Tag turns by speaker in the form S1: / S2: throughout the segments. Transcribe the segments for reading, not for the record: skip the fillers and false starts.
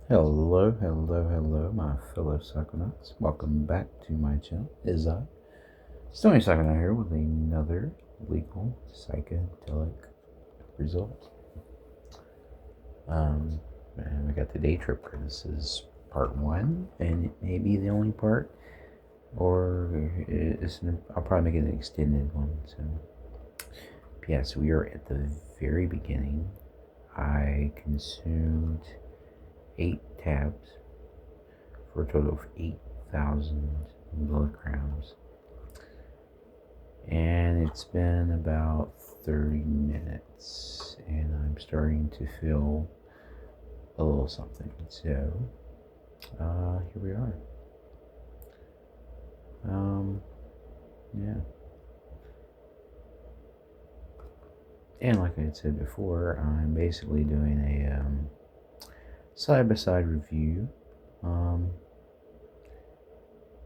S1: Hello, my fellow Psychonauts. Welcome back to my channel. Stony Psychonaut here with another legal psychedelic result. And we got the Day Tripper. This is part one, and it may be the only part, or I'll probably make it an extended one. So we are at the very beginning. I consumed 8 tabs for a total of 8,000 milligrams. And it's been about 30 minutes, and I'm starting to feel a little something. So, here we are. Yeah. And like I had said before, I'm basically doing a side-by-side review.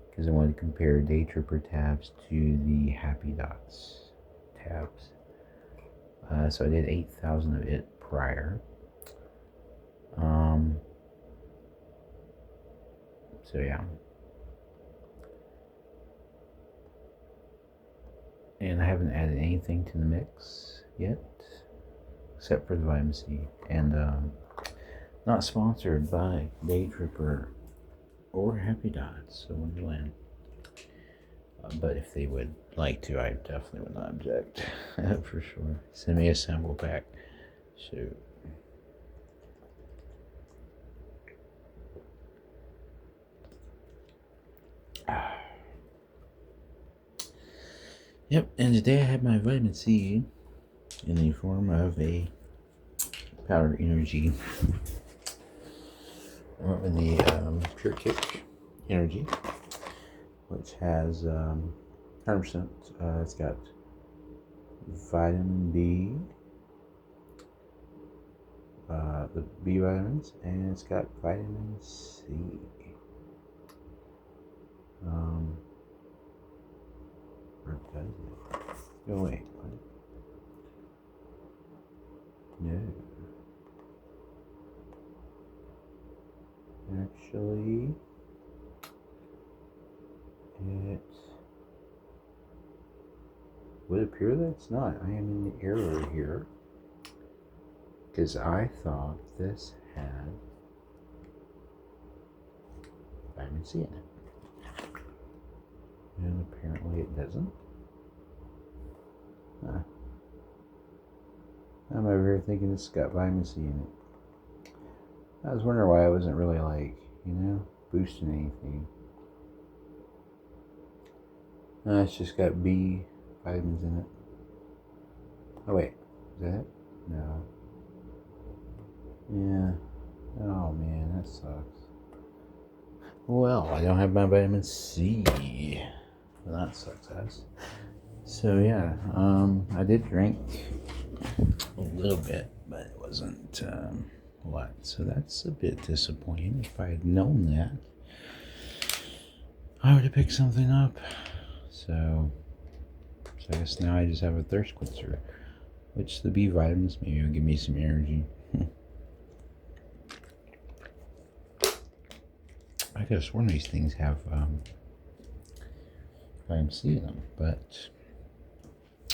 S1: Because I wanted to compare Day Tripper tabs to the Happy Dots tabs. So I did 8,000 of it prior. So yeah. And I haven't added anything to the mix yet, except for the vitamin C. And not sponsored by Day Tripper or Happy Dots, so Wonderland. But if they would like to, I definitely would not object. For sure. Send me a sample pack. Shoot. Yep, and today I have my vitamin C in the form of a powder energy. I went with the Pure Kick Energy, which has 100%. It's got vitamin B, the B vitamins, and it's got vitamin C. Where does it? Oh wait, what? No. Actually, it would appear that it's not. I am in the error here, because I thought this had vitamin C in it. And apparently it doesn't. I'm over here thinking it's got vitamin C in it. I was wondering why I wasn't really boosting anything. It's just got B vitamins in it. Oh wait, is that it? No. Yeah. Oh man, that sucks. Well, I don't have my vitamin C. Well, that sucks ass. So yeah, I did drink a little bit, but it wasn't a lot. So that's a bit disappointing. If I had known that, I would have picked something up. So I guess now I just have a thirst quencher, which the B vitamins maybe will give me some energy. I could have sworn these things have vitamin C in them, but I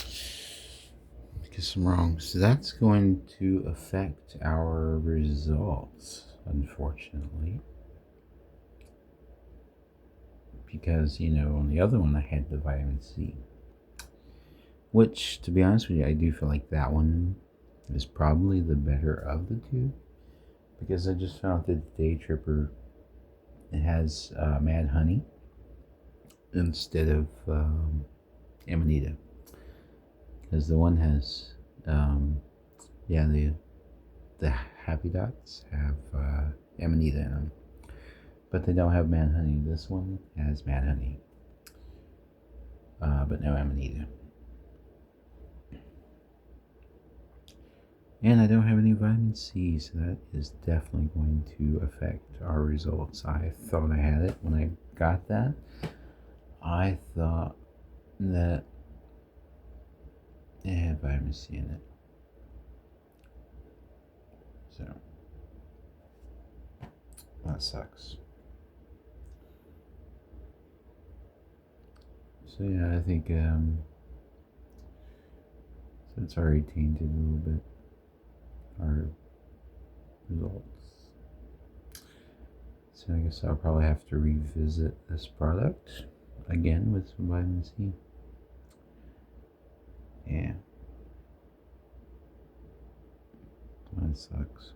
S1: guess I'm wrong. So that's going to affect our results, unfortunately. Because, on the other one I had the vitamin C. Which, to be honest with you, I do feel like that one is probably the better of the two. Because I just found that the Day Tripper, it has Mad Honey instead of Amanita. Because the one has, the Happy Dots have Amanita in them. But they don't have Mad Honey. This one has Mad Honey. But no Amanita. And I don't have any vitamin C, so that is definitely going to affect our results. I thought I had it when I got that. I thought that it had vitamin C in it. So that sucks. So yeah, I think so it's already tainted a little bit our results. So I guess I'll probably have to revisit this product again with some vitamin C. Yeah. That sucks.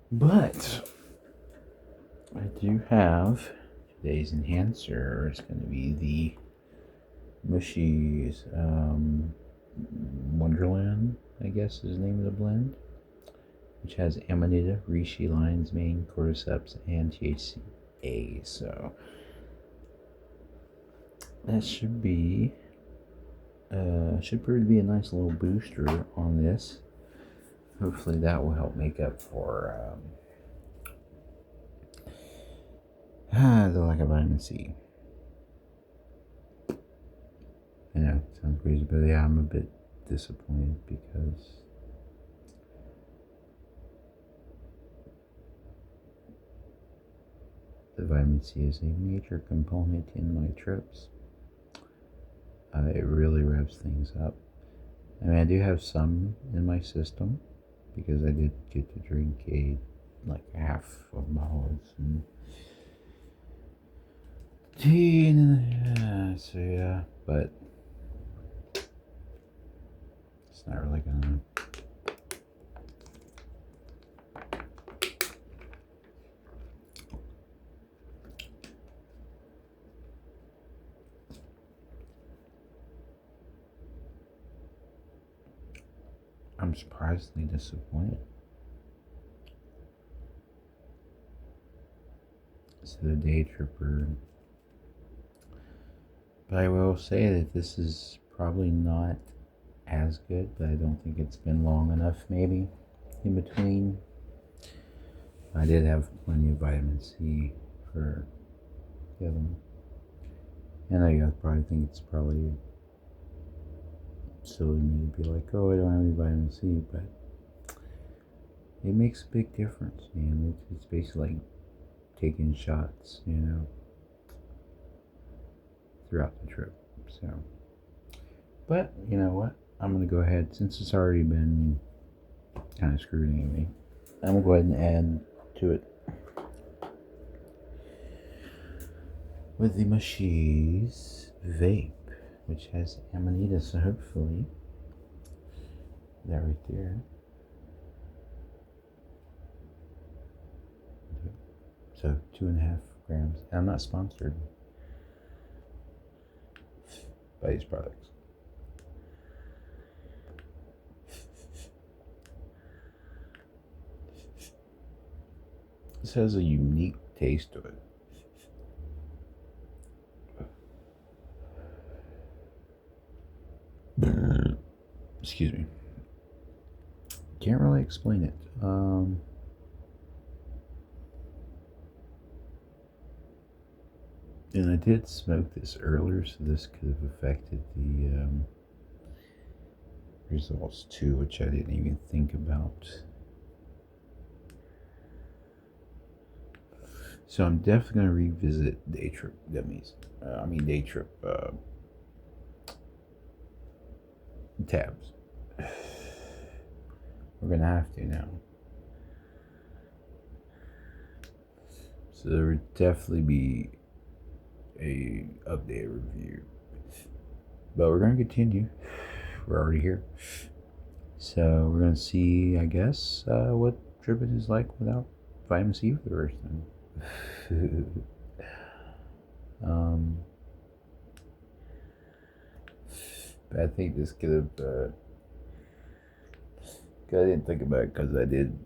S1: But I do have today's enhancer. It's going to be the Mushy's Wonderland, I guess is the name of the blend, which has Amanita, reishi, lion's mane, cordyceps, and THCA. So that should be should prove to be a nice little booster on this. Hopefully that will help make up for the lack of vitamin C. I know, it sounds crazy, but yeah, I'm a bit disappointed because the vitamin C is a major component in my trips. It really revs things up. I mean, I do have some in my system because I did get to drink like half of my olives and tea, and so yeah, but it's not really gonna. I'm surprisingly disappointed. So the Day Tripper, but I will say that this is probably not as good, but I don't think it's been long enough maybe in between. I did have plenty of vitamin C for the other one. And I guys probably think it's probably silly me to be like, oh, I don't have any vitamin C, but it makes a big difference, man. It's basically like taking shots, throughout the trip. So, but you know what? I'm gonna go ahead, since it's already been kind of screwed anyway. I'm gonna go ahead and add to it with the Mushy's vape, which has Amanita, so hopefully that right there. So 2.5 grams. And I'm not sponsored by these products. This has a unique taste to it. Excuse me. Can't really explain it. And I did smoke this earlier, so this could have affected the results too, which I didn't even think about. So I'm definitely going to revisit Day Trip gummies. Day Trip tabs. We're going to have to now. So there would definitely be a updated review. But we're going to continue. We're already here. So we're going to see, I guess, what tripping is like without vitamin C for the first time. But I think this could have. I didn't think about it because I did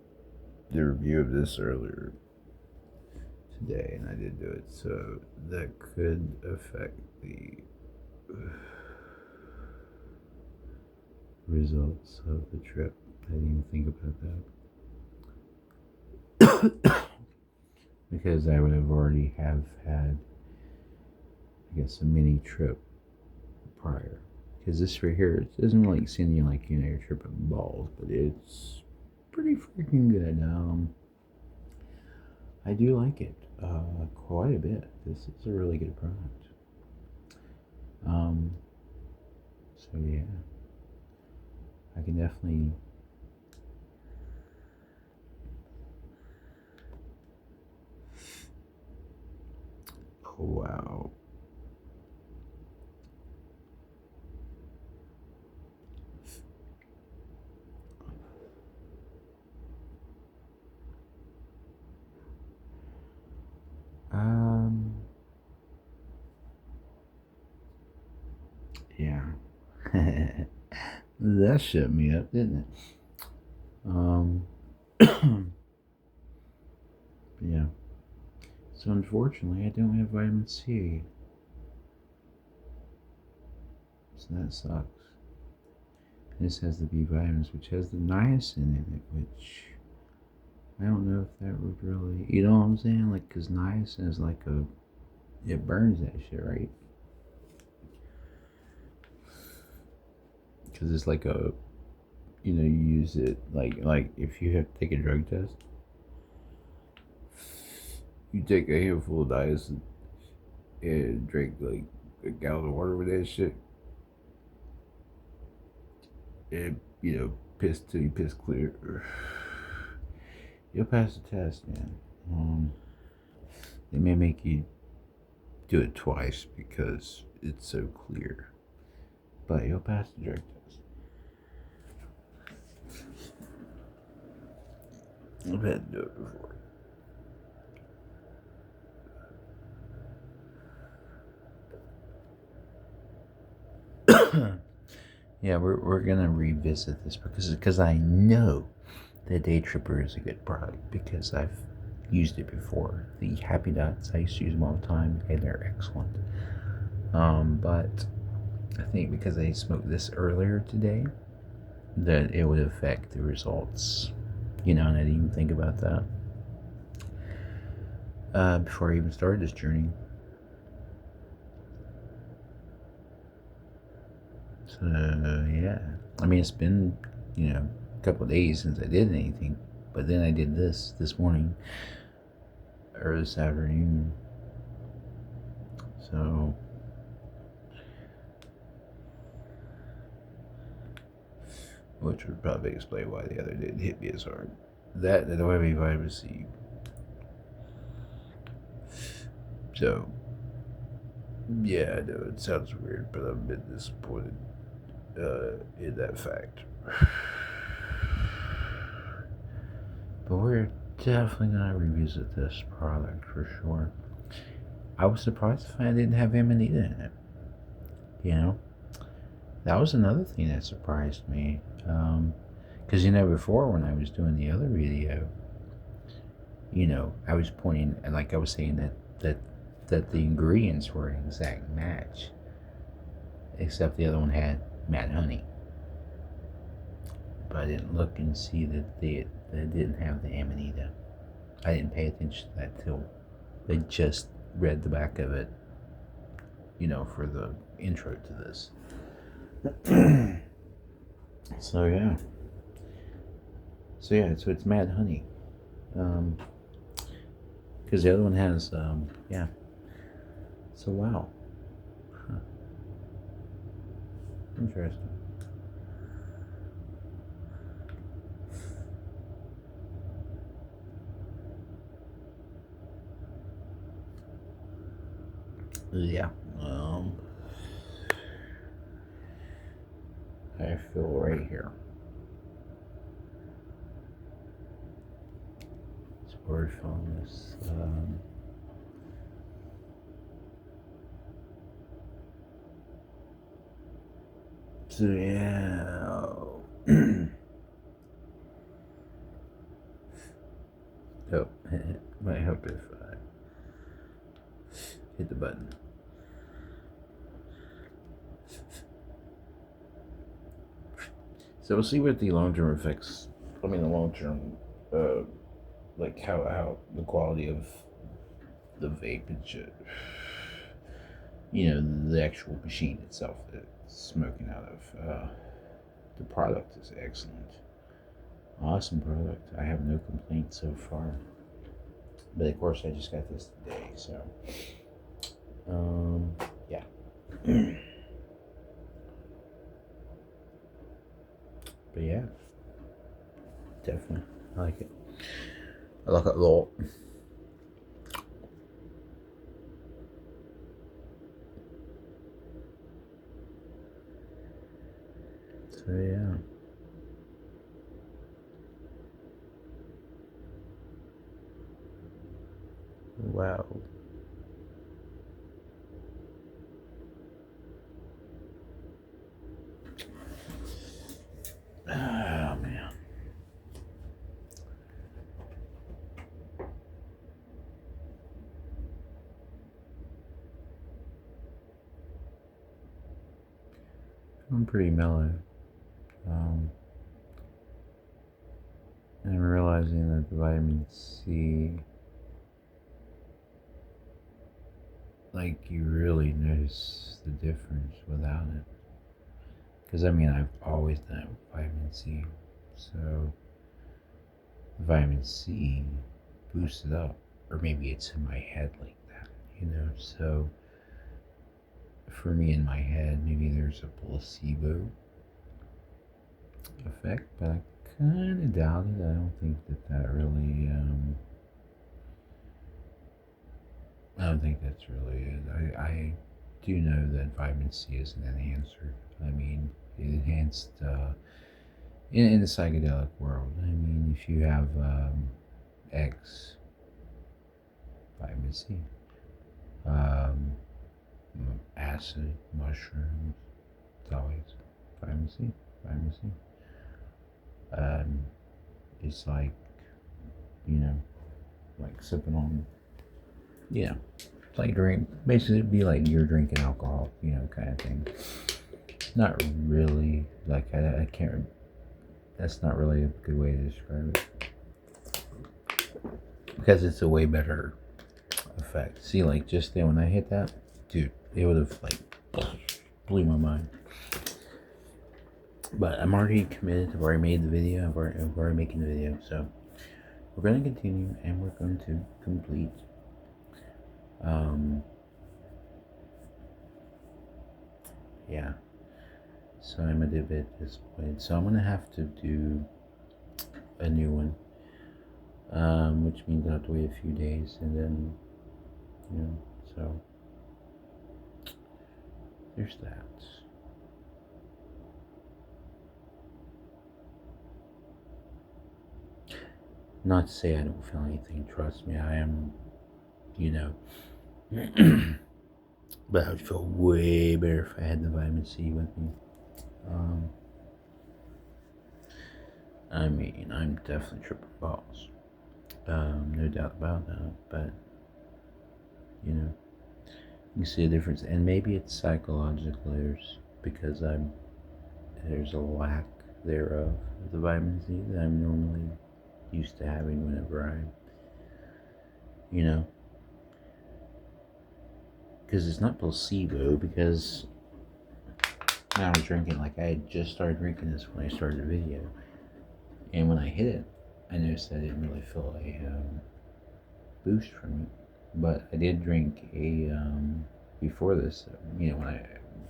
S1: the review of this earlier today, and I did do it, so that could affect the results of the trip. I didn't even think about that. Because I would have already have had, I guess, a mini trip prior. Because this right here, it doesn't really seem like you're tripping balls, but it's pretty freaking good. I do like it quite a bit. This is a really good product. Um, so yeah, I can definitely. Oh wow. Um, yeah. That shut me up, didn't it? Um, yeah. So unfortunately, I don't have vitamin C. So that sucks. This has the B vitamins, which has the niacin in it, which I don't know if that would really, you know what I'm saying? Like, because niacin is like it burns that shit, right? Because it's like you use it like if you have to take a drug test, you take a handful of niacin and drink like a gallon of water with that shit, and piss till you piss clear. You'll pass the test, man. They may make you do it twice because it's so clear, but you'll pass the drug test. I've had to do it before. Yeah, we're gonna revisit this because I know that Day Tripper is a good product because I've used it before. The Happy Dots, I used to use them all the time, and they're excellent. But I think because I smoked this earlier today, that it would affect the results. And I didn't even think about that before I even started this journey. So yeah, I mean it's been a couple of days since I did anything, but then I did this morning or this afternoon. So which would probably explain why the other didn't hit me as hard. That and the way we vitamin C. So yeah, I know it sounds weird, but I'm a bit disappointed in that fact. But we're definitely gonna revisit this product for sure. I was surprised if I didn't have Amanita in it. That was another thing that surprised me. Because before when I was doing the other video, I was pointing and like I was saying that the ingredients were an exact match, except the other one had Mad Honey. But I didn't look and see that it didn't have the Amanita. I didn't pay attention to that till I just read the back of it, for the intro to this. So yeah. So it's Mad Honey. Because the other one has yeah. So wow. Huh. Interesting. Yeah. I feel right here. So we're filming this. So yeah. Oh, might help if I hit the button. So we'll see what the long-term effects. I mean, the long-term, like how the quality of the vape and shit. The actual machine itself that it's smoking out of. The product is excellent. Awesome product. I have no complaints so far. But of course, I just got this today, so yeah. But yeah, definitely, I like it. I like it a lot. So yeah. Wow. Oh man. I'm pretty mellow. Um, and I'm realizing that the vitamin C, like, you really notice the difference without it. Because I mean, I've always done it with vitamin C. So, vitamin C boosts it up. Or maybe it's in my head like that, you know? So, for me in my head, maybe there's a placebo effect, but I kind of doubt it. I don't think that really, I don't think that's really it. I do know that vitamin C is an enhancer. I mean, it enhanced, in the psychedelic world. I mean, if you have X, vitamin C, um, acid, mushrooms, it's always vitamin C, vitamin C. It's like, you know, like sipping on, yeah, it's like basically it'd be like you're drinking alcohol, you know, kind of thing. Not really, like, I can't, that's not really a good way to describe it. Because it's a way better effect. See, like, just then when I hit that, dude, it would have, like, blew my mind. But I'm already committed. I've already made the video. I'm already making the video. So we're going to continue and we're going to complete. Yeah. So I'm a bit disappointed. So I'm going to have to do a new one. Which means I have to wait a few days and then, you know, so there's that. Not to say I don't feel anything, trust me, I am, you know. But I would feel way better if I had the vitamin C with me. I mean, I'm definitely tripping balls. No doubt about that. But, you know, you see a difference. And maybe it's psychological, because there's a lack thereof of the vitamin C that I'm normally used to having whenever you know, because it's not placebo, because I was drinking, like, I had just started drinking this when I started the video, and when I hit it, I noticed I didn't really feel a boost from it, but I did drink a, before this, you know,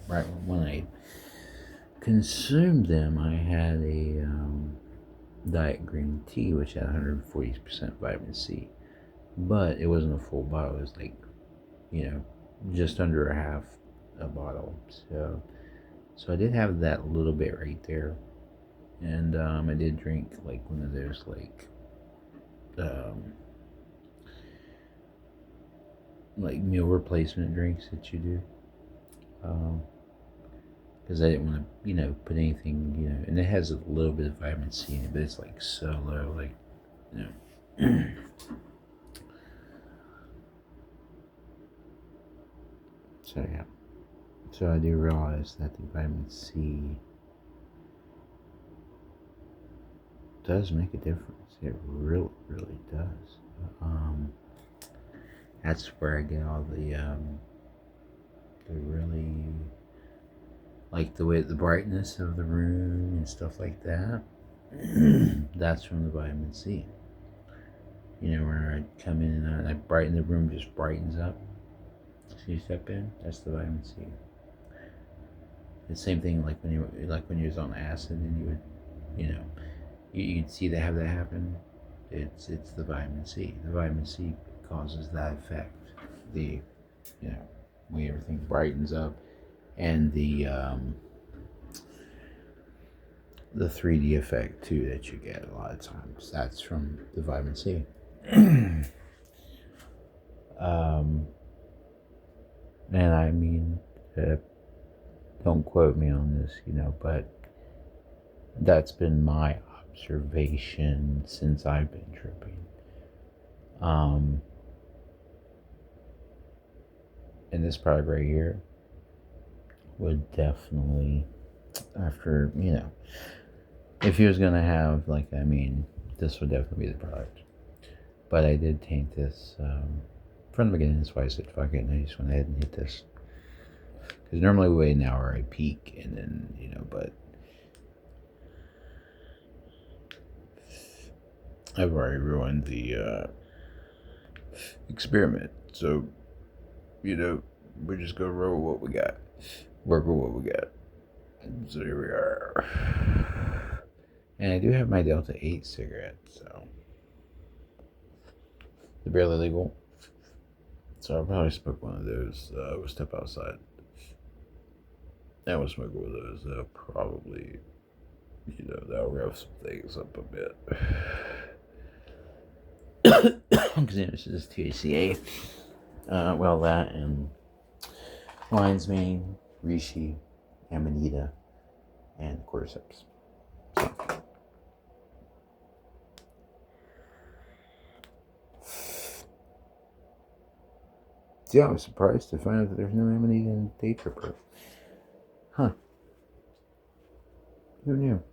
S1: right when I consumed them, I had a, diet green tea, which had 140% vitamin C, but it wasn't a full bottle. It was like, you know, just under a half a bottle. So I did have that little bit right there, and I did drink like one of those, like meal replacement drinks that you do, because I didn't want to, you know, put anything, you know, and it has a little bit of vitamin C in it, but it's like so low, like, you know. So yeah. So I do realize that the vitamin C does make a difference. It really, really does. That's where I get all the really, like, the way the brightness of the room and stuff like that. That's from the vitamin C. You know, where I come in and I brighten the room, just brightens up. So you step in, that's the vitamin C. The same thing like when you was on acid and you would, you know, you'd see that have that happen. It's the vitamin C. The vitamin C causes that effect. The, you know, when everything brightens up, and the 3D effect too that you get a lot of times. That's from the vitamin C. And I mean, don't quote me on this, you know, but that's been my observation since I've been tripping. And this product right here would definitely, after, you know, if he was going to have, like, I mean, this would definitely be the product. But I did taint this from the beginning. That's why I said, fuck it, and I just went ahead and hit this. Because normally we wait an hour, I peak, and then, you know, but I've already ruined the experiment. So, you know, we're just going to roll with what we got. Work with what we got. So here we are. And I do have my Delta 8 cigarette, so they're barely legal. So I'll probably smoke one of those. We'll step outside. And we'll smoke one of those. That'll probably, you know, that'll rev some things up a bit. Because this is THCA. Well, that and lion's mane, reishi, amanita, and cordyceps. So. Yeah, I was surprised to find out that there's no amanita in Day Tripper. Huh. Who knew?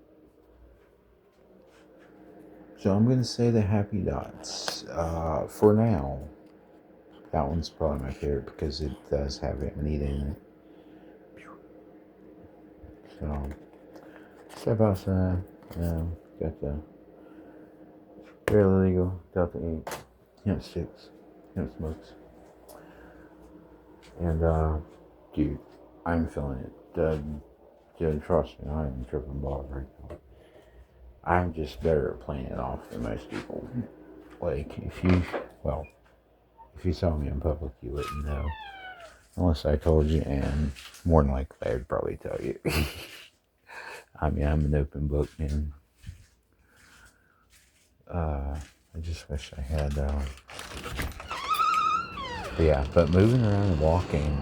S1: So I'm going to say the Happy Dots. For now, that one's probably my favorite because it does have amanita in it. So, step outside. Got the barely legal Delta 8. Hemp sticks. Hemp smokes. And, dude, I'm feeling it. Dude, trust me, I'm tripping balls right now. I'm just better at playing it off than most people. Like, if you saw me in public, you wouldn't know. Unless I told you, and more than likely, I would probably tell you. I mean, I'm an open book, man. I just wish I had, but moving around and walking,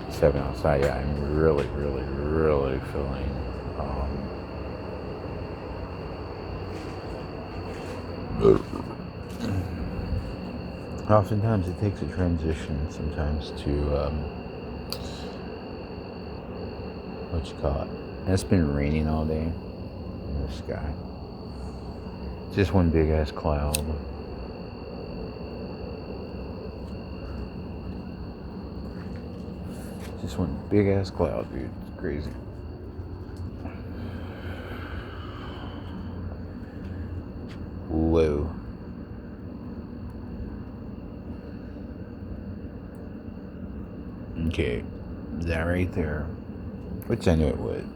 S1: stepping outside, yeah, I'm really, really, really feeling, oftentimes it takes a transition sometimes to, what you call it. And it's been raining all day in the sky. Just one big ass cloud. Just one big ass cloud, dude. It's crazy. Whoa. Okay. That right there. Which I knew it would.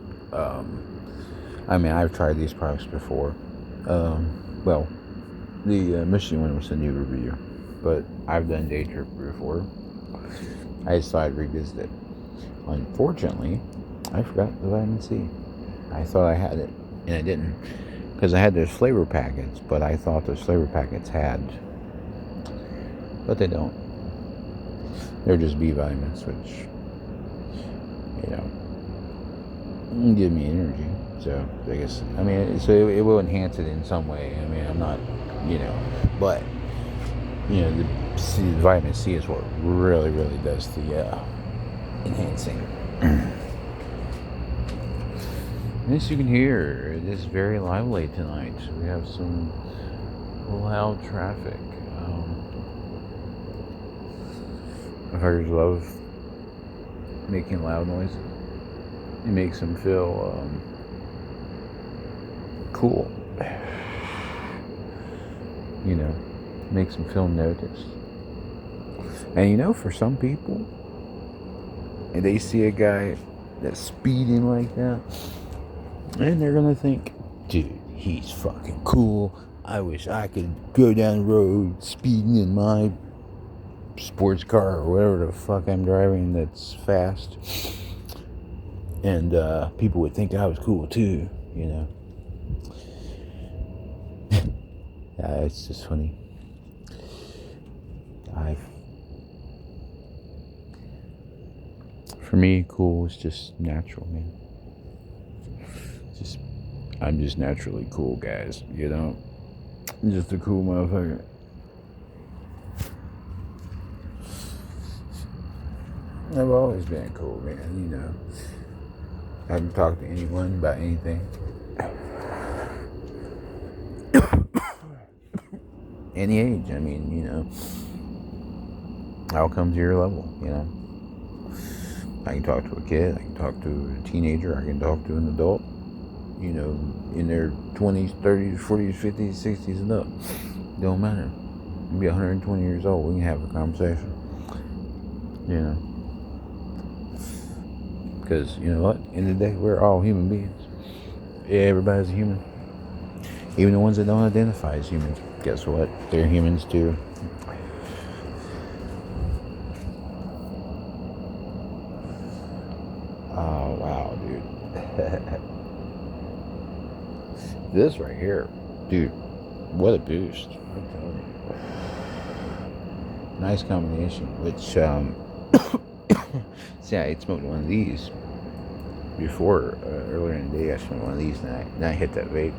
S1: I mean, I've tried these products before. Well, the Michigan one was a new review. But I've done Day Trip before. I just thought I'd revisit it. Unfortunately, I forgot the vitamin C. I thought I had it, and I didn't. Because I had those flavor packets, but I thought those flavor packets had. But they don't. They're just B vitamins, which, you know, give me energy. So, I guess, I mean, so it will enhance it in some way. I mean, I'm not, you know, but, you know, the vitamin C is what really, really does the enhancing. As you can hear, it is very lively tonight. We have some loud traffic. Motherfuckers love making loud noises. It makes them feel cool. You know, makes them feel noticed. And you know, for some people, and they see a guy that's speeding like that, and they're gonna think, dude, he's fucking cool. I wish I could go down the road speeding in my sports car or whatever the fuck I'm driving that's fast. And people would think I was cool too, you know. It's just funny. For me, cool is just natural, man. I'm just naturally cool, guys, you know. I'm just a cool motherfucker. I've always been cool, man, you know. I haven't talked to anyone about anything. Any age, I mean, you know. I'll come to your level, you know. I can talk to a kid, I can talk to a teenager, I can talk to an adult, you know, in their 20s, 30s, 40s, 50s, 60s and up. Don't matter. You can be 120 years old, we can have a conversation. You know. Because, you know what, in the day, we're all human beings. Yeah, everybody's a human. Even the ones that don't identify as humans. Guess what? They're humans too. Oh, wow, dude. This right here, dude, what a boost. I'm telling you. Nice combination, which, see, I smoked one of these before, earlier in the day. I smoked one of these, and I hit that vape.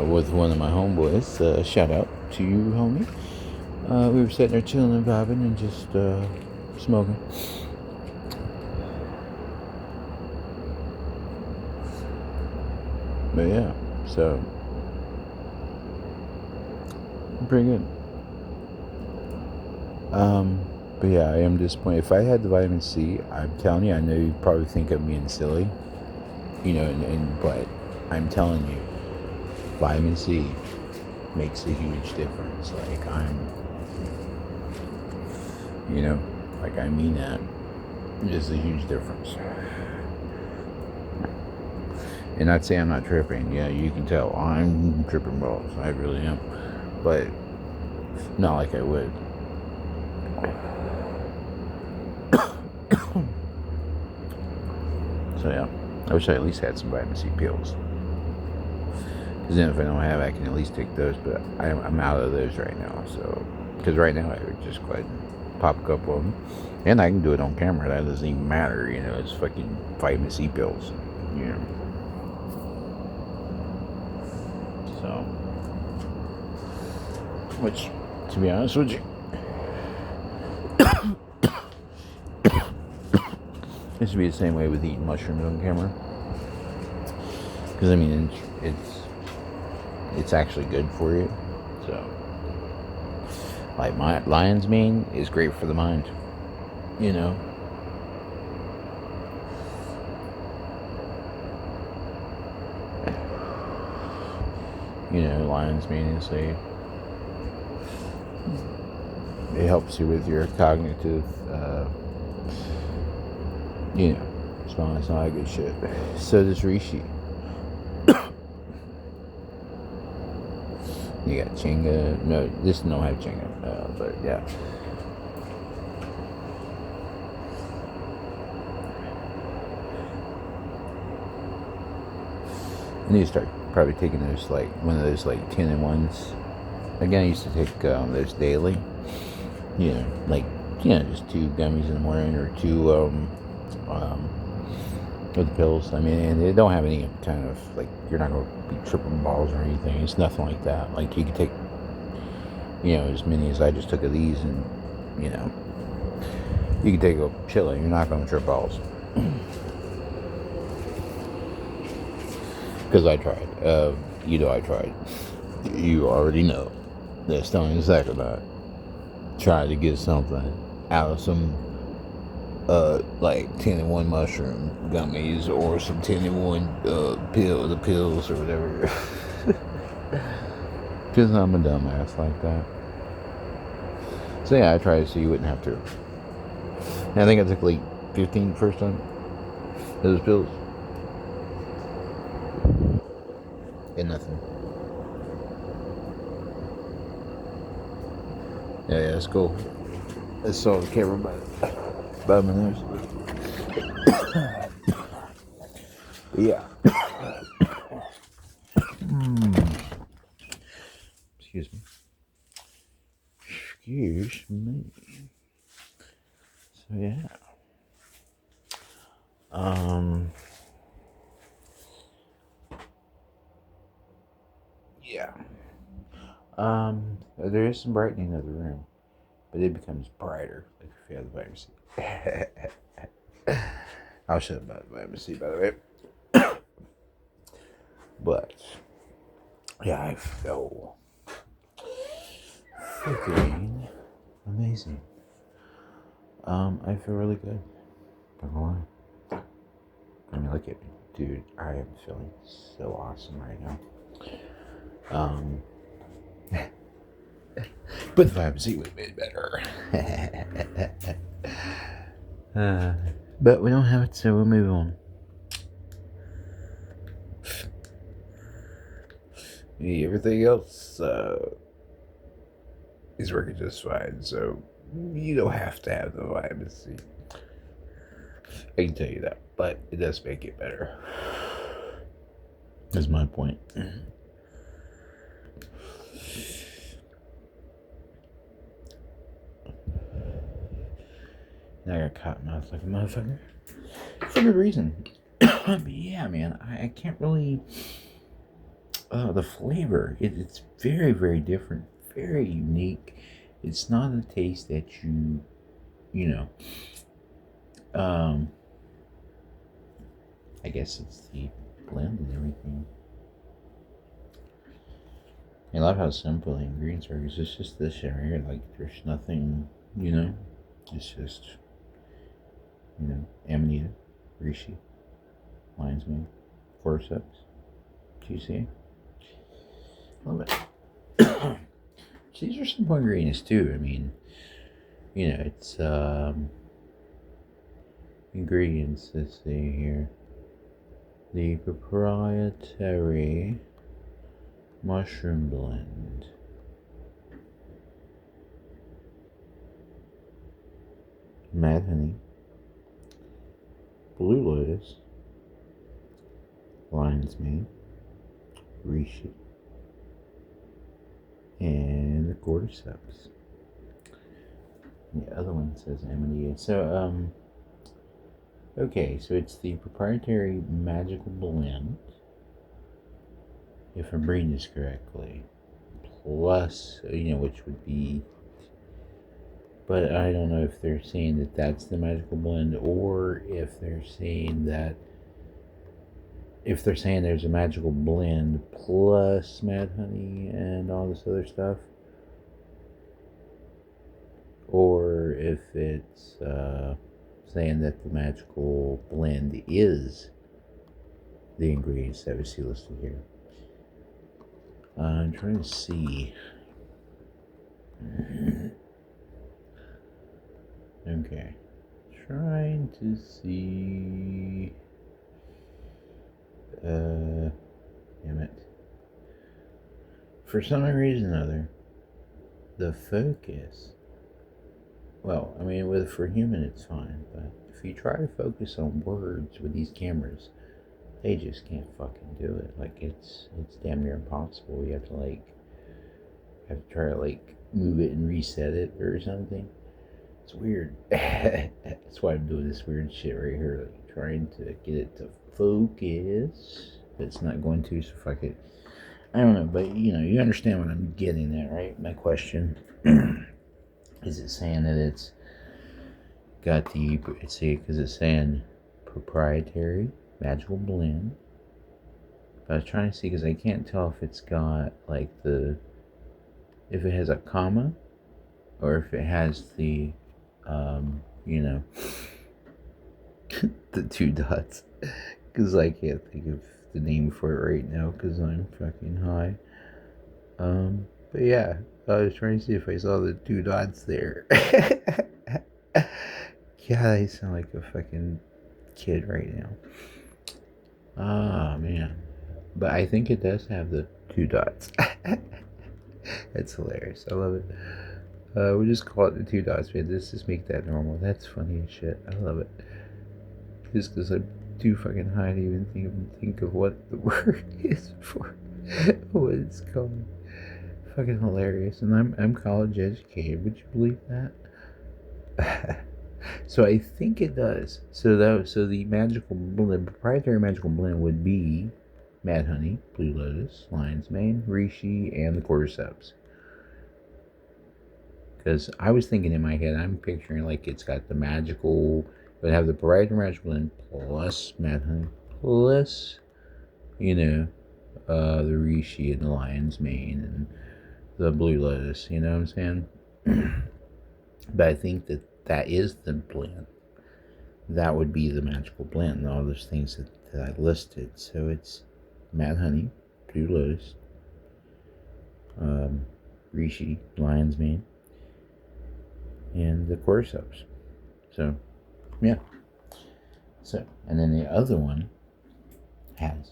S1: With one of my homeboys. Shout out to you, homie. We were sitting there chilling and vibing and just smoking. But yeah, so pretty good. But yeah, I am disappointed. If I had the vitamin C, I'm telling you, I know you probably think I'm being silly, you know, but I'm telling you, vitamin C makes a huge difference. Like, you know, like, I mean that. It's a huge difference. And I'd say I'm not tripping. Yeah, you can tell I'm tripping balls. I really am. But not like I would. So yeah, I wish I at least had some vitamin C pills. Because then if I don't have, I can at least take those. But I'm out of those right now. So, because right now I would just go ahead and pop a couple of them. And I can do it on camera. That doesn't even matter. You know, it's fucking vitamin C pills. You know. So, which, to be honest with you, it should be the same way with eating mushrooms on camera. Because I mean, it's actually good for you. So, like, my lion's mane is great for the mind. You know. You know, lion's mane is it helps you with your cognitive, you know, it's not good shit. So does reishi. You got chenga. No, this don't have chenga, but yeah. I need to start probably taking those, like, one of those, like, 10-in-1s. Again, I used to take those daily. You know, like, you know, just 2 gummies in the morning or 2 with the pills. I mean, and they don't have any kind of, like, you're not going to be tripping balls or anything. It's nothing like that. Like, you can take, you know, as many as I just took of these, and, you know, you can take a chili. You're not going to trip balls. Because I tried. You know I tried. You already know. That's telling you exactly about it. Trying to get something out of some like 10-in-1 mushroom gummies or some 10-in-1 the pills or whatever. Because I'm a dumbass like that. So yeah, I tried it so you wouldn't have to. And I think I took like 15 the first time. Those pills. And nothing. Yeah, it's cool. I saw the camera by my nose. Yeah. Excuse me. Excuse me. So yeah. Yeah. There is some brightening of the room, but it becomes brighter if you have the vitamin C. I'll shut about the vitamin C, by the way. But yeah, I feel freaking amazing. I feel really good. Don't know why. I mean, look at me, dude. I am feeling so awesome right now. But the vitamin C would have made it better. But we don't have it, so we'll move on. Everything else is working just fine, so you don't have to have the vitamin C. I can tell you that, but it does make it better. That's my point. Now I got cotton mouth like a motherfucker. For good reason. But yeah, man, I can't really... the flavor, it's very, very different. Very unique. It's not a taste that you know... I guess it's the blend and everything. I love how simple the ingredients are. It's just this shit right here. Like, there's nothing, It's just, Amanita, reishi, lion's mane, forceps, GC. Love it. These are simple ingredients too. I mean, it's ingredients. Let's see here. The proprietary mushroom blend. Mad honey, blue lotus, lion's mane, reishi, and the cordyceps. The other one says amanita. So, okay, so it's the proprietary magical blend, if I'm reading this correctly, plus, which would be, but I don't know if they're saying that that's the magical blend, or if they're saying there's a magical blend plus mad honey and all this other stuff, or if it's saying that the magical blend is the ingredients that we see listed here. I'm trying to see. Okay. Trying to see. Damn it. For some reason or other, the focus. Well, I mean, for human it's fine, but if you try to focus on words with these cameras, they just can't fucking do it. Like, it's damn near impossible. You have to try to move it and reset it or something. It's weird. That's why I'm doing this weird shit right here, trying to get it to focus. But it's not going to, so fuck it. I don't know, but you understand what I'm getting at, right? My question. Is it saying that it's got because it's saying proprietary magical blend. But I was trying to see, because I can't tell if it's got if it has a comma, or if it has the The two dots. Because I can't think of the name for it right now because I'm fucking high. But yeah, I was trying to see if I saw the two dots there. God, I sound like a fucking kid right now. Oh man. But I think it does have the two dots. That's hilarious. I love it. We'll just call it the two dots, man. Let's just make that normal. That's funny as shit. I love it. Just because I'm too fucking high to even think of what the word is for what it's called. Fucking hilarious. And I'm college educated. Would you believe that? So I think it does. So the magical blend, proprietary magical blend would be Mad Honey, Blue Lotus, Lion's Mane, Reishi, and the Cordyceps. Because I was thinking in my head, I'm picturing like it's got the magical, it would have the proprietary magical blend plus Mad Honey plus, the Reishi and the Lion's Mane and the Blue Lotus. You know what I'm saying? But I think that is the blend. That would be the magical blend and all those things that I listed. So it's Mad Honey, Blue Lotus, Reishi, Lion's Mane, and the Cordyceps. So, yeah. So, and then the other one has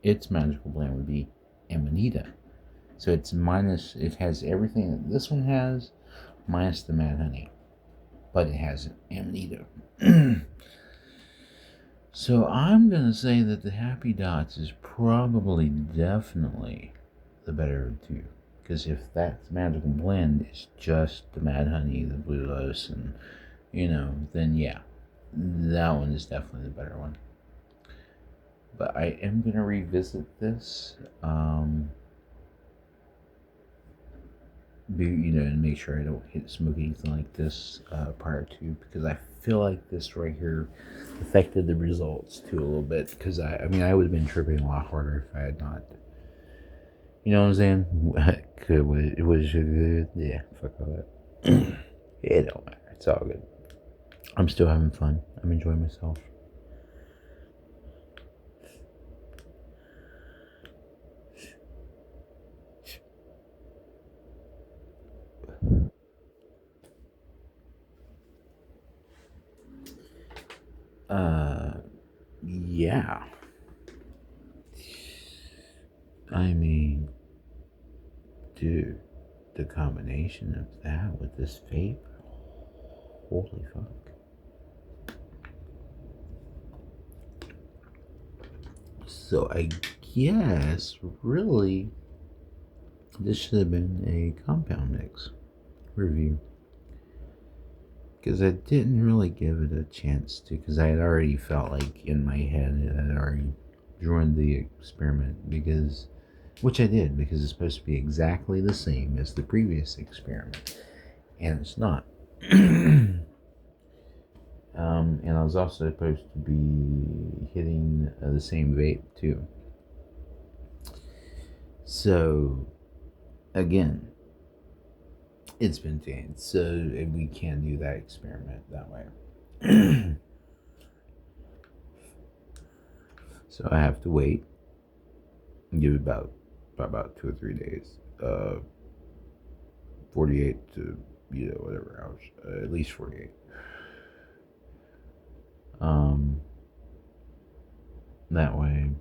S1: its magical blend would be Amanita. So it has everything that this one has, minus the Mad Honey. But it has Amanita. So I'm going to say that the Happy Dots is probably definitely the better of the two. Because if that magical blend is just the Mad Honey, the Blue Lotus, and, then yeah, that one is definitely the better one. But I am going to revisit this, and make sure I don't smoke anything like this prior to, because I feel like this right here affected the results too a little bit, because I would have been tripping a lot harder if I had not. You know what I'm saying? It was good. Yeah, fuck all that. It don't matter. It's all good. I'm still having fun. I'm enjoying myself. Yeah. I mean, dude, the combination of that with this vape, holy fuck. So I guess, really, this should have been a compound mix review. Because I didn't really give it a chance to, because I had already felt like in my head I had already joined the experiment, which I did, because it's supposed to be exactly the same as the previous experiment, and it's not. And I was also supposed to be hitting the same vape too. So, again, it's been changed, so we can't do that experiment that way. So I have to wait and give it about 2 or 3 days, 48 to whatever hours, at least 48. That way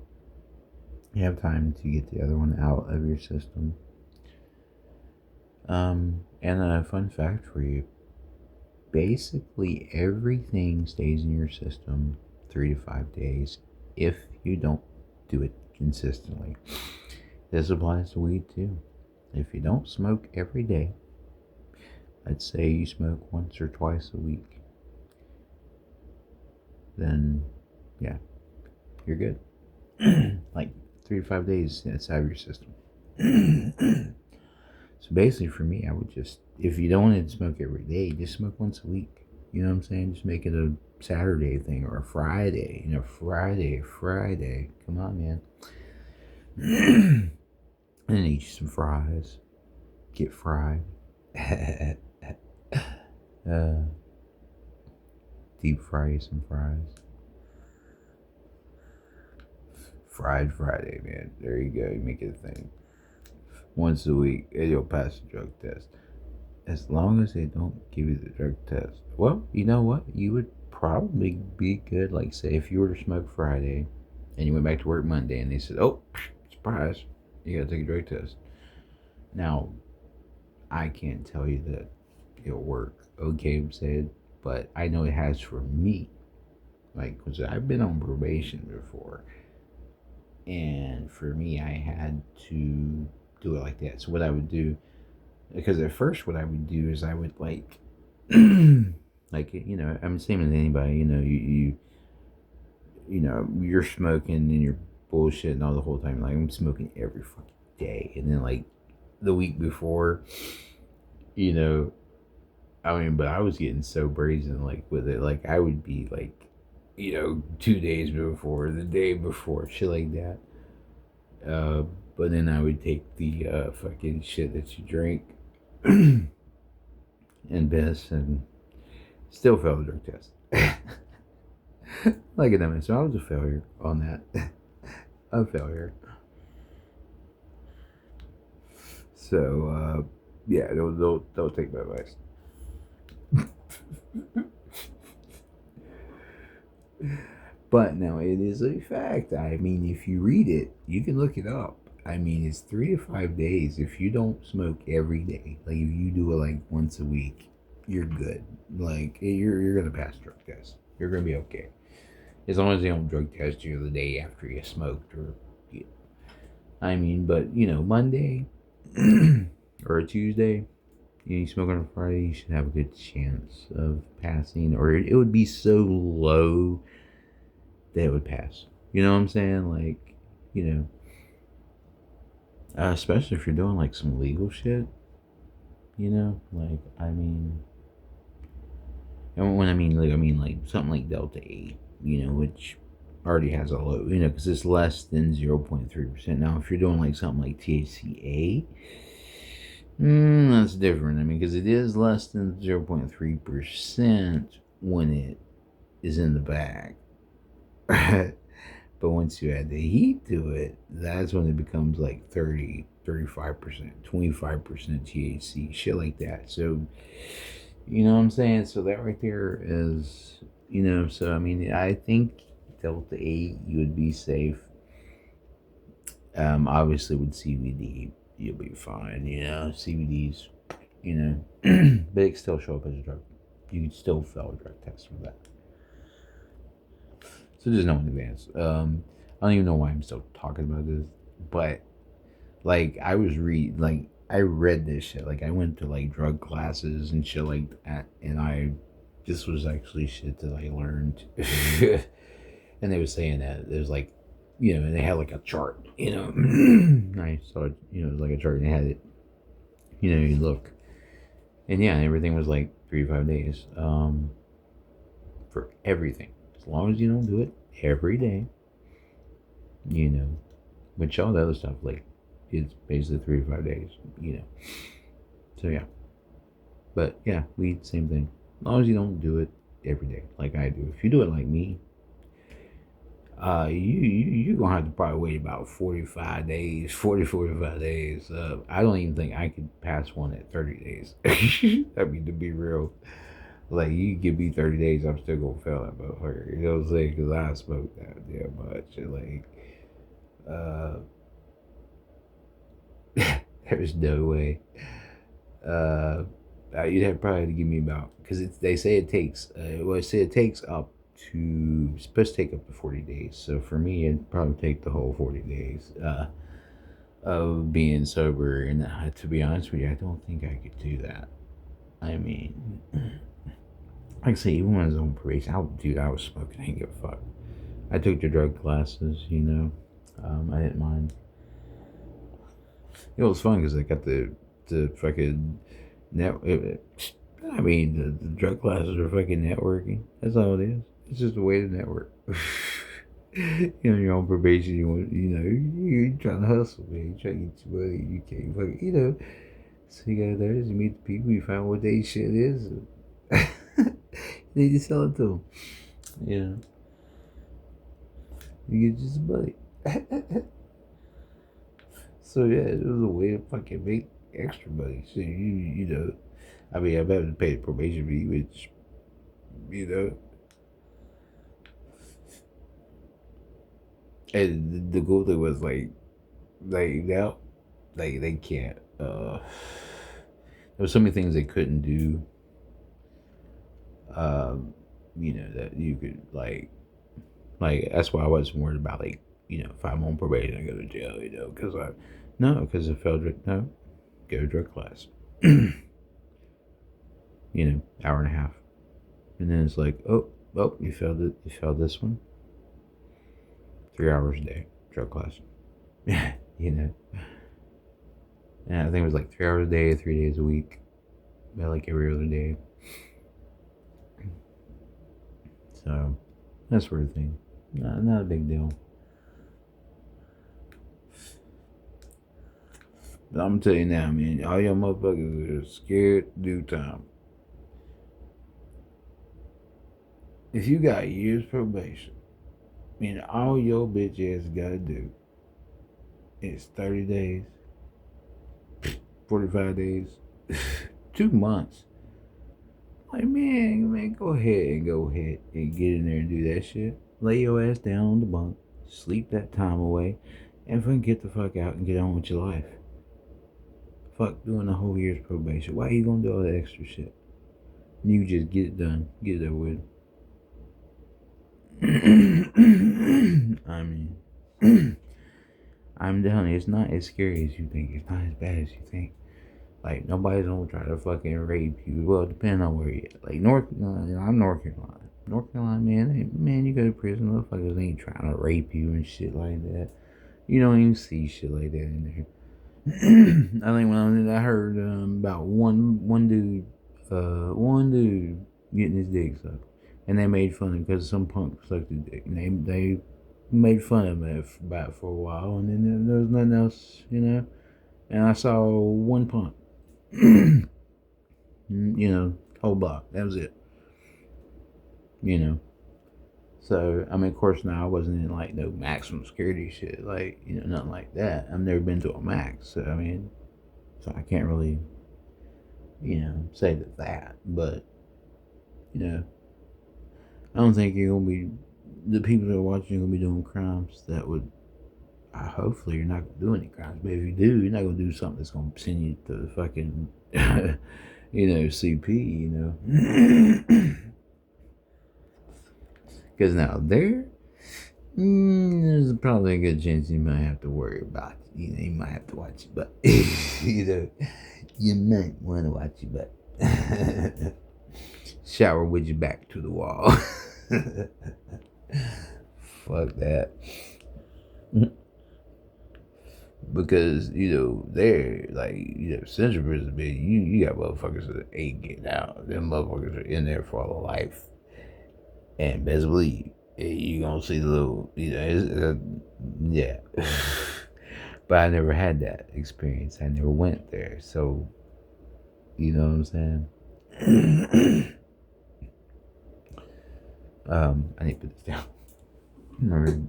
S1: you have time to get the other one out of your system. And a fun fact for you, basically everything stays in your system 3 to 5 days if you don't do it consistently. This applies to weed too. If you don't smoke every day, let's say you smoke once or twice a week, then yeah, you're good. Like 3 to 5 days, it's out of your system. So basically for me, I would just, if you don't want to smoke every day, just smoke once a week. You know what I'm saying? Just make it a Saturday thing or a Friday. Friday. Come on, man. And then eat some fries. Get fried. Deep fry you some fries. Fried Friday, man. There you go. You make it a thing. Once a week, and you'll pass the drug test. As long as they don't give you the drug test. Well, you know what? You would probably be good. Like, say, if you were to smoke Friday and you went back to work Monday and they said, oh, surprise, you got to take a drug test. Now, I can't tell you that it'll work. Okay, said, but I know it has for me. Like, because I've been on probation before. And for me, I had to do it like that. So what I would do, because at first what I would do is I would like, like, you know, I'm the same as anybody, you know, you know, you're smoking and you're bullshitting all the whole time. Like, I'm smoking every fucking day. And then like the week before, you know, I mean, but I was getting so brazen like with it. Like I would be like, you know, 2 days before, the day before, shit like that. But then I would take the fucking shit that you drink and piss and still fail the drug test. Like I mean, so I was a failure on that. A failure. So yeah, don't take my advice. But no, it is a fact. I mean, if you read it, you can look it up. I mean, it's 3 to 5 days. If you don't smoke every day, like if you do it like once a week, you're good. Like you're gonna pass drug test. You're gonna be okay. As long as they don't drug test you the day after you smoked or, I mean, but you know, Monday or a Tuesday, you smoke on a Friday, you should have a good chance of passing, or it would be so low that it would pass. You know what I'm saying? Like, you know, especially if you're doing like some legal shit. You know, like I mean, and when I mean legal, I mean like something like Delta 8. You know, which already has a low. You know, because it's less than 0.3%. Now, if you're doing like something like THCA. That's different. I mean, because it is less than 0.3% when it is in the bag. But once you add the heat to it, that's when it becomes like 30, 35%, 25% THC, shit like that. So, you know what I'm saying? So that right there is, you know, so I mean, I think Delta 8, you would be safe. Obviously with CBD, you'll be fine, you know, CBD's, you know, but it can still show up as a drug. You can still fail a drug test for that. So just know in advance. I don't even know why I'm still talking about this, but like I read this shit. Like I went to like drug classes and shit like that, and this was actually shit that I learned. And they were saying that there's like, you know, and they had like a chart, you know. I saw, you know, like a chart and they had it, you know, you look. And yeah, everything was like 3 to 5 days for everything. As long as you don't do it every day, you know, which all the other stuff, like, it's basically 3 to 5 days, you know. So yeah. But yeah, weed, same thing. As long as you don't do it every day, like I do. If you do it like me, you're gonna have to probably wait about 45 days, 45 days. I don't even think I could pass one at 30 days. I mean, to be real, like you give me 30 days, I'm still gonna fail that motherfucker. You know what I'm saying? Because I smoked that damn much. And like, there's no way. You'd have probably to give me about, because they say it takes. It takes up to, it's supposed to take up to 40 days. So for me, it'd probably take the whole 40 days of being sober. And to be honest with you, I don't think I could do that. I mean, like I say, even when I was on probation, I was smoking. I didn't give a fuck. I took the drug classes, you know. I didn't mind. It was fun because I got the fucking I mean, the drug classes are fucking networking. That's all it is. It's just a way to network. You know, you're on probation. You're trying to hustle, man. You're trying to get your money. You can't fucking, you know. So you go there, you meet the people, you find what they shit is. Then you sell it to them. You know. You get just a buddy. So yeah, it was a way to fucking make extra money. So you know, I mean, I'm having to pay the probation fee, which you know, and the goal thing was like now, like they can't. There was so many things they couldn't do. Um, you know that you could like that's why I wasn't worried about like if I'm on probation I go to jail because I no because I failed no go to drug class hour and a half and then it's like oh you failed it you failed this one 3 hours a day drug class you know and I think it was like 3 hours a day 3 days a week about like every other day so that sort of thing not a big deal. But I'm gonna tell you now, man, all y'all motherfuckers are scared to do time. If you got years probation, all your bitch ass gotta do is 30 days, 45 days, 2 months. Like, man, go ahead and get in there and do that shit. Lay your ass down on the bunk, sleep that time away, and fucking get the fuck out and get on with your life. Fuck doing a whole year's probation. Why you gonna do all that extra shit? You just get it done. Get it over with. I mean, I'm telling you, it's not as scary as you think. It's not as bad as you think. Like, nobody's gonna try to fucking rape you. Well, depending on where you're at. Like, North Carolina, I'm North Carolina. North Carolina, man, you go to prison, motherfuckers ain't trying to rape you and shit like that. You don't even see shit like that in there. I think when I was in, I heard about one dude getting his dick sucked, and they made fun of him because some punk sucked his dick, and they made fun of him about it for a while, and then there was nothing else. And I saw one punk, whole block. That was it. So, of course, now I wasn't in like no maximum security shit, like, nothing like that. I've never been to a max, so so I can't really, say that. But, I don't think the people that are watching are gonna be doing crimes that would, hopefully you're not gonna do any crimes, but if you do, you're not gonna do something that's gonna send you to the fucking, CP, Because now there's probably a good chance you might have to worry about it. You might have to watch your butt. You might want to watch your butt. Shower with your back to the wall. Fuck that. Because, they're like, Central Prison, you got motherfuckers that ain't getting out. Them motherfuckers are in there for all life. And best believe, you gonna see the little, yeah. But I never had that experience. I never went there. So, you know what I'm saying? I need to put this down. I'm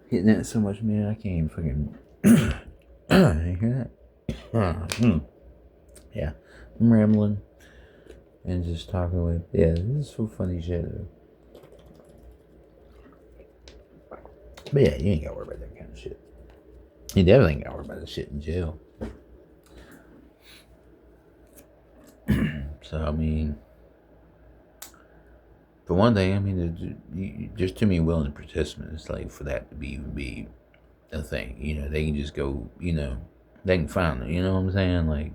S1: hitting that so much, man, I can't even fucking. You hear that? Yeah. I'm rambling. And just talking with, this is some funny shit, though. But yeah, you ain't gotta worry about that kind of shit. You definitely ain't gotta worry about that shit in jail. So, for one thing, there's too many willing participants, like, for that to be a thing. They can just go, they can find it, you know what I'm saying? Like,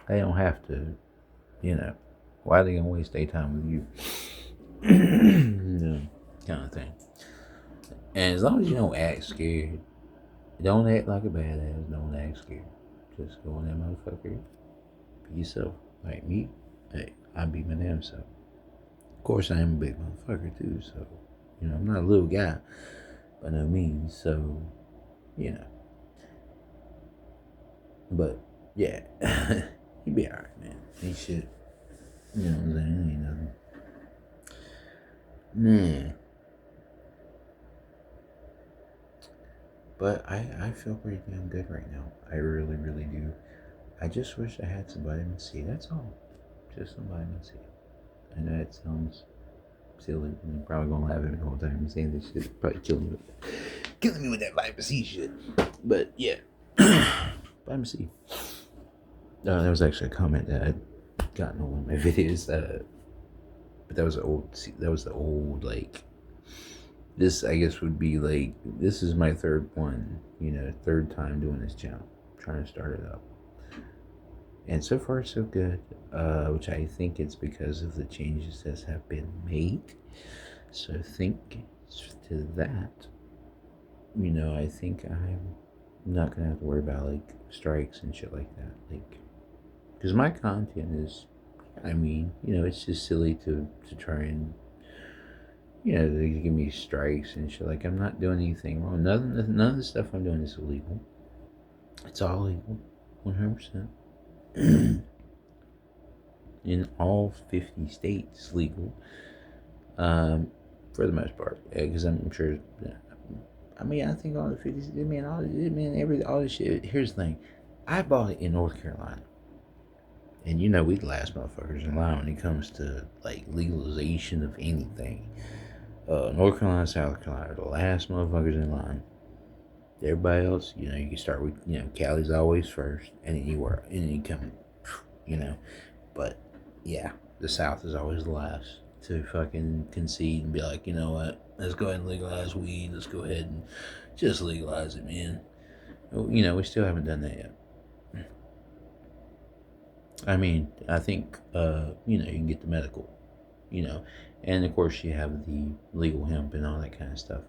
S1: they don't have to. Why are they gonna waste their time with you? Kind of thing. And as long as you don't act scared, don't act like a badass. Don't act scared. Just go in that motherfucker. Be yourself. Like me. Hey, I be my damn self. Of course, I am a big motherfucker too. So, I'm not a little guy by no means. So, But yeah, you be alright, man. Ain't shit. You know what I'm saying? Ain't nothing. Man. But I feel pretty damn good right now. I really, really do. I just wish I had some vitamin C. That's all. Just some vitamin C. I know it sounds silly. You're probably gonna laugh at me the whole time saying this shit. Probably killing me with that vitamin C shit. But yeah, vitamin C. That was actually a comment that I'd gotten on one of my videos. But that was the old like. This I guess would be like this is my third one. Third time doing this channel, trying to start it up. And so far, so good, which I think it's because of the changes that have been made. So think to that, I think I'm not going to have to worry about, like, strikes and shit like that. Like, because my content is, it's just silly to try and, they give me strikes and shit. Like, I'm not doing anything wrong. None of the stuff I'm doing is illegal. It's all legal, 100%. In all 50 states legal, for the most part, because I'm sure. I think all the 50, all this shit. Here's the thing, I bought it in North Carolina, and we the last motherfuckers in line when it comes to like legalization of anything. North Carolina, South Carolina, are the last motherfuckers in line. Everybody else, you can start with, Cali's always first, and then you come, but yeah, the South is always the last to fucking concede and be like, you know what, let's go ahead and legalize weed, let's go ahead and just legalize it, man. We still haven't done that yet. I think, you can get the medical, and of course you have the legal hemp and all that kind of stuff.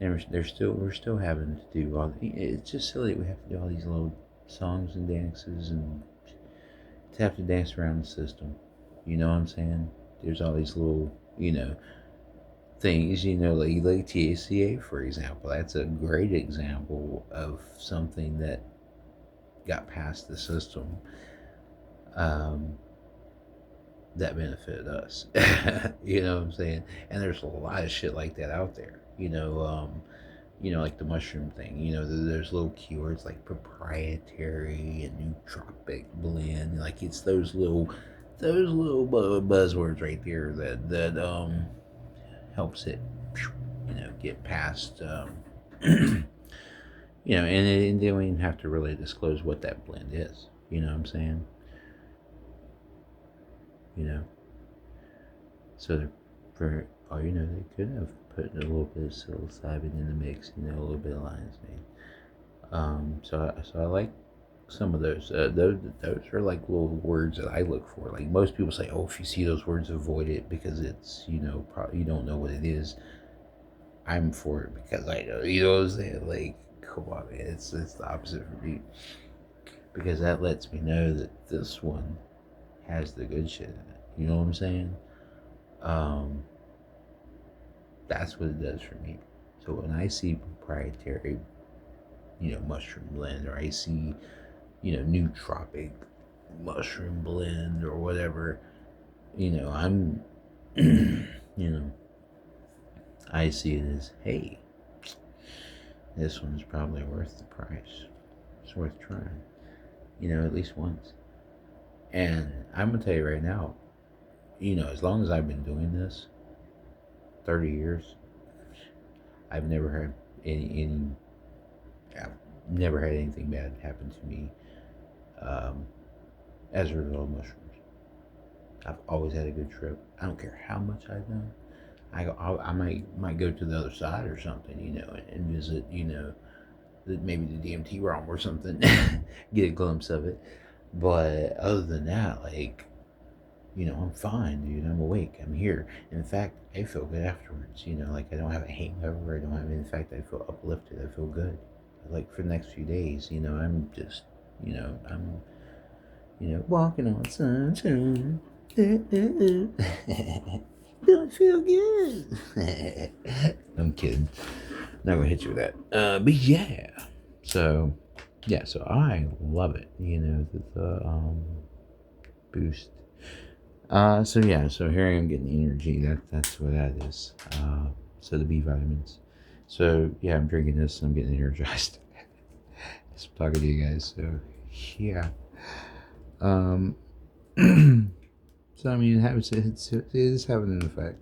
S1: And we're still having to do all. It's just silly. We have to do all these little songs and dances and to have to dance around the system. You know what I'm saying? There's all these little, things. Like THCA, for example. That's a great example of something that got past the system. That benefited us. You know what I'm saying? And there's a lot of shit like that out there. Like the mushroom thing. There's little keywords like proprietary and nootropic blend. Like it's those little buzzwords right there that helps it, get past. And they don't even have to really disclose what that blend is. You know what I'm saying? So for all they could have put a little bit of psilocybin in the mix, a little bit of lion's mane. So I like some of those. Those are like little words that I look for. Like most people say, oh, if you see those words, avoid it because it's probably you don't know what it is. I'm for it because I know. You know what I'm saying? Like, come on, man. It's the opposite for me because that lets me know that this one has the good shit in it. You know what I'm saying? That's what it does for me. So when I see proprietary, mushroom blend, or I see, nootropic mushroom blend or whatever, I'm, I see it as, hey, this one's probably worth the price. It's worth trying, at least once. And I'm gonna tell you right now, as long as I've been doing this, 30 years, I've never had I've never had anything bad happen to me as a result of mushrooms. I've always had a good trip. I don't care how much I've done. I might go to the other side or something, and visit, maybe the DMT realm or something, get a glimpse of it. But other than that, like, I'm fine, dude. I'm awake. I'm here. In fact, I feel good afterwards. Like I don't have a hangover. In fact, I feel uplifted. I feel good. Like for the next few days, I'm just, I'm, walking on sunshine. Don't feel good. I'm kidding. Not gonna hit you with that. But yeah. So I love it. The boost. So here I am getting energy. That's what that is. So the B vitamins, So yeah, I'm drinking this and I'm getting energized. Just talking to you guys. So yeah. Um. So I mean, it is having an effect.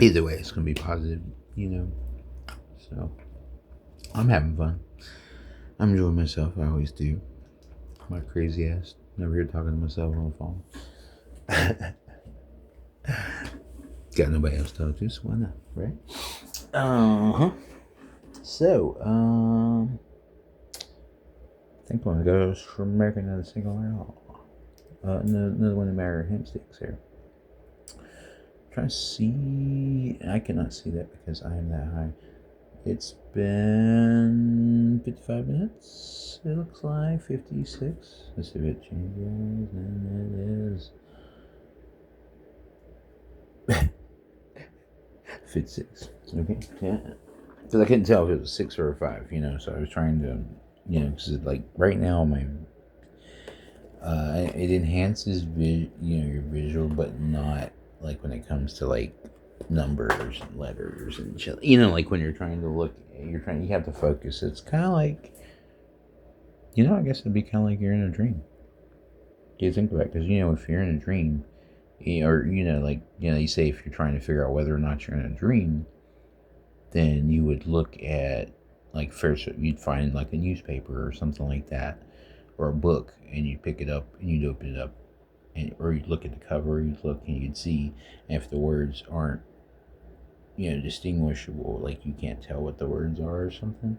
S1: Either way, it's gonna be positive, you know. So I'm having fun. I'm enjoying myself. I always do. My crazy ass. Never here talking to myself on the phone. Got nobody else to talk to, so why not, right? Uh huh. So, I think one goes from American another single out. Another one of Mary hemp sticks here. Trying to see. I cannot see that because I am that high. It's been 55 minutes. It looks like 56. Let's see if it changes. And it is 56. Okay. Yeah. Because I couldn't tell if it was 6 or a 5, you know, so I was trying to, you know, because like right now my it enhances your visual, but not like when it comes to like numbers and letters and shit. You know, like when you're trying to look, you have to focus. It's kind of like, you know, I guess it'd be kind of like you're in a dream. You think about it, because you know, if you're in a dream, or you know, like you know, you say if you're trying to figure out whether or not you're in a dream, then you would look at like first you'd find like a newspaper or something like that, or a book, and you'd pick it up and you'd open it up, and or you'd look at the cover, you'd look and you'd see if the words aren't, you know, distinguishable, like you can't tell what the words are or something,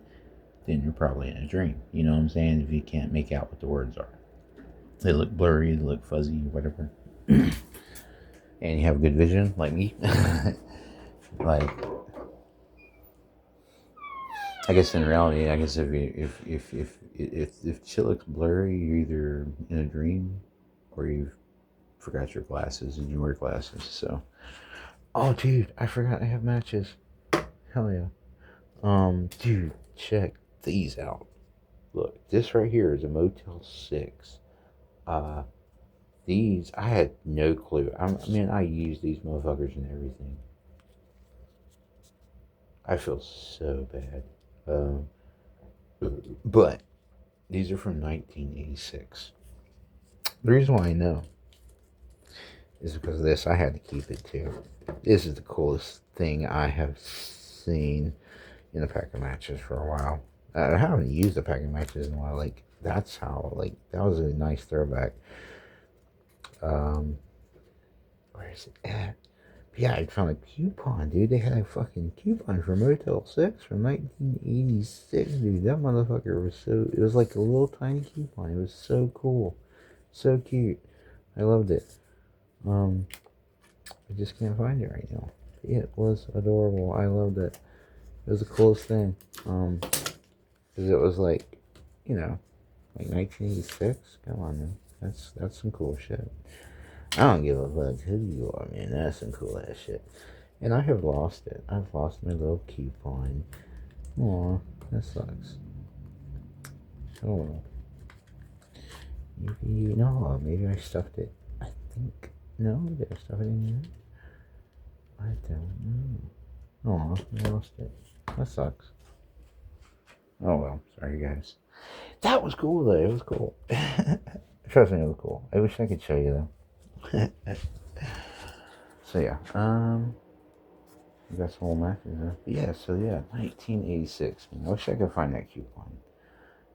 S1: then you're probably in a dream. You know what I'm saying? If you can't make out what the words are, they look blurry, they look fuzzy, whatever. And you have good vision, like me. Like, I guess in reality, I guess if shit looks blurry, you're either in a dream, or you've forgot your glasses and you wear glasses. So, oh, dude, I forgot I have matches. Hell yeah. Dude, check these out. Look, this right here is a Motel 6. Uh, these, I had no clue. I mean, I use these motherfuckers and everything. I feel so bad. But these are from 1986. The reason why I know is because of this. I had to keep it too. This is the coolest thing I have seen in a pack of matches for a while. I haven't used a pack of matches in a while. Like, that's how, like, that was a nice throwback. Um, where is it at? Yeah, I found a coupon, dude. They had a fucking coupon for Motel 6 from 1986, dude. That motherfucker was so, it was like a little tiny coupon. It was so cool. So cute. I loved it. I just can't find it right now. It was adorable. I loved it. It was the coolest thing. Because it was like, you know, like 1986. Come on, man. That's some cool shit. I don't give a fuck who you are, man. That's some cool ass shit. And I have lost it. I've lost my little coupon. Aw, that sucks. Oh. Maybe, no, maybe I stuffed it. I think, no, did I stuff it in here? I don't know. Aw, I lost it. That sucks. Oh well, sorry guys. That was cool though. It was cool. Trust me, it was cool. I wish I could show you though. So yeah, we got some old matches there. But yeah, so yeah, 1986. Man, I wish I could find that coupon.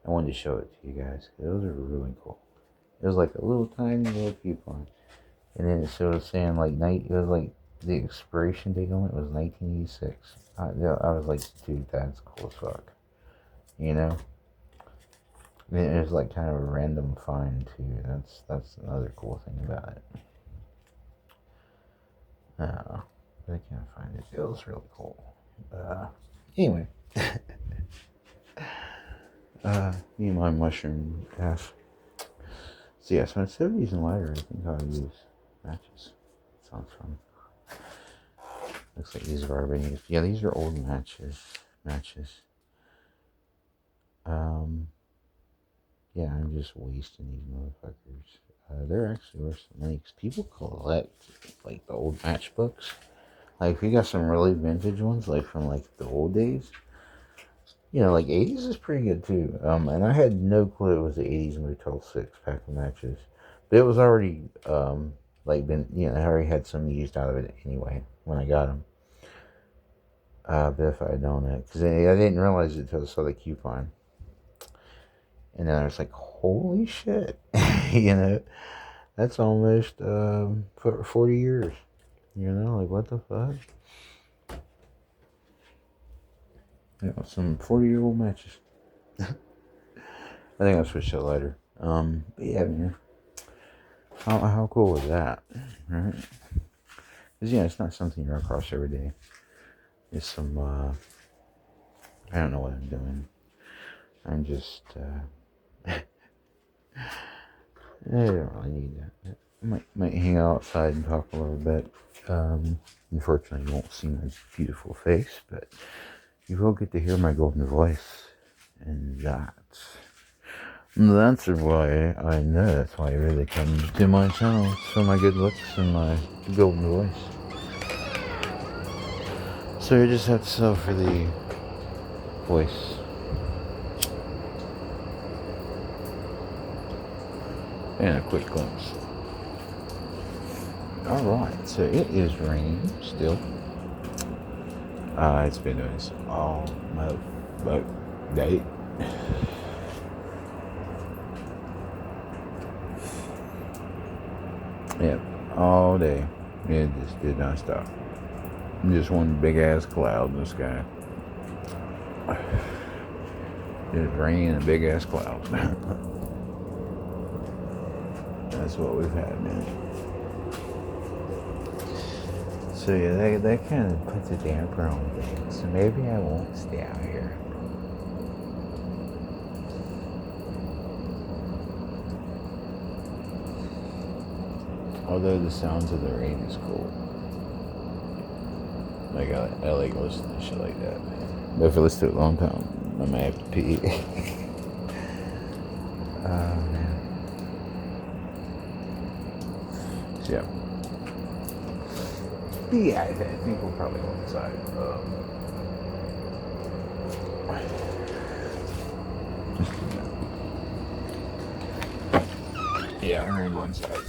S1: I wanted to show it to you guys. Those are really cool. It was like a little tiny little coupon, and then it showed saying like night. It was like the expiration date on it was 1986. I was like, dude, that's cool as fuck. You know. And it was like kind of a random find too. That's another cool thing about it. But I can't find it. It was really cool. Anyway. Me and my mushroom ass. So yeah, so instead of using lighter, I think I'll use matches. Sounds fun. Looks like these have already been used. Yeah, these are old matches. Yeah, I'm just wasting these motherfuckers. They're actually worth some money because people collect like the old matchbooks. Like if you got some really vintage ones, like from like the old days, like 80s is pretty good too. And I had no clue it was the 80s Motel 6 pack of matches. But it was already, like been, I already had some used out of it anyway when I got them. But if I had known it, because I didn't realize it until I saw the coupon. And then I was like, holy shit, that's almost for 40 years. Like what the fuck? Some 40-year-old matches. I think I'll switch to lighter. But yeah, man. How cool was that? Right? Because, it's not something you run across every day. It's some, I don't know what I'm doing. I'm just, I don't really need that. I might hang out outside and talk a little bit. Unfortunately, you won't see my beautiful face, but you will get to hear my golden voice. And that's why I know that's why you really come to my channel. It's for my good looks and my golden voice. So you just have to settle for the voice. And a quick glimpse. Alright, so it is raining still. It's been doing this all day. Yep, all day. It just did not stop. Just one big ass cloud in the sky. It's raining and a big ass cloud. That's what we've had, man. So yeah, that kind of puts a damper on things. So maybe I won't stay out here. Although the sounds of the rain is cool. Like I like listening to shit like that. But if I listen to it a long time, I might have to pee. Oh man. So yeah, I think we'll probably go inside. Yeah, I'm gonna go inside.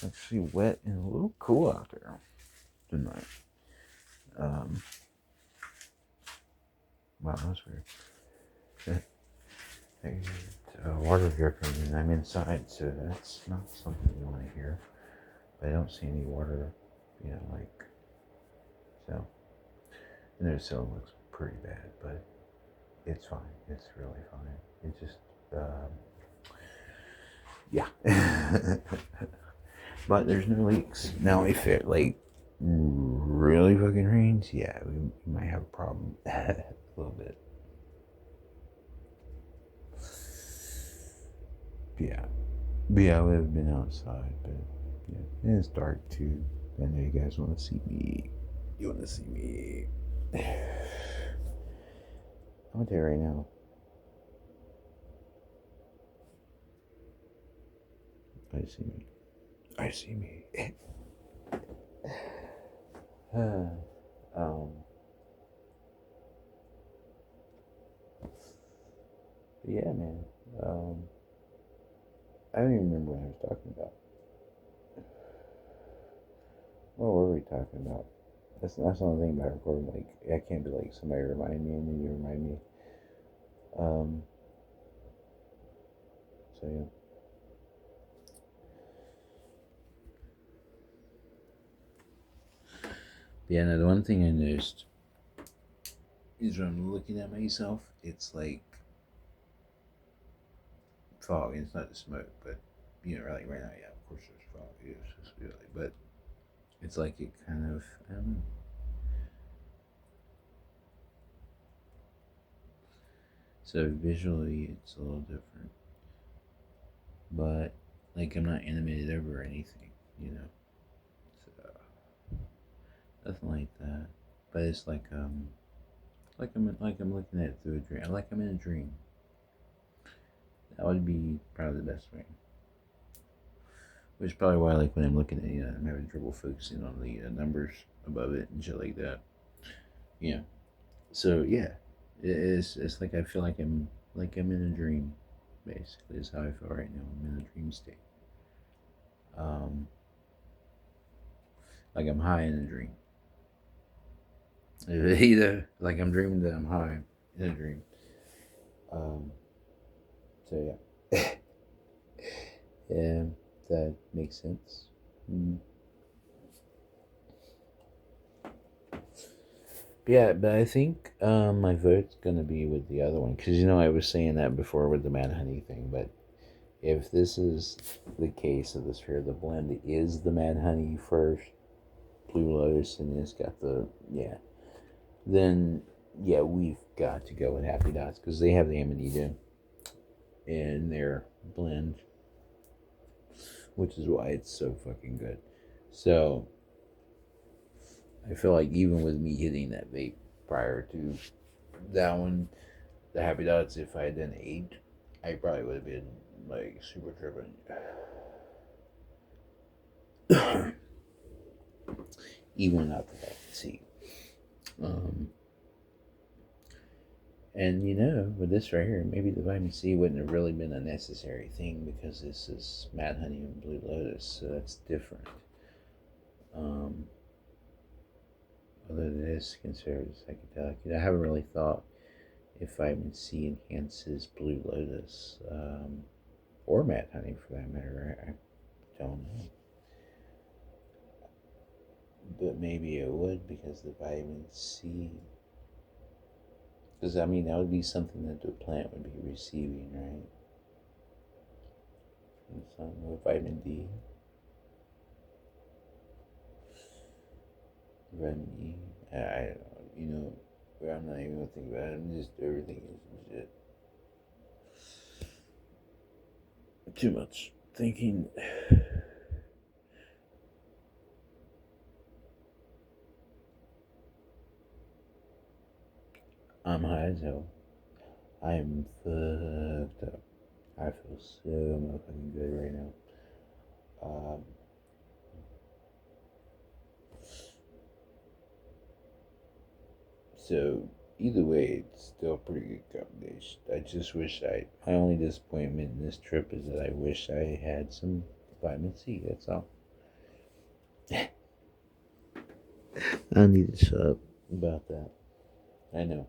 S1: It's actually wet and a little cool out there tonight. Wow, that's weird. There's water dripping and I'm inside, so that's not something you want to hear. But I don't see any water, so. And the cell looks pretty bad, but it's fine. It's really fine. It just, yeah. But there's no leaks. Now, if it, really fucking rains, yeah, we might have a problem. A little bit. Yeah. But yeah, I would have been outside, but yeah. And it's dark too. I know you guys want to see me. You want to see me. I'm gonna tell you right now. I see me. Yeah, man. I don't even remember what I was talking about. What were we talking about? That's the only thing about recording. I can't be like, somebody remind me and then you remind me. So yeah. Yeah, no, the one thing I noticed is when I'm looking at myself, it's like fog. It's not the smoke, but like right now, yeah, of course there's fog. It's just but it's like it kind of, I don't know. So visually, it's a little different, but I'm not animated over anything, So nothing like that. But it's like I'm looking at it through a dream. Like I'm in a dream. That would be probably the best way. Which is probably why, like, when I'm looking at it, I'm having trouble focusing on the numbers above it and shit like that. Yeah. So yeah, it's like I feel like I'm in a dream. Basically, is how I feel right now. I'm in a dream state. Um, like I'm high in a dream. Either like I'm dreaming that I'm high in a dream. Um, so yeah, yeah, that makes sense. Mm. Yeah, but I think my vote's gonna be with the other one because I was saying that before with the Mad Honey thing. But if this is the case of the Sphere of the Blend, is the Mad Honey first, Blue Lotus, and it's got the then yeah, we've got to go with Happy Dots because they have the Amanita in their blend, which is why it's so fucking good. So I feel like even with me hitting that vape prior to that one, the Happy Dots, if I had done 8, I probably would have been like super tripping. Even without the vitamin C. Um, and with this right here, maybe the vitamin C wouldn't have really been a necessary thing because this is Mad Honey and Blue Lotus, so that's different. Um, Although it is considered a psychedelic, I haven't really thought if vitamin C enhances Blue Lotus, or Mad Honey for that matter. I don't know. But maybe it would because the vitamin C. Because, that would be something that the plant would be receiving, right? From the sun with vitamin D, vitamin E. I don't know. I'm not even going to think about it. I'm just, everything is legit. Too much thinking. I'm high as hell. I am fucked up. I feel so motherfucking good right now. Um, so either way, it's still a pretty good combination. I just wish my only disappointment in this trip is that I wish I had some vitamin C. That's all. I need to shut up about that. I know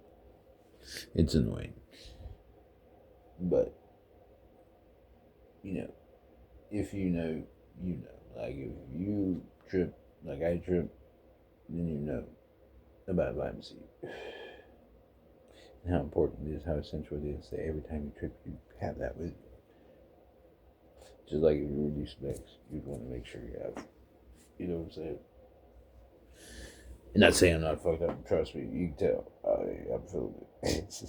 S1: it's annoying, but you know, if you know, you know. Like if you trip, like I trip, then you know about vitamin C. And how important it is, how essential it is that every time you trip, you have that with you. Just like if you reduce mix, you'd want to make sure you have. You know what I'm saying? And not saying I'm not fucked up. Trust me, you can tell. I'm feeling it.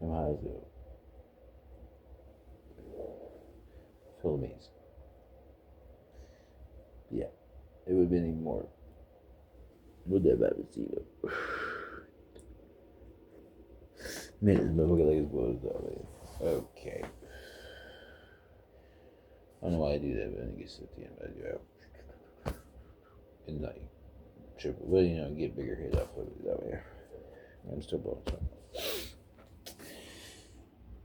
S1: I'm high as hell. Feel amazing. Yeah, it would have been even more. Would that vitamin C though? Man, this motherfucker like his blows out, man. Okay. I don't know why I do that, but I guess at the end I do have. And like triple, but get bigger hit off of it that way. I'm still blowing some.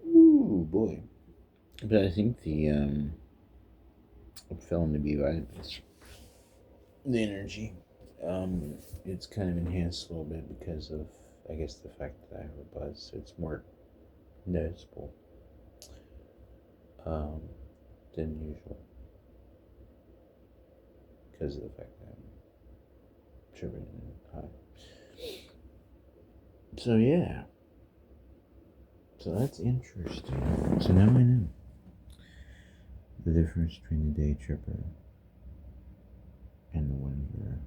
S1: Ooh boy. But I think I'm feeling the B vitamins. The energy. It's kind of enhanced a little bit because of, I guess, the fact that I have a buzz, so it's more noticeable um, than usual because of the fact that I'm tripping and high. So yeah, so that's interesting. So now I know the difference between the day tripper and the Wonderland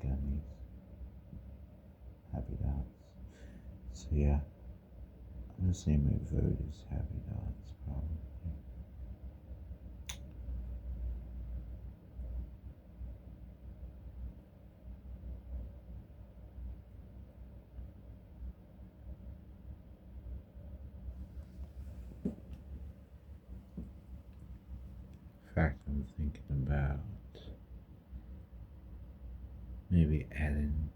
S1: gummies. Happy Dots. So yeah, I'm gonna say my vote is Happy Dots probably. thinking about maybe adding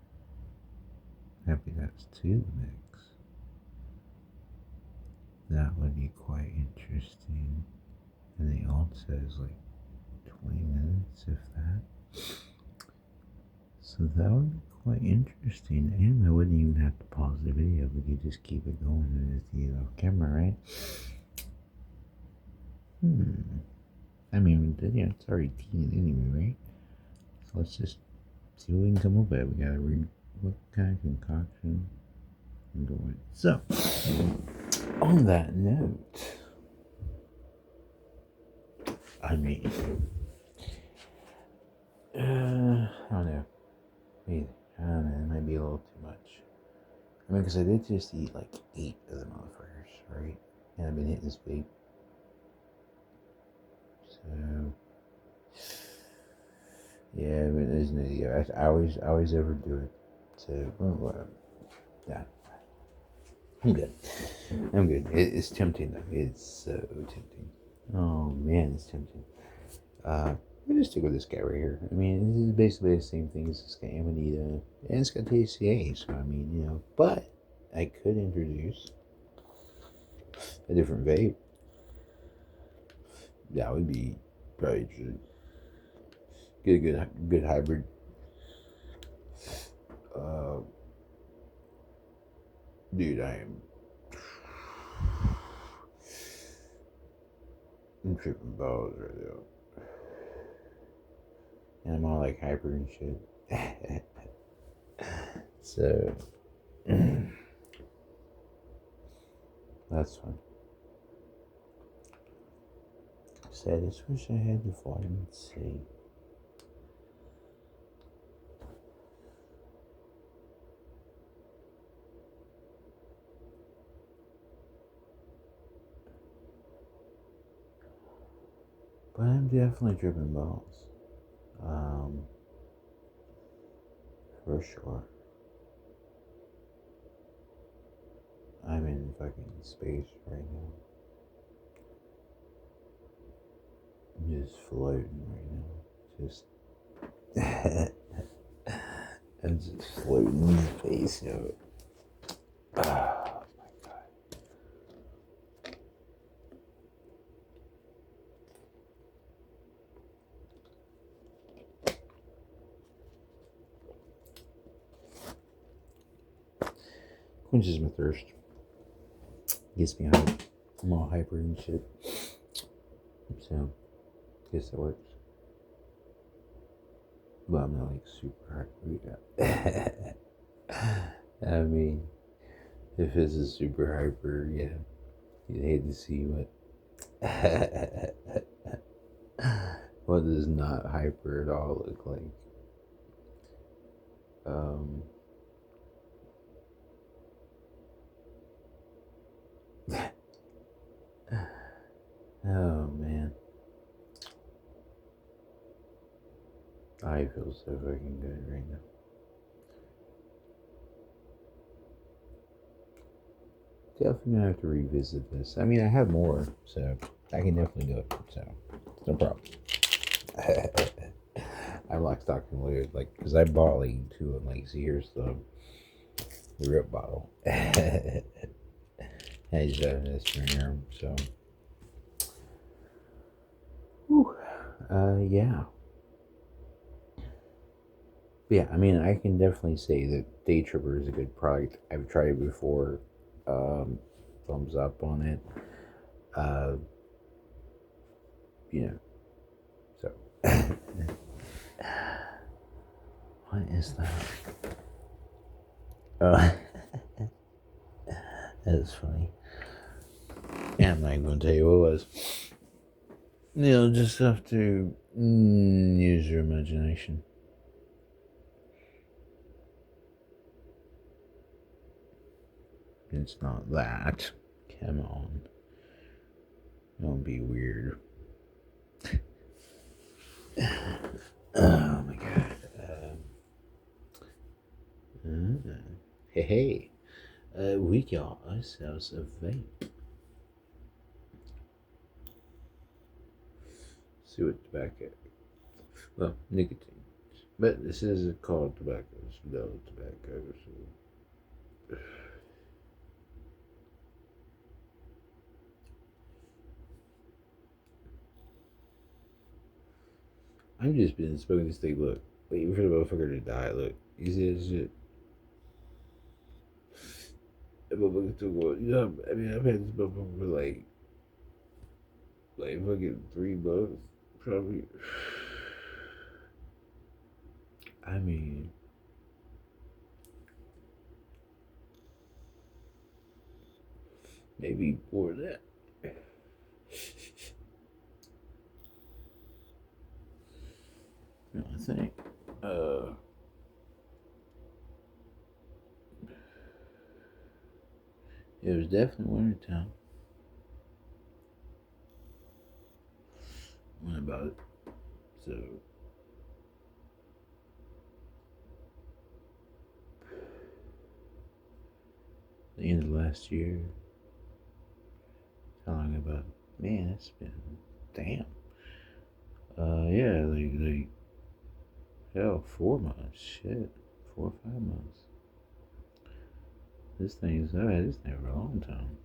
S1: happy nuts to the mix. That would be quite interesting. And the alt says like 20 minutes, if that. So that would be quite interesting. And I wouldn't even have to pause the video. We could just keep it going with the camera, right? I mean, it's already teed anyway, right? So let's just see what we can come up with. We gotta read what kind of concoction and go with. So, on that note, I mean, I don't know. Maybe, I don't know. It might be a little too much. I mean, because I did just eat like 8 of the motherfuckers, right? And I've been hitting this vape. So, yeah, but there's no idea. I always overdo it. So, well, yeah. I'm good. It's tempting though. It's so tempting. Oh man, it's tempting. We just stick with this guy right here. I mean, this is basically the same thing as this guy Amanita, and it's got THCA. So I mean, but I could introduce a different vape. That would be probably get a good hybrid. Dude, I'm tripping balls right now. And I'm all like hyper and shit. So that's fun. So I just wish I had the vitamin C. But I'm definitely tripping balls. For sure. I'm in fucking space right now. I'm just floating right now. Just I'm just floating in space, Oh my god. Quenches my thirst. Gets me hype. I'm all hyper and shit. So, guess that works. But I'm not like super hyper. I mean, if this is super hyper, yeah, you'd hate to see what does not hyper at all look like. Oh man, I feel so fucking good right now. Definitely gonna have to revisit this. I mean, I have more, so I can definitely do it. So, no problem. I'm like stock and loaded, like, because I bought like 2 of them. Like, see, here's the rip bottle. I just have this in here, so. Whew. Yeah. But yeah, I mean, I can definitely say that Day Tripper is a good product. I've tried it before. Thumbs up on it. So. What is that? That's funny. Yeah, I'm not even going to tell you what it was. You'll just have to use your imagination. It's not that. Come on. Don't be weird. Oh my god. Hey. We got ourselves a vape. see what tobacco. Well, nicotine. But this is called tobacco. It's vanilla tobacco. So. I've just been smoking this thing. Look, waiting for the motherfucker to die. Look, you see this shit? That motherfucker took one. You know, I mean, I've had this motherfucker for like fucking 3 months, probably. I mean, maybe more than that. I think. It was definitely winter time. When about it. So. The end of last year. Talking about, man, it's been, damn. Yeah, like, hell, 4 months, shit, 4 or 5 months. I've had this thing for a long time.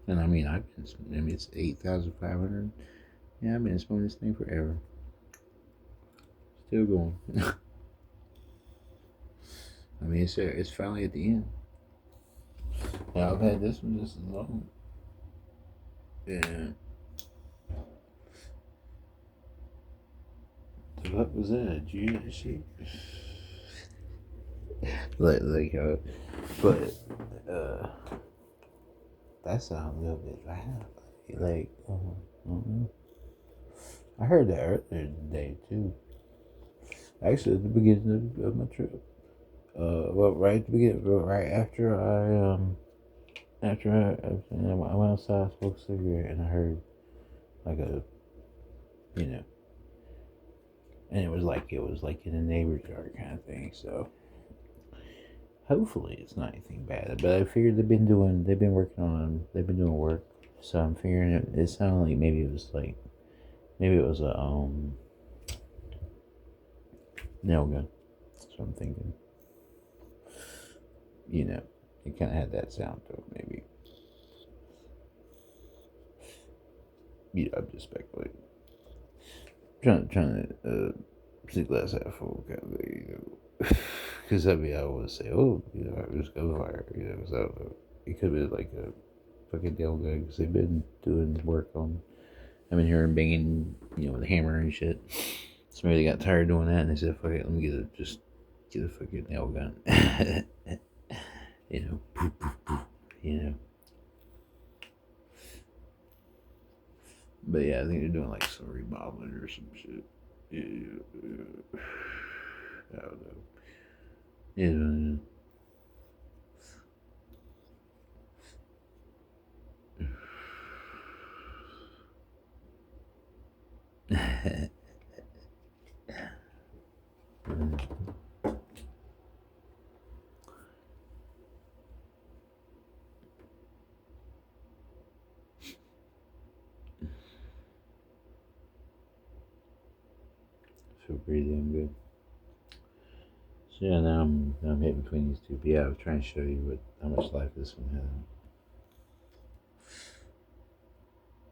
S1: And I mean, it's 8,500. Yeah, I've been smoking this thing forever. Still going. I mean, it's finally at the end. Now, I've had this one just as long. And what was that? June shit. But that sounds a little bit loud. I heard that earlier today too. Actually, at the beginning of my trip. Well, right at the beginning, right after I went outside, smoked a cigarette, and I heard like and it was like in a neighbor's yard kind of thing. So hopefully it's not anything bad. But I figured they've been doing work. So I'm figuring it sounded like maybe it was a nail gun. That's what I'm thinking. It kind of had that sound to it, maybe. I'm just speculating. Trying to see glass half full kind of thing, Because I mean, I always say, oh, it was gunfire, because I don't know. It could have been like a fucking nail gun, because they've been doing work on. I've been hearing banging, with a hammer and shit. So maybe they got tired of doing that, and they said, fuck it, let me get a fucking nail gun. Poof, poof, poof, But yeah, I think they're doing like some remodeling or some shit. Yeah. I don't know. Yeah. Feel pretty damn good. So yeah, now I'm hitting between these two. But yeah, I was trying to show you how much life this one had.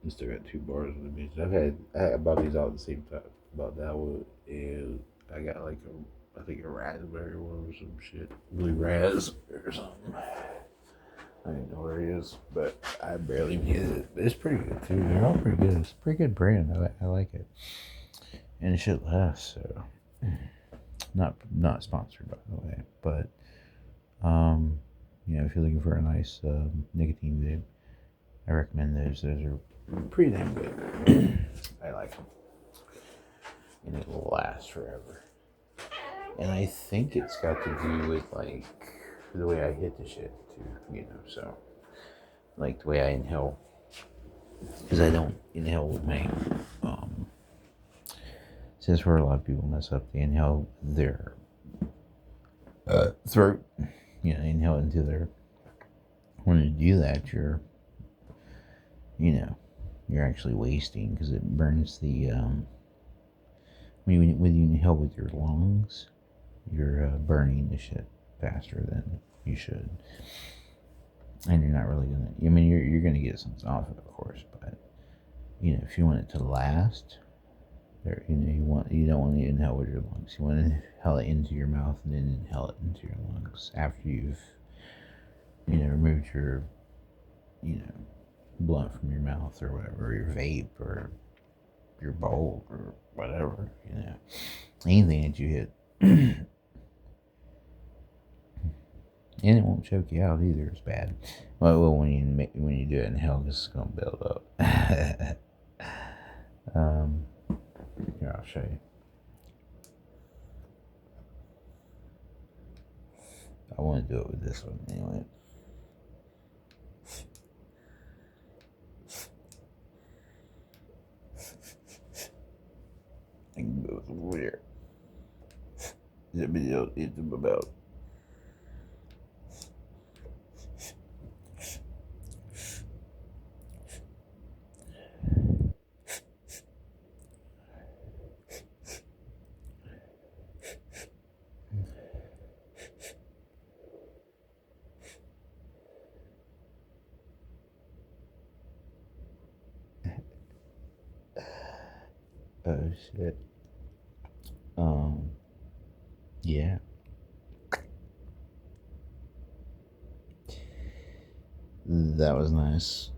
S1: I still got 2 bars on the bitch. I bought these all at the same time. Bought that one, and I got like I think a raspberry one or some shit. Blue raspberry or something. I don't know where it is, but I barely get it. But it's pretty good too. They're all pretty good. It's a pretty good brand. I like it, and it should last. So, not sponsored by the way, but if you're looking for a nice nicotine vape, I recommend those. Those are pretty damn good. I like them, and it will last forever. And I think it's got to do with like the way I hit the shit too, so like the way I inhale, because I don't inhale with my since where a lot of people mess up, they inhale their throat, they inhale into their, when you do that, you know, you're actually wasting because it burns the when you inhale with your lungs, you're burning the shit faster than you should, and you're not really gonna. I mean, you're gonna get something off it, of course, but you know, if you want it to last, there, you know, you don't want to inhale with your lungs. You want to inhale it into your mouth and then inhale it into your lungs after you've, you know, removed your, you know, blunt from your mouth or whatever, or your vape or your bowl or whatever, you know, anything that you hit. And it won't choke you out either. It's bad. Well, when you do it in hell, it's gonna build up. Here, I'll show you. I want to do it with this one anyway. I can go over there. The video is about. Oh shit. Yeah. That was nice.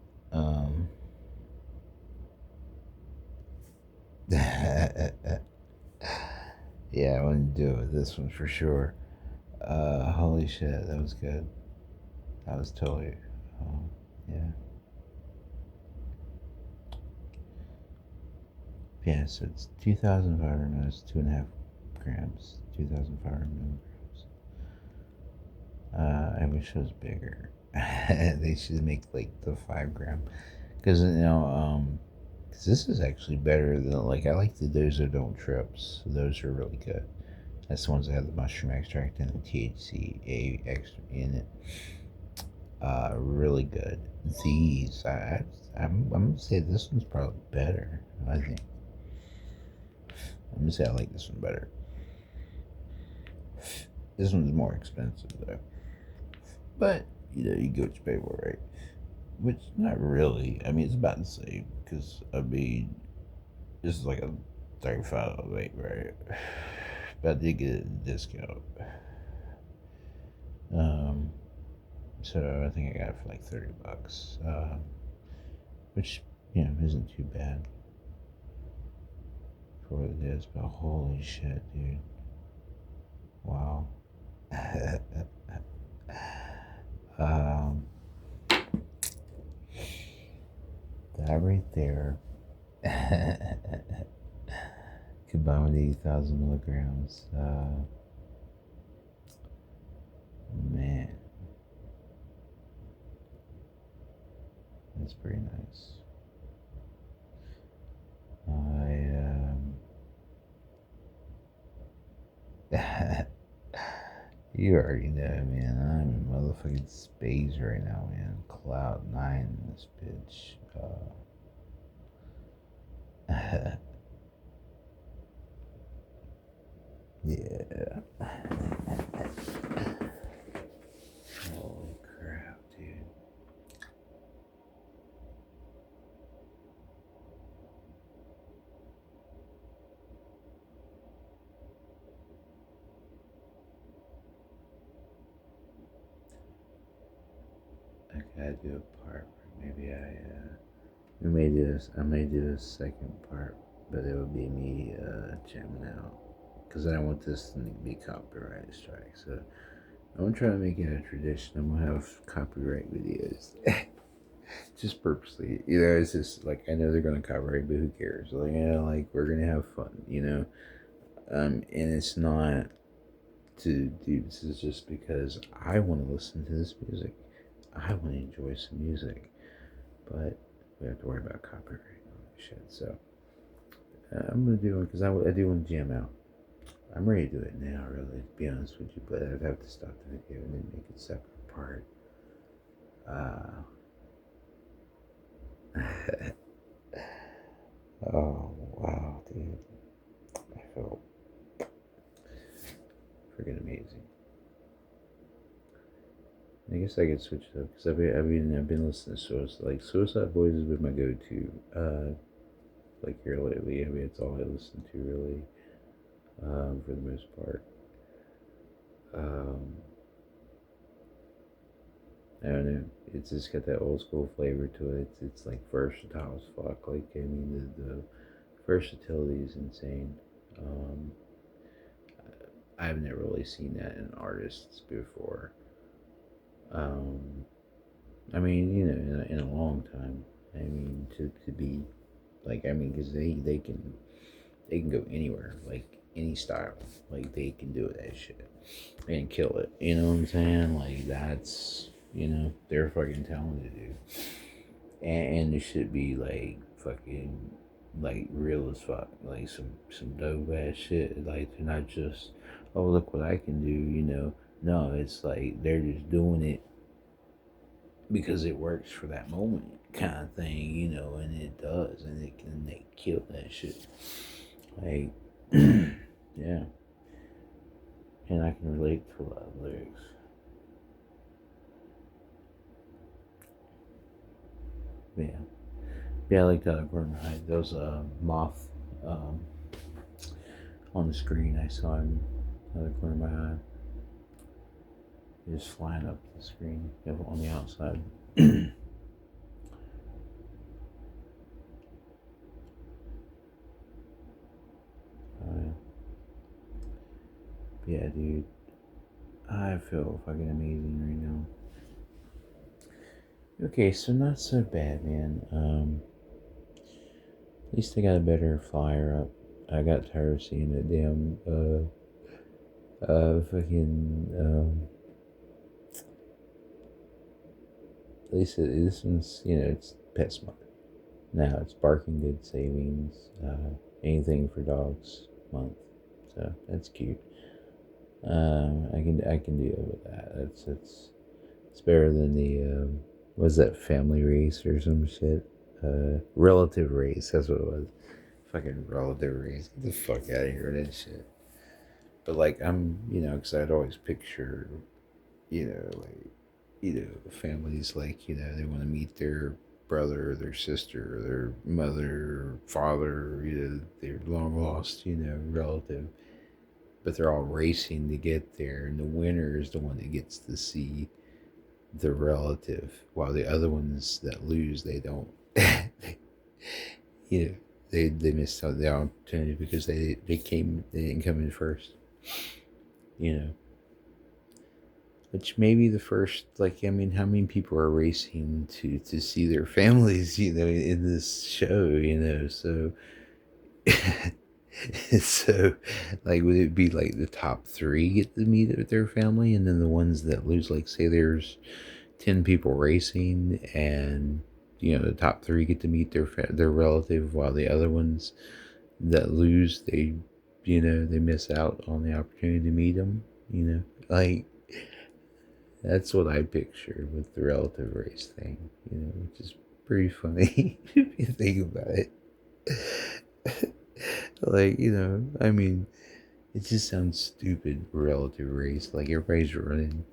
S1: Yeah, I want to do it with this one for sure. Holy shit, that was good. That was totally, yeah. Yeah, so it's 2,500 minutes, 2.5 grams, 2,500 milligrams. I wish it was bigger. They should make like the 5 gram, because because this is actually better than like I like the Those That Don't Trips. Those are really good. That's the ones that have the mushroom extract and the THCA extra in it. Really good. These, I'm gonna say this one's probably better. I think. I'm gonna say I like this one better. This one's more expensive though, but you know you go what you pay for, right? Which not really. I mean, it's about the same because I mean, this is like a $35 vape, right? But I did get a discount. Um, so I think I got it for like $30, which you know isn't too bad for what it is. But holy shit, dude! Wow. um, that right there, combined with 80,000 milligrams. Man, that's pretty nice. You already know, man. I'm in motherfucking space right now, man. Cloud 9 in this bitch. Yeah. Holy crap, dude. I gotta do a part. Maybe we may do this. I may do a second part, but it would be me jamming out because I don't want this to be copyright strike. So I'm gonna try to make it a tradition. I'm gonna have copyright videos, just purposely. You know, it's just like I know they're gonna copyright, but who cares? Like, you know, like we're gonna have fun. You know, and it's not to do. This is just because I want to listen to this music. I want to enjoy some music, but we have to worry about copyright and all that shit. So I'm gonna do it because I do want to jam out. I'm ready to do it now, really, to be honest with you, but I'd have to stop the video and then make it a separate part. Uh, Oh, wow, dude. I felt freaking amazing. I guess I could switch it up because I've been listening to Suicide Boys has been my go-to. Like here lately, I mean, it's all I listen to really, for the most part. Um, I don't know. It's just got that old school flavor to it. It's like versatile as fuck. Like I mean, the versatility is insane. Um, I've never really seen that in artists before. Um, I mean, you know, in a long time. I mean, to be like, I mean, because they can go anywhere, like any style, like they can do that shit and kill it. You know what I'm saying? Like that's they're fucking talented, dude. And it should be like fucking like real as fuck, like some dope ass shit. Like they're not just, oh look what I can do, you know. No, it's like they're just doing it because it works for that moment, kind of thing, you know. And it does, and they kill that shit. Like, yeah, and I can relate to a lot of lyrics. Yeah, yeah, I like that. Gordon Hyde. Those moth um, on the screen. I saw him out of the corner of my eye. Just flying up the screen on the outside. Uh, yeah, dude. I feel fucking amazing right now. Okay, so not so bad, man. At least I got a better flyer up. I got tired of seeing that damn fucking at least this one's, it's PetSmart. Now it's Barking Good Savings, anything for dogs month. So that's cute. I can deal with that. It's better than the was that Family Race or some shit? Relative Race. That's what it was. Fucking Relative Race. Get the fuck out of here with that shit. But like I'm, because I'd always picture, families like they want to meet their brother or their sister or their mother or father, or, their long lost, relative, but they're all racing to get there, and the winner is the one that gets to see the relative, while the other ones that lose, they don't. you know, they missed out the opportunity because they didn't come in first. You know, which may be the first. Like, I mean, how many people are racing to see their families? In this show. So. So, like, would it be like the top three get to meet with their family, and then the ones that lose, like, say there's 10 people racing, and the top three get to meet their relative, while the other ones that lose, they miss out on the opportunity to meet them. Like, that's what I picture with the relative race thing. Which is pretty funny if you think about it. Like, I mean, it just sounds stupid, relative race. Like, everybody's running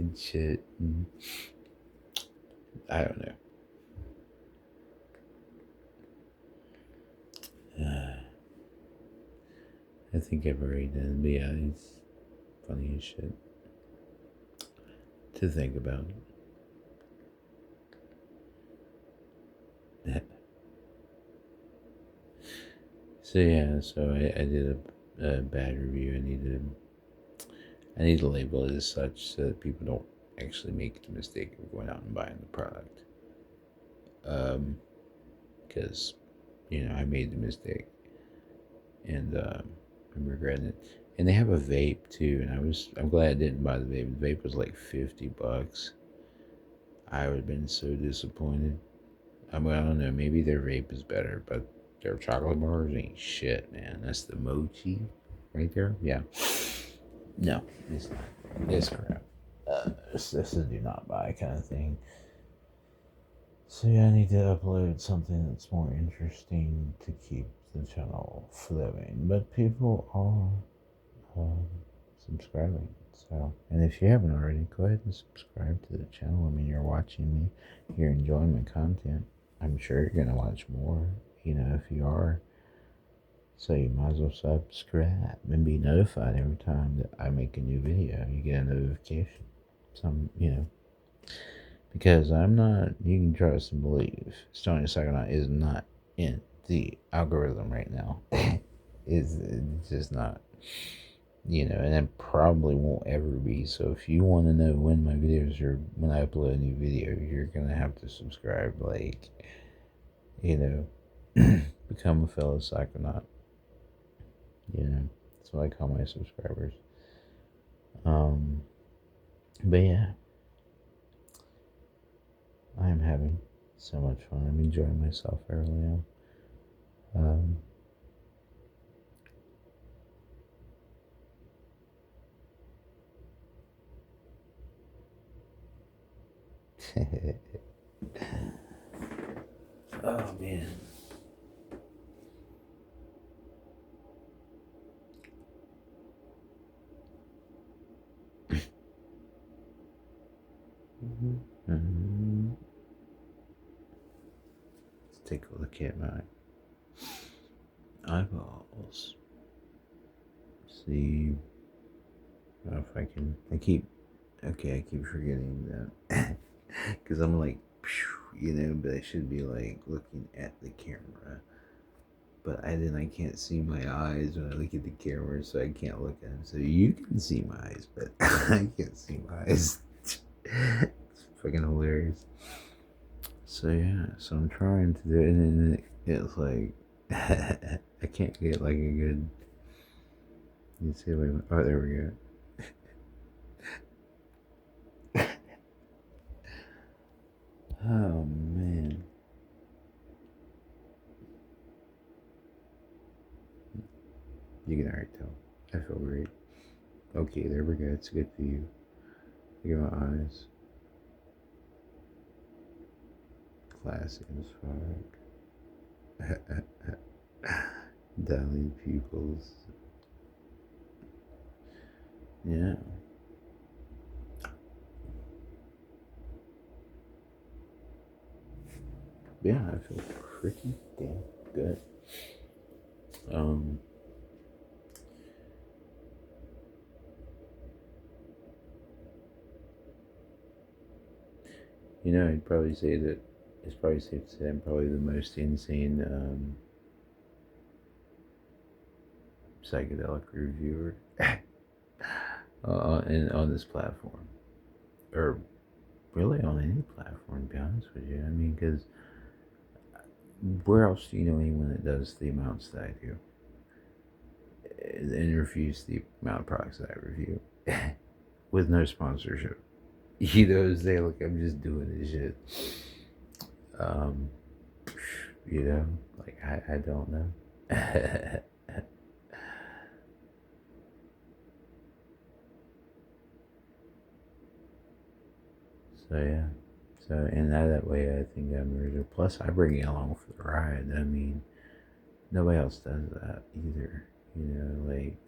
S1: and shit. And I don't know. I think I've already done, but yeah, it's funny as shit to think about. So yeah, so I did a bad review. I need to label it as such so that people don't actually make the mistake of going out and buying the product. Because I made the mistake, and I'm regretting it. And they have a vape too, and I'm glad I didn't buy the vape. The vape was like $50. I would have been so disappointed. I mean, I don't know. Maybe their vape is better, but their chocolate bars ain't shit, man. That's the mochi right there. Yeah. No, it's not. It's crap. This is a do not buy kind of thing. So yeah, I need to upload something that's more interesting to keep the channel flowing. But people are subscribing. So, and if you haven't already, go ahead and subscribe to the channel. I mean, you're watching me, you're enjoying my content. I'm sure you're gonna watch more. You know, if you are, so you might as well subscribe and be notified every time that I make a new video. You get a notification. Some, because I'm not, you can trust and believe, Stony Psychonaut is not in the algorithm right now. It's just not, and it probably won't ever be. So if you want to know when my videos are, when I upload a new video, you're going to have to subscribe, you know, become a fellow Psychonaut. That's what I call my subscribers. But yeah, I am having so much fun. I'm enjoying myself. I really am. Um, oh man. Mhm. Let's take a look at my eyeballs. See if I can. I keep forgetting that because I'm like, but I should be like looking at the camera. But I can't see my eyes when I look at the camera, so I can't look at them. So you can see my eyes, but I can't see my eyes. It's fucking hilarious. So yeah, so I'm trying to do it, and it's like I can't get like a good. You see, wait, oh, there we go. Oh man, you can already tell. I feel great. Okay, there we go. It's a good view. Look at my eyes. Classic as fuck. Dilate pupils. Yeah. Yeah, I feel pretty damn good. Um, I'd probably say that it's probably safe to say I'm probably the most insane psychedelic reviewer on this platform, or really on any platform. To be honest with you, I mean, because where else do you know anyone that does the amounts that I do and reviews the amount of products that I review with no sponsorship? Say like I'm just doing this shit. Um, like I don't know. So yeah. So in that way, I think I'm original. Plus, I bring you along for the ride. I mean, nobody else does that either. Like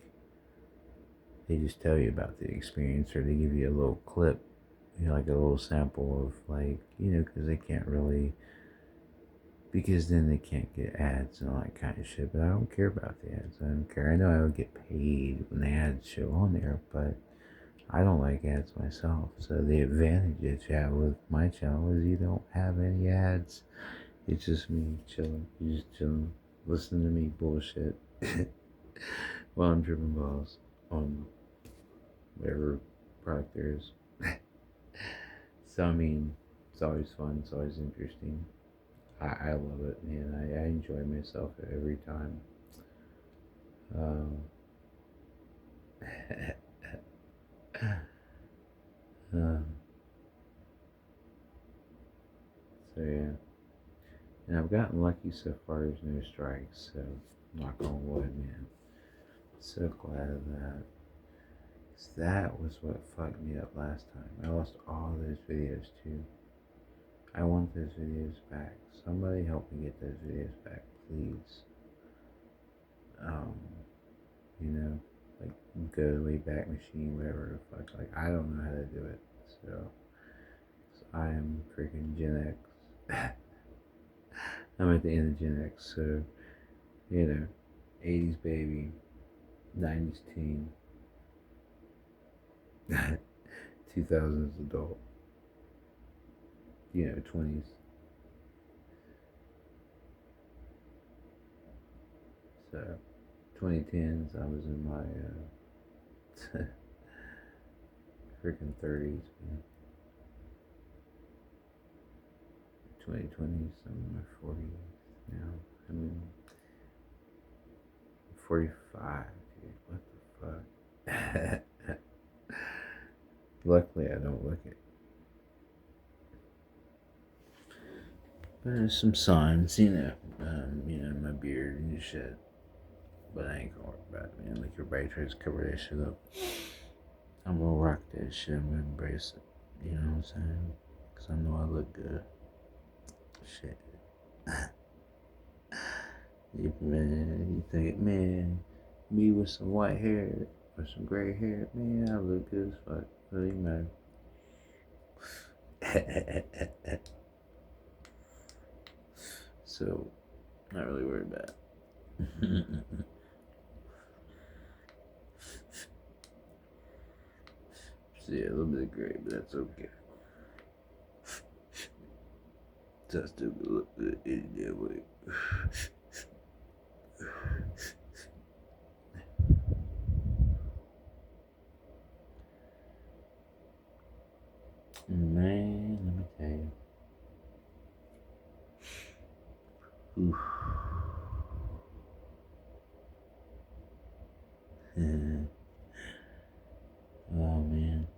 S1: they just tell you about the experience, or they give you a little clip, like a little sample of like, because they can't really, because then they can't get ads and all that kind of shit. But I don't care about the ads. I don't care. I know I would get paid when the ads show on there, but I don't like ads myself. So the advantage that you have with my channel is you don't have any ads. It's just me chilling. You just chilling, listening to me bullshit while I'm tripping balls on whatever product there is. So I mean, it's always fun. It's always interesting. I love it, man. I enjoy myself every time. Um, uh, so yeah, and I've gotten lucky so far. There's no strikes, so knock on wood, man. So glad of that. 'Cause that was what fucked me up last time. I lost all those videos too. I want those videos back. Somebody help me get those videos back, please. Um, you know, like go to the Wayback Machine, whatever the fuck. Like I don't know how to do it, so I am freaking Gen X. I'm at the end of Gen X, so you know, 80s baby, 90s teen, 2000s adult, you know, 20s. So 2010s, I was in my freaking 30s, man. 2020s, I'm in my 40s now. I mean, 45, dude. What the fuck? Luckily, I don't look it. But there's some signs, my beard and shit. But I ain't gonna worry about it, man. Like, everybody tries to cover that shit up. I'm gonna rock that shit. I'm gonna embrace it. You know what I'm saying? Because I know I look good. Shit. Man, you think, man, me with some white hair or some gray hair, man, I look good as fuck. Really, man. So, not really worried about it. See, a little bit of gray, but that's okay. So I still look good any damn way. Man, let me tell you. Oof. Oh man.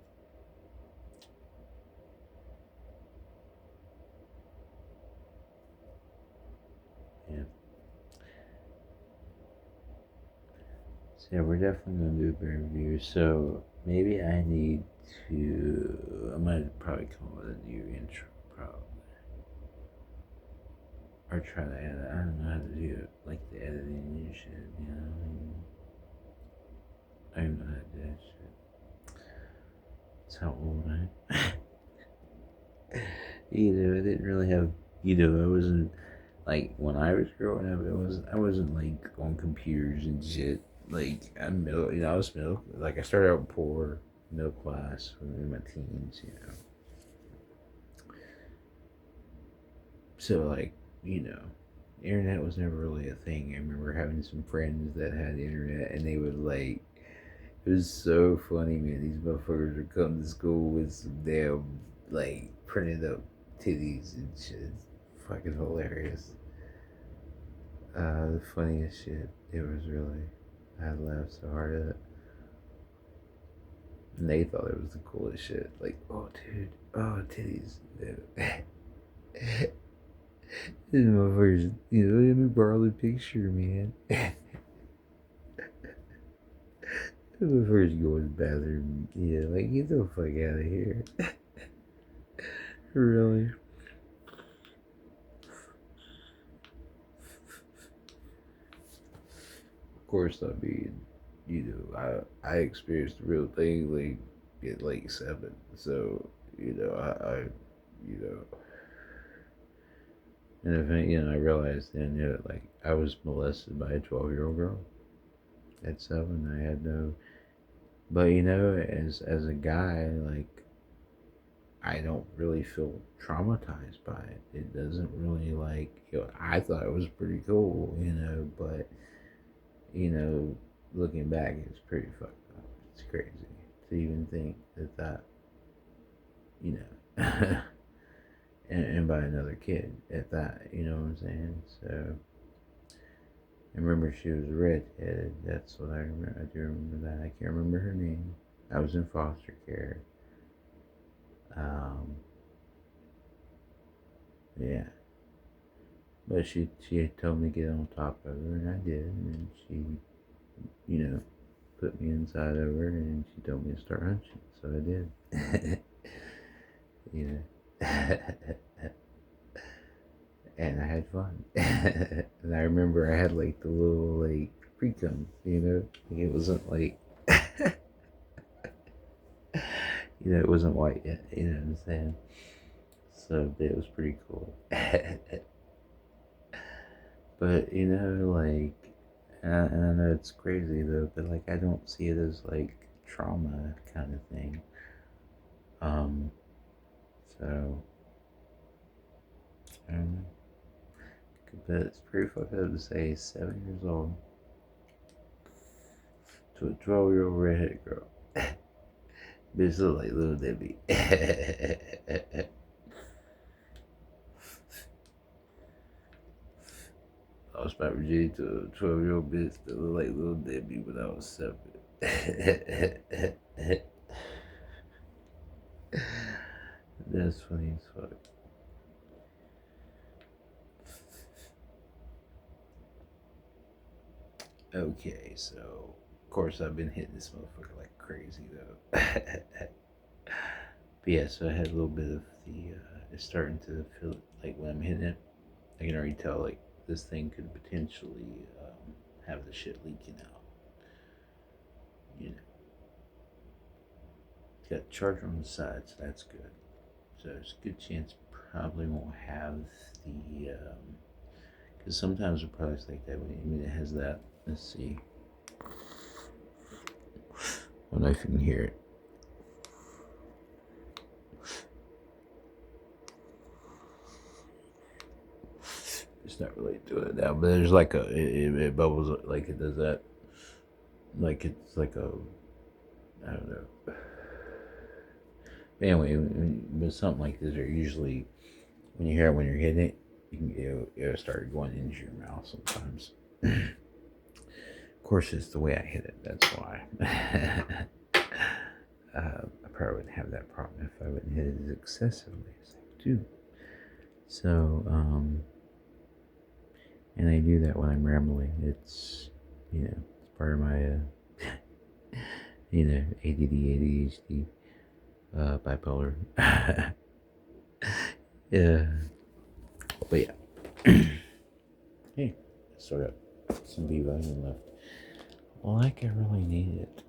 S1: Yeah. So yeah, we're definitely gonna do a bear review. So maybe I need to. I might probably come up with a new intro, probably, or try to edit. I don't know how to do it, like the editing and shit. You know, I don't know how to do that shit. That's how old I am. I didn't really have. I wasn't like when I was growing up. I wasn't like on computers and shit. Like I was middle. Like I started out poor, middle class when in my teens. So like the internet was never really a thing. I remember having some friends that had internet, and they would like. It was so funny, man. These motherfuckers would come to school with some damn like printed up titties and shit. Fucking hilarious. The funniest shit. It was really. I laughed so hard at it. And they thought it was the coolest shit. Like, oh, dude. Oh, titties. This motherfuckers, let me borrow the picture, man. This motherfuckers go in the bathroom. Yeah, like, get the fuck out of here. Really? Of course, I mean, I experienced the real thing, like, at like 7. So, you know, and I realized then, like, I was molested by a 12-year-old girl at 7. I had no, but as a guy, like, I don't really feel traumatized by it. It doesn't really like, I thought it was pretty cool, but you know, looking back, it's pretty fucked up. It's crazy to even think that, you know, and by another kid at that, you know what I'm saying? So, I remember she was redheaded. That's what I remember. I do remember that. I can't remember her name. I was in foster care. Um, yeah. But she had told me to get on top of her, and I did. And she, put me inside of her, and she told me to start hunching. So I did. you know. and I had fun. And I remember I had like the little like pre-cum, it wasn't like it wasn't white yet, you know what I'm saying? So it was pretty cool. But like, and I know it's crazy though, but like I don't see it as like trauma kind of thing. Um, so I don't know. But it's pretty fucked up to say 7 years old to a 12-year-old redhead girl. Bitch look like Little Debbie. I was about Virginia to a 12-year-old bitch that looked like Little Debbie when I was 7. That's funny as fuck. Okay, so of course I've been hitting this motherfucker like crazy though. But yeah, so I had a little bit of the. It's starting to feel like when I'm hitting it, I can already tell like this thing could potentially have the shit leaking out. You know, it's got the charger on the side, so that's good. So there's a good chance probably won't have the. Because sometimes with products like that, when it has that, let's see. I don't know if you can hear it. It's not really doing it now, but there's like it bubbles like it does that. Like it's like a, I don't know. But anyway, with something like this, are usually when you hear it when you're hitting it, it'll start going into your mouth sometimes. Of course, it's the way I hit it. That's why. I probably wouldn't have that problem if I wouldn't hit it as excessively as I do. So, and I do that when I'm rambling. It's, it's part of my, ADD, ADHD, bipolar. Yeah. But yeah. Hey, still got some B vitamin left. Like I really need it.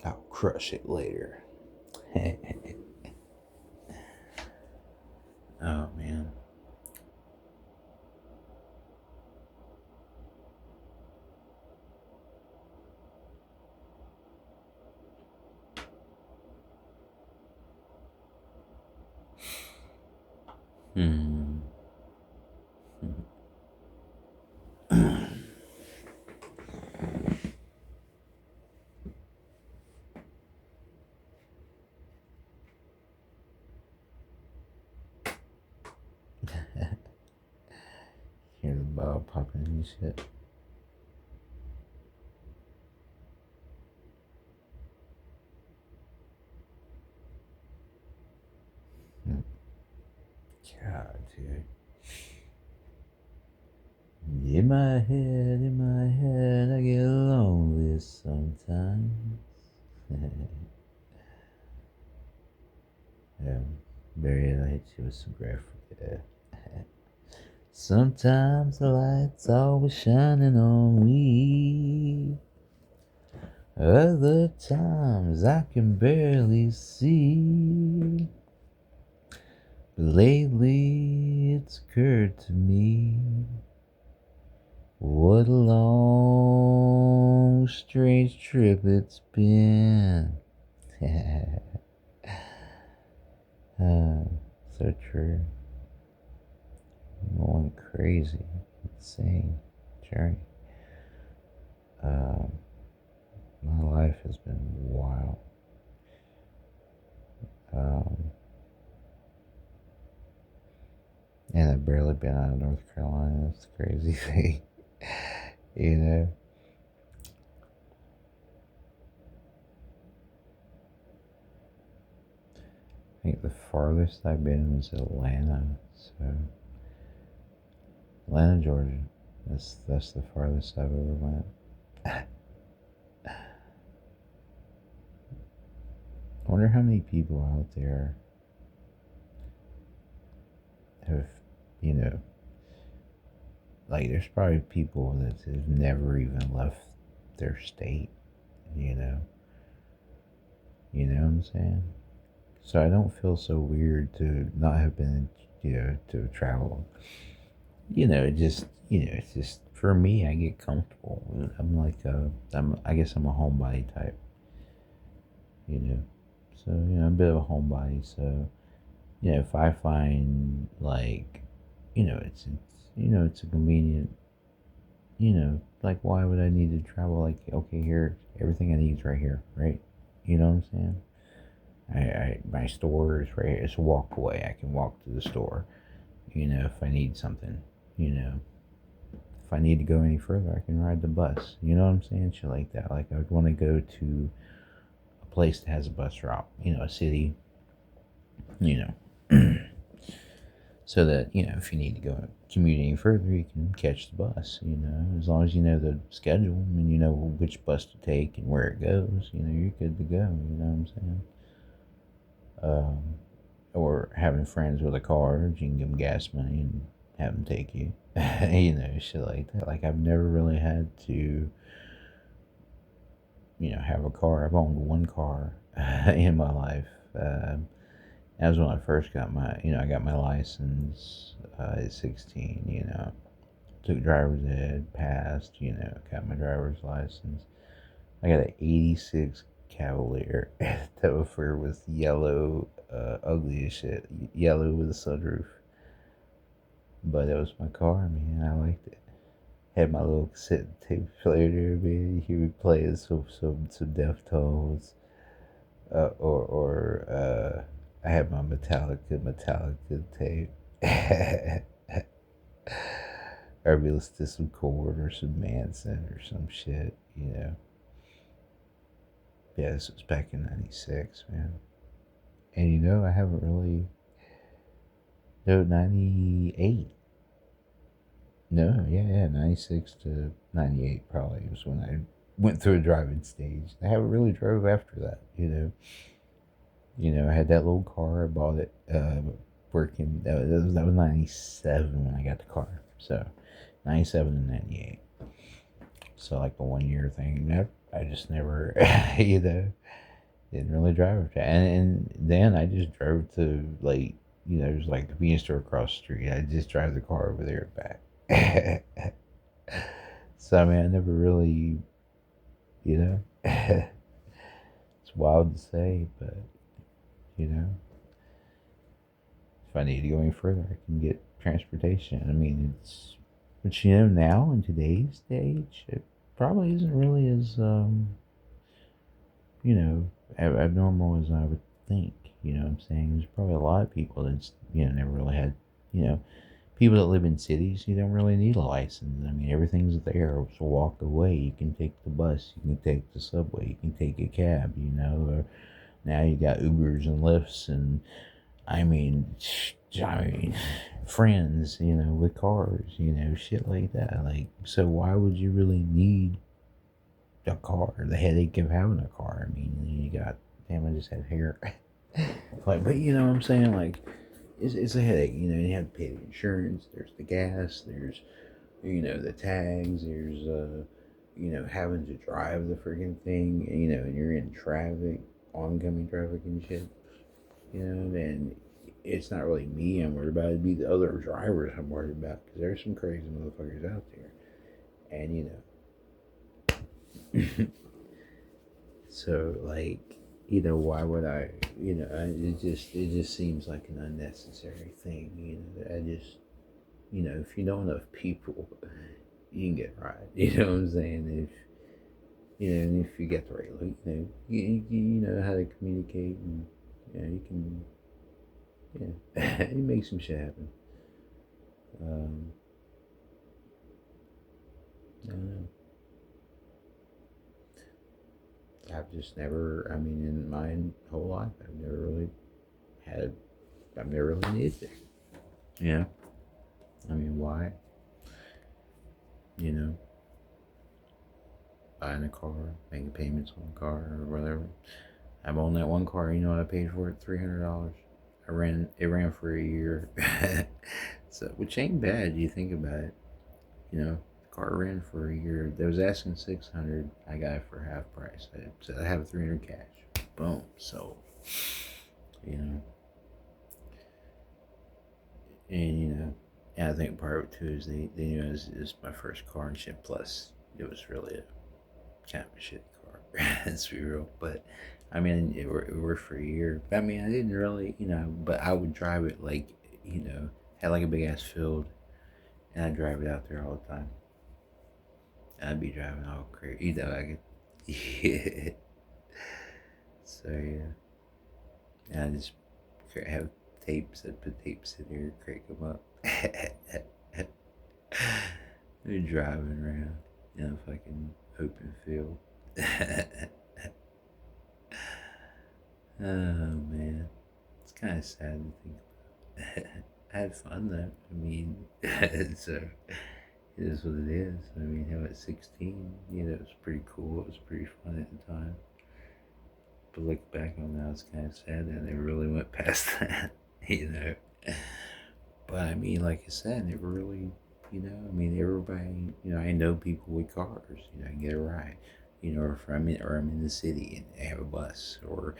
S1: I'll crush it later. Oh man. Hmm. Hear the ball popping and shit. God, dude. In my head, I get lonely sometimes. Yeah, Barry Light, she was some graphic. Yeah. Sometimes the light's always shining on me. Other times I can barely see. But lately it's occurred to me what a long, strange trip it's been. So true. I'm going crazy, insane journey. My life has been wild. And I've barely been out of North Carolina. That's the crazy thing. you know? think the farthest I've been was Atlanta. So Atlanta, Georgia. That's the farthest I've ever went. I wonder how many people out there have, you know, like there's probably people that have never even left their state, you know. You know what I'm saying? So I don't feel so weird to not have been, to travel. It's just for me. I get comfortable. I guess I'm a homebody type. You know, so I'm a bit of a homebody. So if I find like, it's a convenient. Like why would I need to travel? Like okay, here everything I need is right here, right? You know what I'm saying? My store is right here. It's a walk away. I can walk to the store. If I need something. You know, if I need to go any further, I can ride the bus. You know what I'm saying? Shit like that. Like I would want to go to a place that has a bus route. A city. You know, so that if you need to go commute any further, you can catch the bus. As long as you know the schedule and you know which bus to take and where it goes. You're good to go. You know what I'm saying? Or having friends with a car, you can give them gas money and have them take you. Shit like that. Like I've never really had to, have a car. I've owned one car in my life. That was when I first got I got my license at 16. Took driver's ed, passed. Got my driver's license. I got an '86 Cavalier. That motherfucker was yellow, ugly as shit. Yellow with a sunroof. But that was my car, man. I liked it. Had my little cassette tape player there, man. He would play some Deftones. I had my Metallica tape. Or we listened to some Korn or some Manson or some shit. Yeah, this was back in '96, man. And I haven't really. No, '98. No, yeah, '96 to '98 probably was when I went through a driving stage. I haven't really drove after that. I had that little car. I bought it working. That was '97 when I got the car. So '97 and '98. So like a 1 year thing. I just never, didn't really drive after that. And then I just drove to like, there's like the convenience store across the street. I just drive the car over there and back. So I mean, I never really, you know, it's wild to say, but you know, if I need to go any further, I can get transportation. I mean, but now in today's stage, it probably isn't really as, abnormal as I would think. You know what I'm saying? There's probably a lot of people that's, never really had, you know, people that live in cities, you don't really need a license. I mean, everything's there. It's a walk away. You can take the bus, you can take the subway, you can take a cab, or now you got Ubers and Lyfts and, I mean, friends, with cars, shit like that. Like, so why would you really need a car? The headache of having a car. I mean, you got, damn, I just had hair. Like, but you know what I'm saying? Like, it's a headache. You have to pay the insurance. There's the gas. There's, the tags. There's, having to drive the freaking thing. And you're in traffic, oncoming traffic and shit. And it's not really me I'm worried about. It'd be the other drivers I'm worried about because there's some crazy motherfuckers out there. And so like, why would I? It just seems like an unnecessary thing. I just, if you know enough people, you can get right. You know what I'm saying? And if you get the right, you know how to communicate, and you can, you make some shit happen. I don't know. I've just never. I mean, in my whole life, I've never really I've never really needed it. Yeah. I mean, why? You know, buying a car, making payments on a car or whatever. I've owned that one car. You know what I paid for it? $300. It ran for a year, so which ain't bad. You think about it. You know, the car ran for a year. They was asking 600. I got it for half price. So I have 300 cash. Boom. So, you know, and and I think part of it too is they knew it was my first car and shit. Plus, it was really a kind of a shitty car. Let's be real, but I mean, it worked for a year. But I mean, I didn't really, but I would drive it like, had like a big ass field, and I'd drive it out there all the time. And I'd be driving all crazy, I could, yeah. So yeah, and I just have tapes. I'd put tapes in here, crank them up. We're driving around in a fucking open field. Oh man, it's kind of sad to think about. I had fun though. I mean, so it is what it is. I mean, how at 16, it was pretty cool. It was pretty fun at the time. But look back on now, it's kind of sad that they really went past that, But I mean, like I said, it really, I mean, everybody, I know people with cars, I can get a ride, or if I'm in the city and I have a bus, or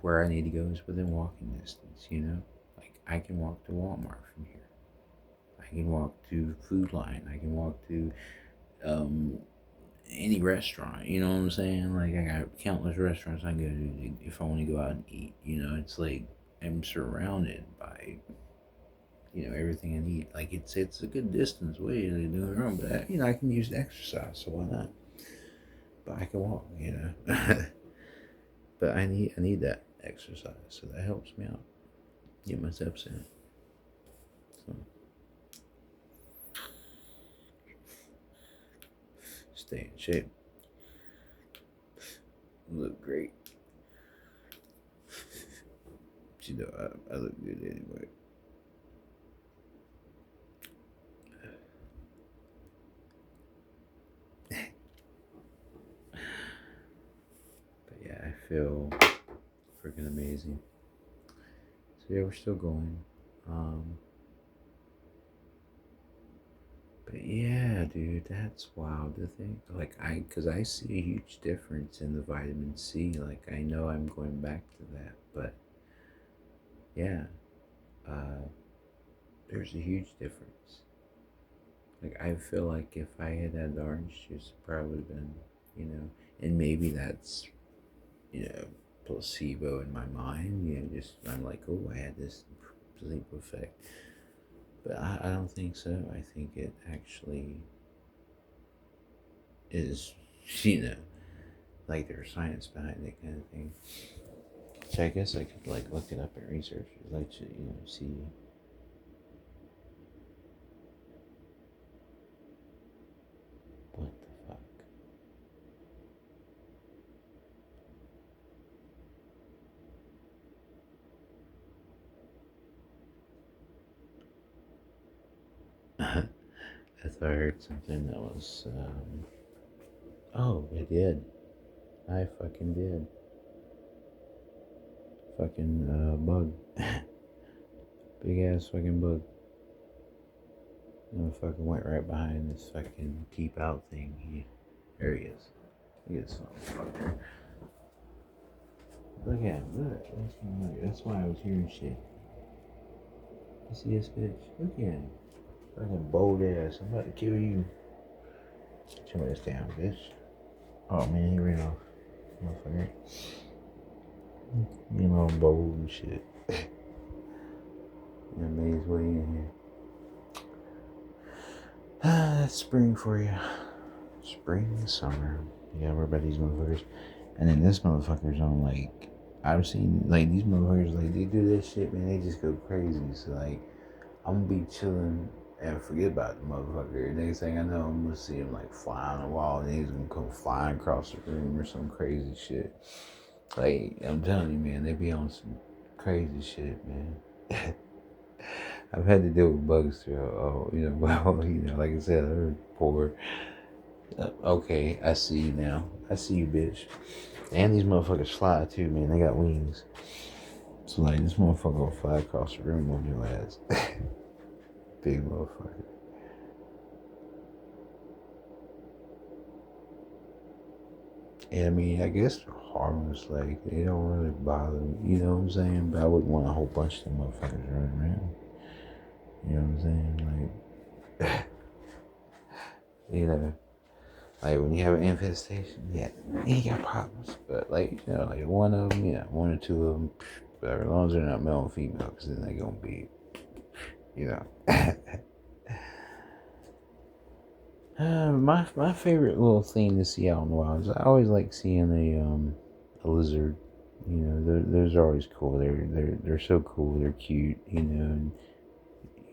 S1: where I need to go is within walking distance, like I can walk to Walmart from here. I can walk to Food Line. I can walk to any restaurant. You know what I'm saying? Like I got countless restaurants I can go to if I want to go out and eat. It's like I'm surrounded by everything I need. Like it's a good distance away to do it wrong, but I can use the exercise, so why not? But I can walk, but I need that exercise, so that helps me out. Get my steps in. So stay in shape. Look great. I look good anyway. But yeah, I feel freaking amazing. So yeah, we're still going. But yeah, dude, that's wild to think. Like cause I see a huge difference in the vitamin C. Like I know I'm going back to that, but yeah, there's a huge difference. Like I feel like if I had had the orange juice, it probably would have been, and maybe that's, placebo in my mind. Just I'm like, oh, I had this placebo effect. But I don't think so. I think it actually is, like there's science behind it kind of thing. So I guess I could like look it up and research it, like to, see. What the fuck? I thought I heard something that was, oh, I did. I fucking did. Fucking, bug. Big ass fucking bug. Fucking went right behind this fucking keep out thing. There he is. Look at this motherfucker. Look at him, look. That's why I was hearing shit. You see this bitch? Look at him. Fucking bold ass. I'm about to kill you. Show me this down, bitch. Oh man, he ran off. Motherfucker. All bold and shit. Made his way in here. That's spring for you. Spring, summer. Yeah, we're about these motherfuckers. And then this motherfucker's on like, I've seen like these motherfuckers, like they do this shit, man, they just go crazy. So like I'm gonna be chilling and forget about the motherfucker. Next thing I know, I'm gonna see him like fly on the wall and he's gonna come flying across the room or some crazy shit. Like I'm telling you, man, they be on some crazy shit, man. I've had to deal with bugs through, well, like I said, they're poor. Okay, I see you now. I see you, bitch. And these motherfuckers fly too, man. They got wings. So, like, this motherfucker will fly across the room on your ass. Big motherfucker. And I mean, I guess they're harmless. Like, they don't really bother me. You know what I'm saying? But I wouldn't want a whole bunch of them motherfuckers running around. You know what I'm saying? Like, like when you have an infestation, yeah, you got problems. But like, like one of them, one or two of them, whatever, as long as they're not male and female, because then they're gonna be, you know. My favorite little thing to see out in the wild is I always like seeing a lizard. Those are always cool. They're so cool. They're cute. And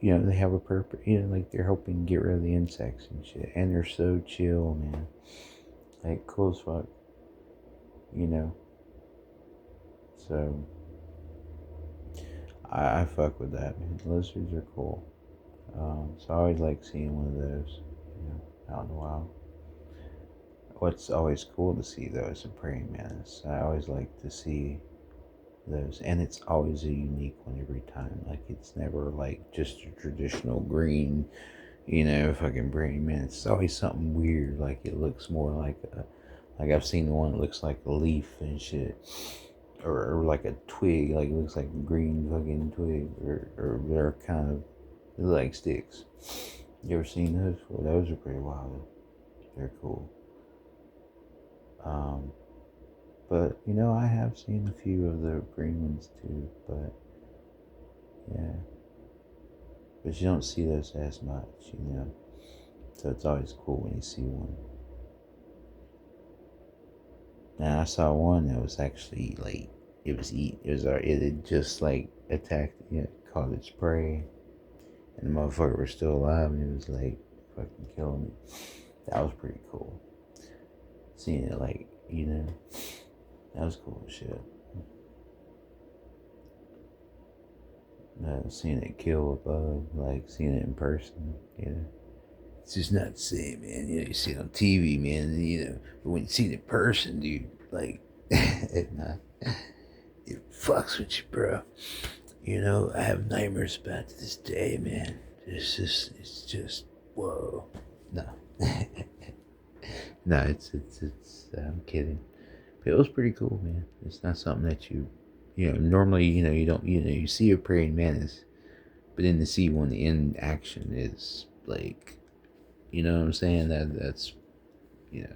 S1: they have a purpose. Like they're helping get rid of the insects and shit. And they're so chill, man. Like cool as fuck. So I fuck with that, man. Lizards are cool. So I always like seeing one of those, out in the wild. What's always cool to see though is a praying mantis. I always like to see those, and it's always a unique one every time. Like it's never like just a traditional green, fucking praying mantis. It's always something weird. Like it looks more like I've seen the one that looks like a leaf and shit. Or like a twig, like it looks like a green fucking twig, or they're kind of like sticks. You ever seen those? Well, those are pretty wild. They're cool. But I have seen a few of the green ones too. But yeah, but you don't see those as much, So it's always cool when you see one. Now I saw one that was actually like it had just like attacked, caught its prey, and the motherfucker was still alive, and it was like fucking killing it. That was pretty cool. Seeing it like, that was cool as shit. Seeing it kill a bug, like seeing it in person, It's just not the same, man. You see it on TV, man, but when you see it in person, dude, like, it fucks with you, bro. I have nightmares about it to this day, man. It's just, whoa. No. No, it's, I'm kidding. But it was pretty cool, man. It's not something that normally, you don't, you see a praying mantis, but then to see one in action is like, you know what I'm saying? That's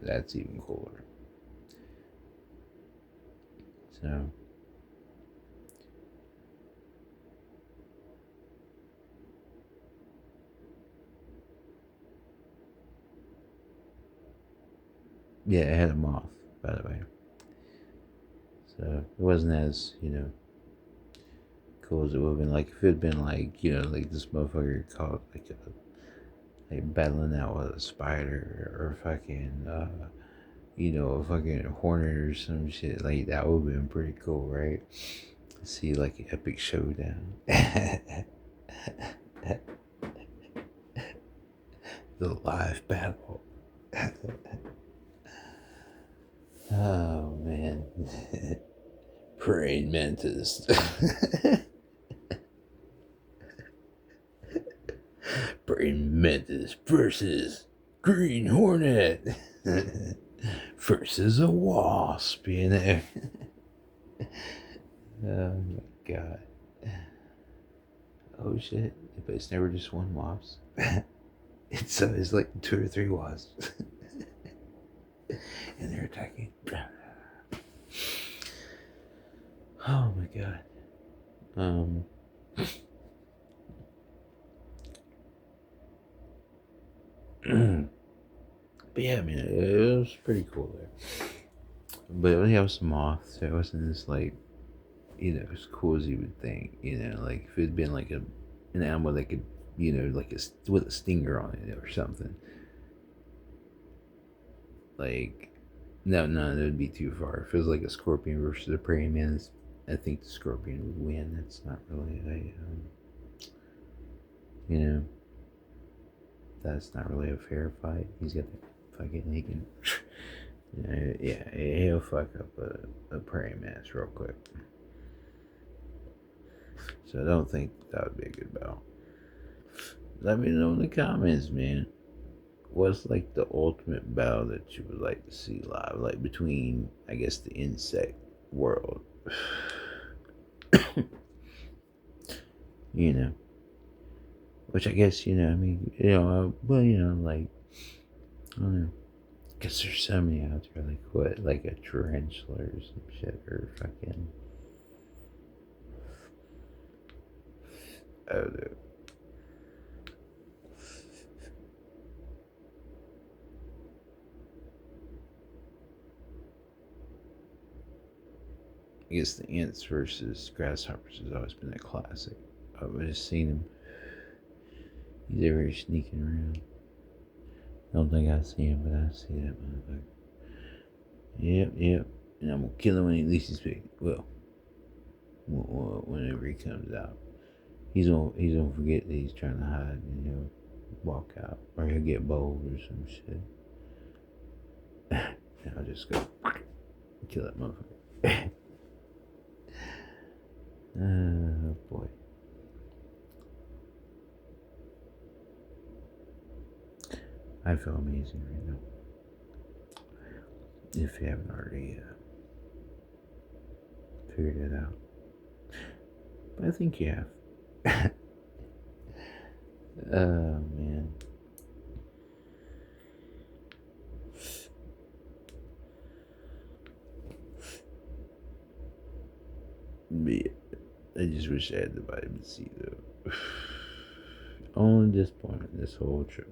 S1: that's even cooler. So. Yeah, it had a moth, by the way. So it wasn't as, cool as it would have been. Like if it had been like, like this motherfucker caught like battling out with a spider or fucking a fucking hornet or some shit. Like that would have been pretty cool, right? See like an epic showdown. The live battle. Oh man. Praying mantis. Praying mantis versus green hornet. Versus a wasp, Oh my god. Oh shit. But it's never just one wasp. It's like 2 or 3 wasps. And they're attacking. Oh my god. But yeah, I mean, it was pretty cool there. But it only have some moths, so it wasn't as like, as cool as you would think. Like if it'd been like an animal that could, like with a stinger on it or something. Like, no, that would be too far. If it was like a scorpion versus a praying mantis, I think the Scorpion would win. That's not really a, you know, that's not really a fair fight. He's got the fucking, he can, yeah, he'll fuck up a praying mantis real quick. So I don't think that would be a good battle. Let me know in the comments, man. What's like the ultimate battle that you would like to see live? Like between, I guess, the insect world. You know. Which I guess, I mean, well, like, I don't know. Because there's so many out there, like what, like a tarantula or some shit, or fucking, I don't know. I guess the ants versus grasshoppers has always been a classic. I've just seen him. He's ever sneaking around. Don't think I see him, but I see that motherfucker. Yep. And I'm gonna kill him when he least expects. Well, whenever he comes out, he's gonna forget that he's trying to hide and he'll walk out, or he'll get bold or some shit. And I'll just go kill that motherfucker. Oh boy. I feel amazing right now. If you haven't already figured it out. But I think you have. Oh, man. But yeah, I just wish I had the vitamin C, though. Only disappointment this whole trip.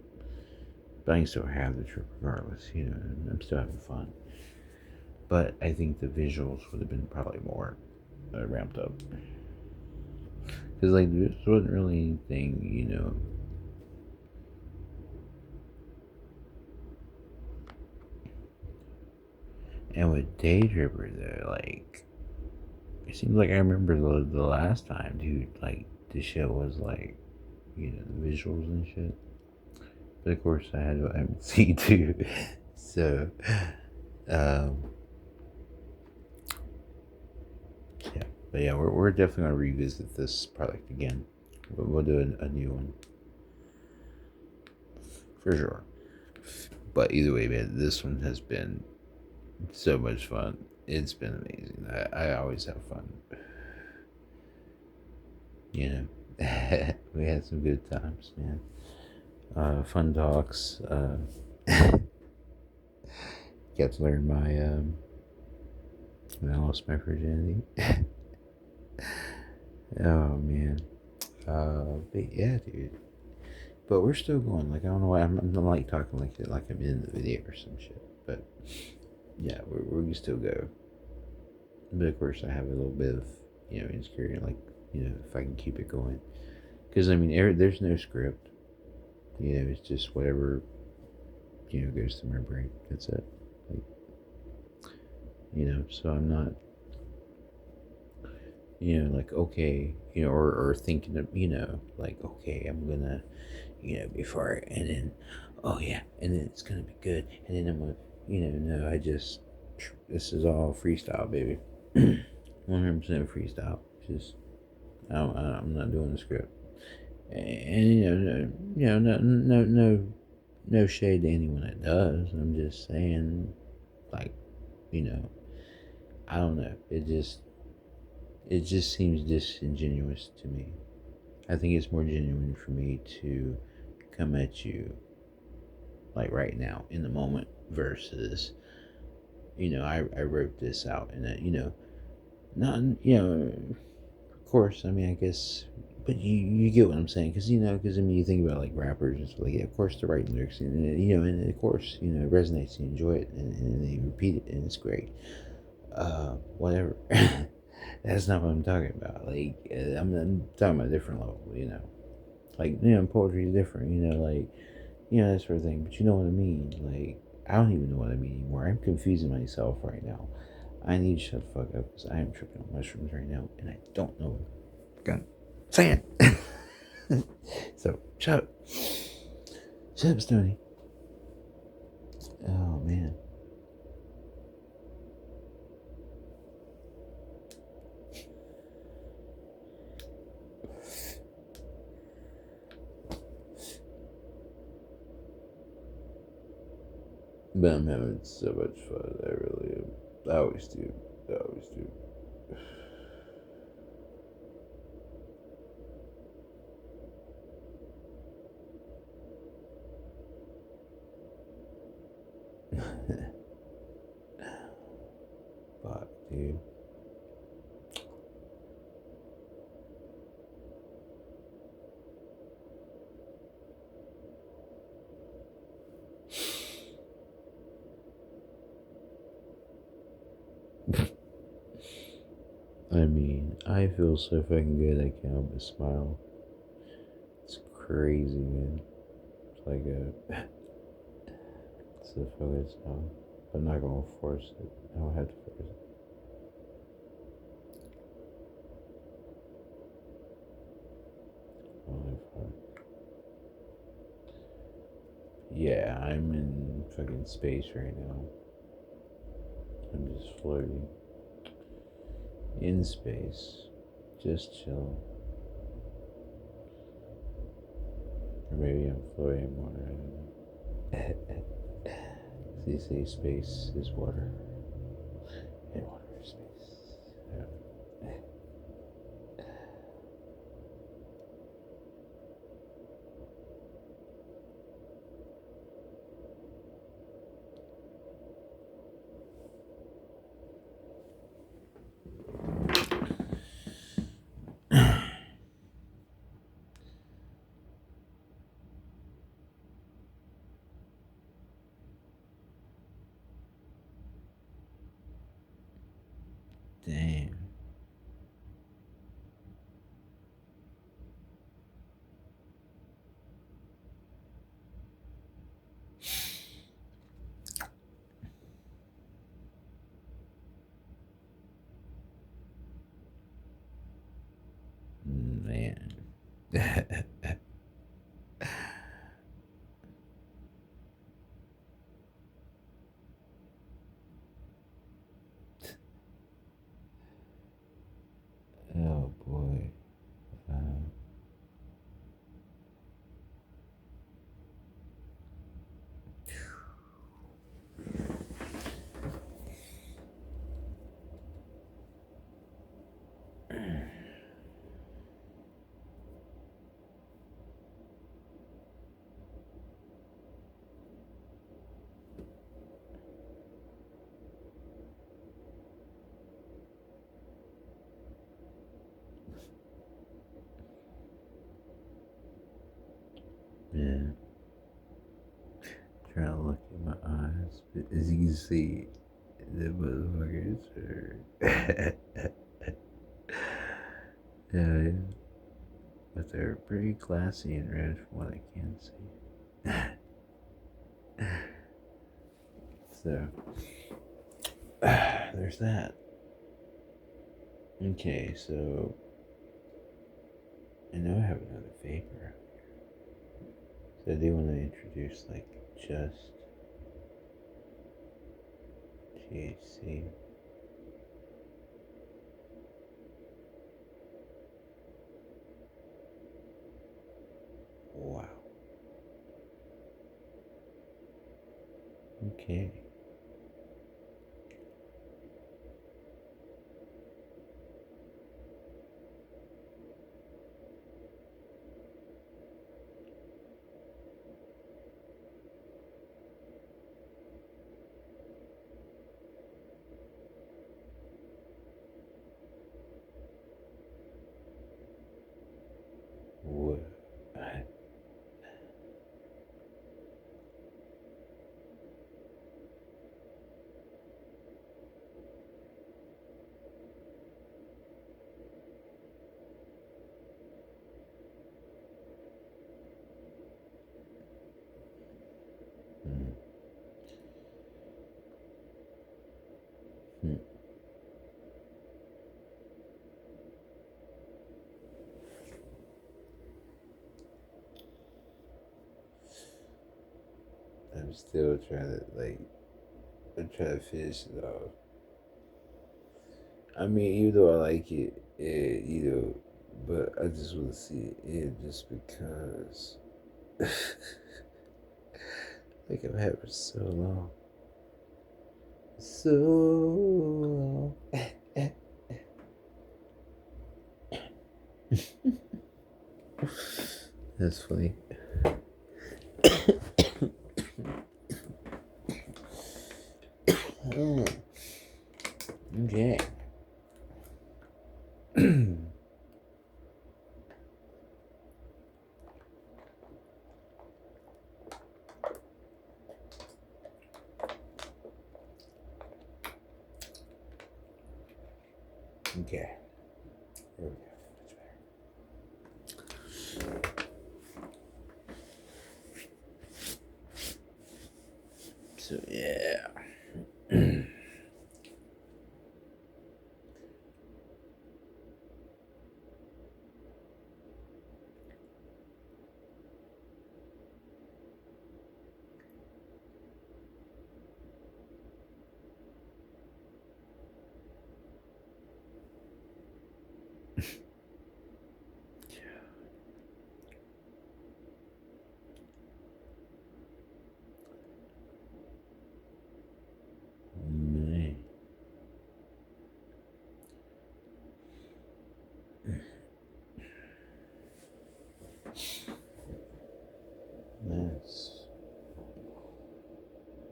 S1: But I can still have the trip regardless, I'm still having fun. But I think the visuals would have been probably more ramped up. Because, like, this wasn't really anything, And with Daydripper, though, like, it seems like I remember the last time, dude, like, the shit was like, the visuals and shit. But of course, I had vitamin C too. So, yeah. But yeah, we're definitely going to revisit this product again. We'll do a new one. For sure. But either way, man, this one has been so much fun. It's been amazing. I always have fun. We had some good times, man. Fun talks. Got to learn my when I lost my virginity. Oh man. But yeah, dude. But we're still going. Like I don't know why I'm like talking like I'm in the video or some shit. But yeah, we're gonna still go. But of course, I have a little bit of insecurity, like if I can keep it going. Because I mean, there's no script. It's just whatever goes through my brain. That's it. Like, so I'm not like okay, or thinking of like okay, I'm gonna before and then oh yeah, and then it's gonna be good, and then I'm gonna no, I just this is all freestyle, baby. 100% freestyle. Just I'm not doing the script, and no shade to anyone that does. I'm just saying, like, I don't know. It just seems disingenuous to me. I think it's more genuine for me to come at you like right now in the moment versus I wrote this out and not of course, I mean, I guess, but you get what I'm saying, because I mean, you think about like rappers and stuff like, yeah, of course they're writing lyrics, and and of course, it resonates, you enjoy it, and they repeat it, and it's great. Whatever. That's not what I'm talking about. Like, I'm talking about a different level, Like, poetry is different, like, that sort of thing. But you know what I mean? Like, I don't even know what I mean anymore. I'm confusing myself right now. I need to shut the fuck up because I am tripping on mushrooms right now and I don't know what I'm saying. So, shut up. Shut up, Stoney. Oh, man. But I'm having so much fun. I really am. I always do. I always do. Fuck, dude. I mean, I feel so fucking good I can't help but smile. It's crazy, man. It's like a. It's a fucking smile. But I'm not gonna force it. I don't have to force it. Oh, yeah, I'm in fucking space right now. I'm just floating in space, just chilling. Or maybe I'm floating in water. I don't know. They say space is water, and water is space. Yeah. Damn. Man. Oh boy. Um, yeah. Trying to look in my eyes, but as you can see, the motherfuckers are. Yeah, but they're pretty classy and red from what I can see. So, there's that. Okay, so I know I have another vapor. So I do want to introduce like just THC. Wow. Okay. What?
S2: I'm still trying to I'm trying to finish it off. I mean, even though I like it, but I just want to see it end just because. Like I've had for so long. So long. That's funny. Okay. Okay. There we go. So yeah. Man. That's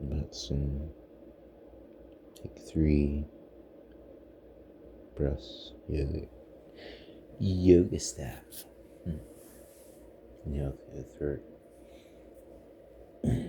S2: about some take 3 breaths yoga stuff. Inhale through the throat. Yeah.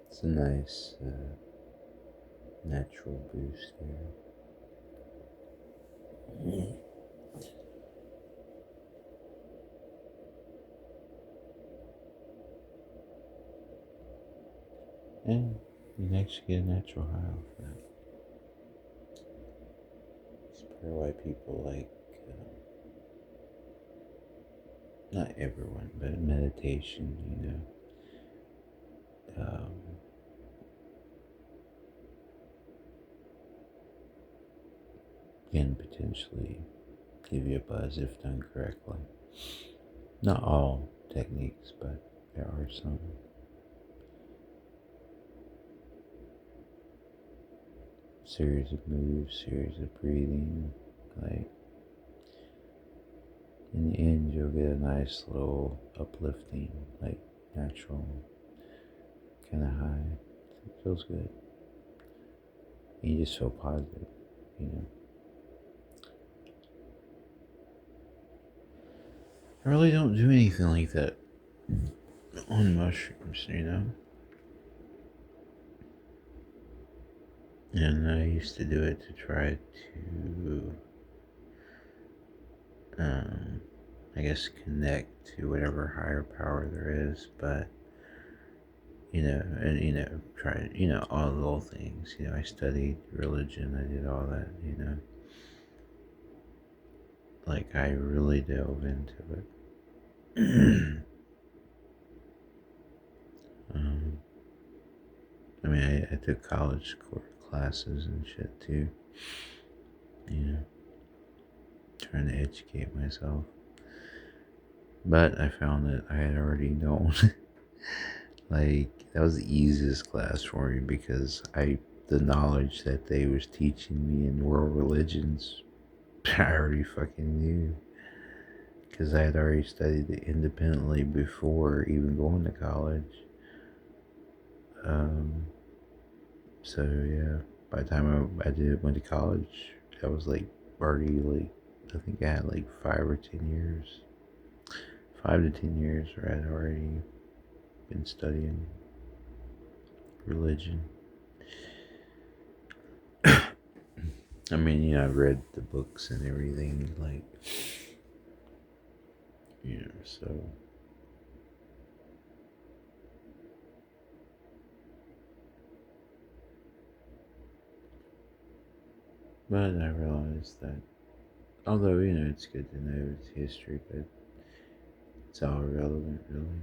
S2: It's a nice natural boost there. And you actually get a natural high off that. It's probably why people like, not everyone, but meditation, can potentially give you a buzz if done correctly. Not all techniques, but there are some. Series of moves, series of breathing, like in the end you'll get a nice little uplifting, like natural kind of high. It feels good. And you just feel positive. I really don't do anything like that on mushrooms. And I used to do it to try to, I guess, connect to whatever higher power there is, but, try, all the little things. I studied religion, I did all that, Like, I really dove into it. I mean, I took college classes and shit too, trying to educate myself. But I found that I had already known. Like, that was the easiest class for me because the knowledge that they was teaching me in world religions I already fucking knew. Because I had already studied it independently before even going to college. Um, so yeah, by the time went to college, I was like already like, I think I had like 5 or 10 years, 5 to 10 years where I'd already been studying religion. I mean, I've read the books and everything, like, so. But I realized that, although, it's good to know its history, but it's all irrelevant, really.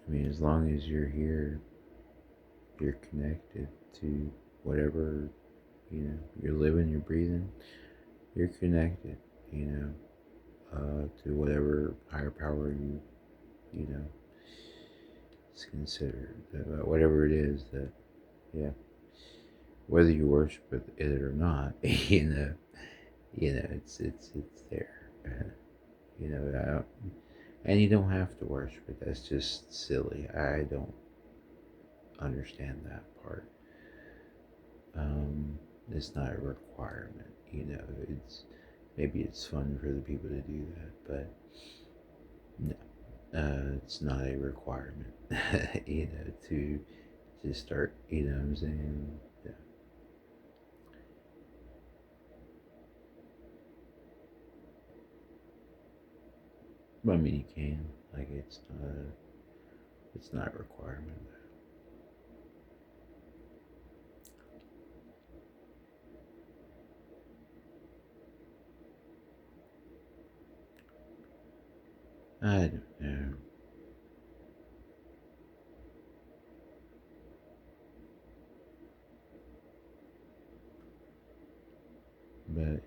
S2: I mean, as long as you're here, you're connected to whatever, you're living, you're breathing, you're connected, to whatever higher power you know, is considered, whatever it is that, yeah, whether you worship it or not, it's there, I don't, and you don't have to worship it. That's just silly. I don't understand that part. It's not a requirement, It's maybe it's fun for the people to do that, but no, it's not a requirement. To start. What I'm saying. Yeah. But I mean, you can. Like, it's not a requirement. I don't know, but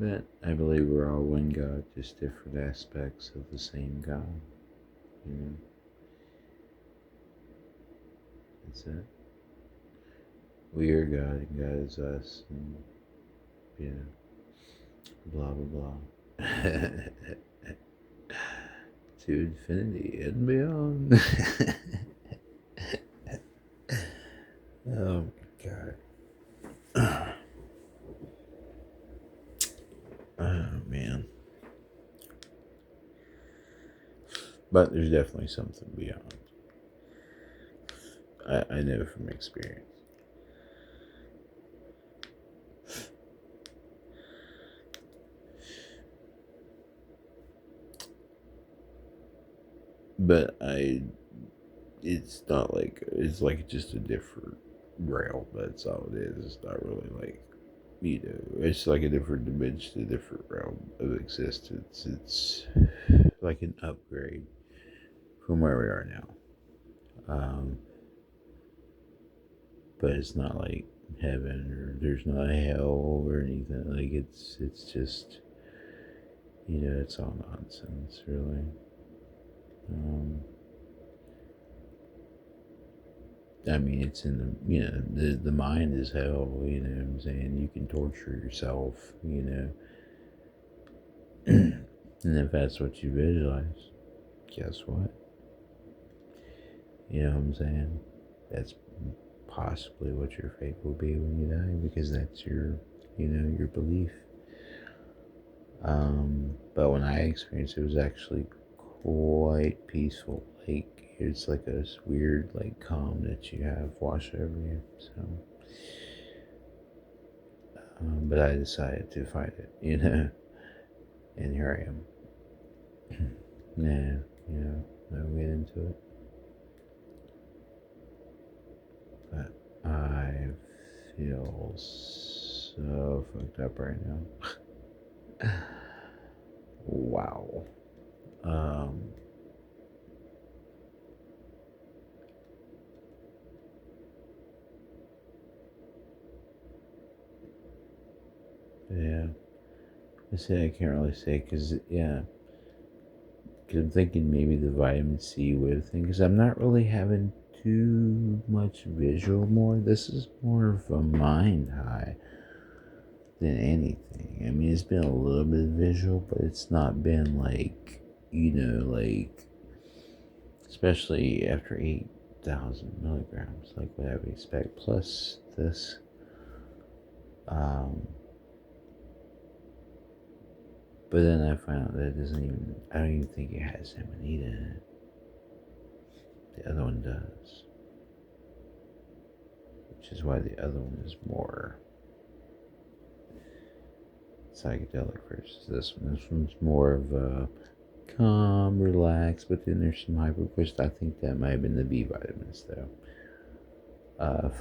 S2: but I believe we're all one God, just different aspects of the same God. You know, that's it. We are God, and God is us, and you blah blah blah. To infinity and beyond. Oh my God. Oh man. But there's definitely something beyond. I know from experience. But it's not like, it's like just a different realm. That's all it is. It's not really like, it's like a different dimension, a different realm of existence. It's like an upgrade from where we are now. But it's not like heaven, or there's not a hell or anything. Like, it's just, it's all nonsense, really. Um, I mean, it's in the mind is hell. You know what I'm saying? You can torture yourself. And if that's what you visualize, guess what? You know what I'm saying? That's possibly what your fate will be when you die, because that's your belief. But when I experienced it, was actually quite peaceful. Like, it's like a weird, like, calm that you have wash over you. So, but I decided to fight it, and here I am. Nah, I'll get into it. But I feel so fucked up right now. Wow. Um, yeah. I say I can't really say, because, yeah, Because I'm thinking maybe the vitamin C would thing. Because I'm not really having too much visual more. This is more of a mind high than anything. I mean, it's been a little bit visual, but it's not been like, like, especially after 8,000 milligrams, like what I would expect. Plus this, but then I found out that I don't even think it has Amanita in it. The other one does. Which is why the other one is more psychedelic versus this one. This one's more of a calm, relaxed, but then there's some hyper, which I think that might have been the B vitamins though.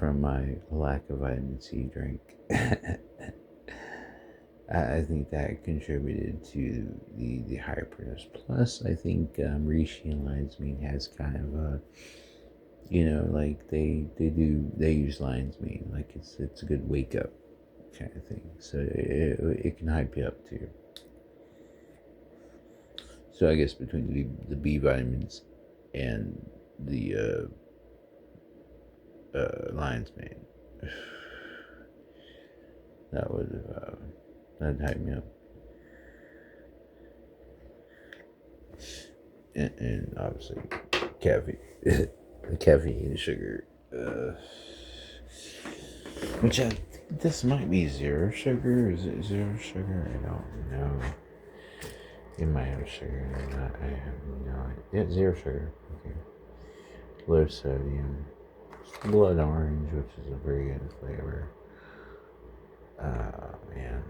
S2: From my lack of vitamin C drink. I think that contributed to the hyperness. Plus, I think reishi and lion's mane has kind of a, like they use lion's mane, like it's a good wake up kind of thing. So it can hype you up too. So I guess between the B vitamins and the lion's mane, that would that'd hype me up. And obviously caffeine, the caffeine and sugar, which this might be zero sugar. Is it zero sugar? I don't know. It might have sugar or not. I have no idea. Yeah, zero sugar. Okay. Low sodium. Blood orange, which is a very good flavor. Man.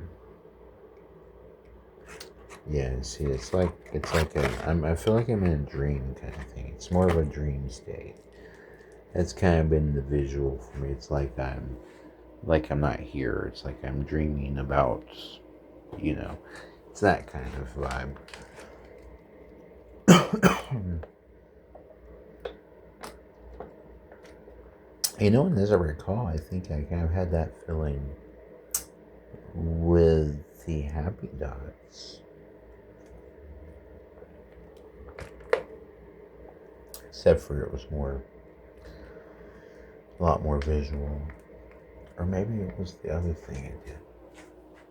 S2: Yeah, see, it's like I feel like I'm in a dream kind of thing. It's more of a dream state. That's kind of been the visual for me. It's like I'm not here. It's like I'm dreaming about, it's that kind of vibe. And as I recall, I think I kind of had that feeling with the Happy Dots. Except for it was a lot more visual. Or maybe it was the other thing I did.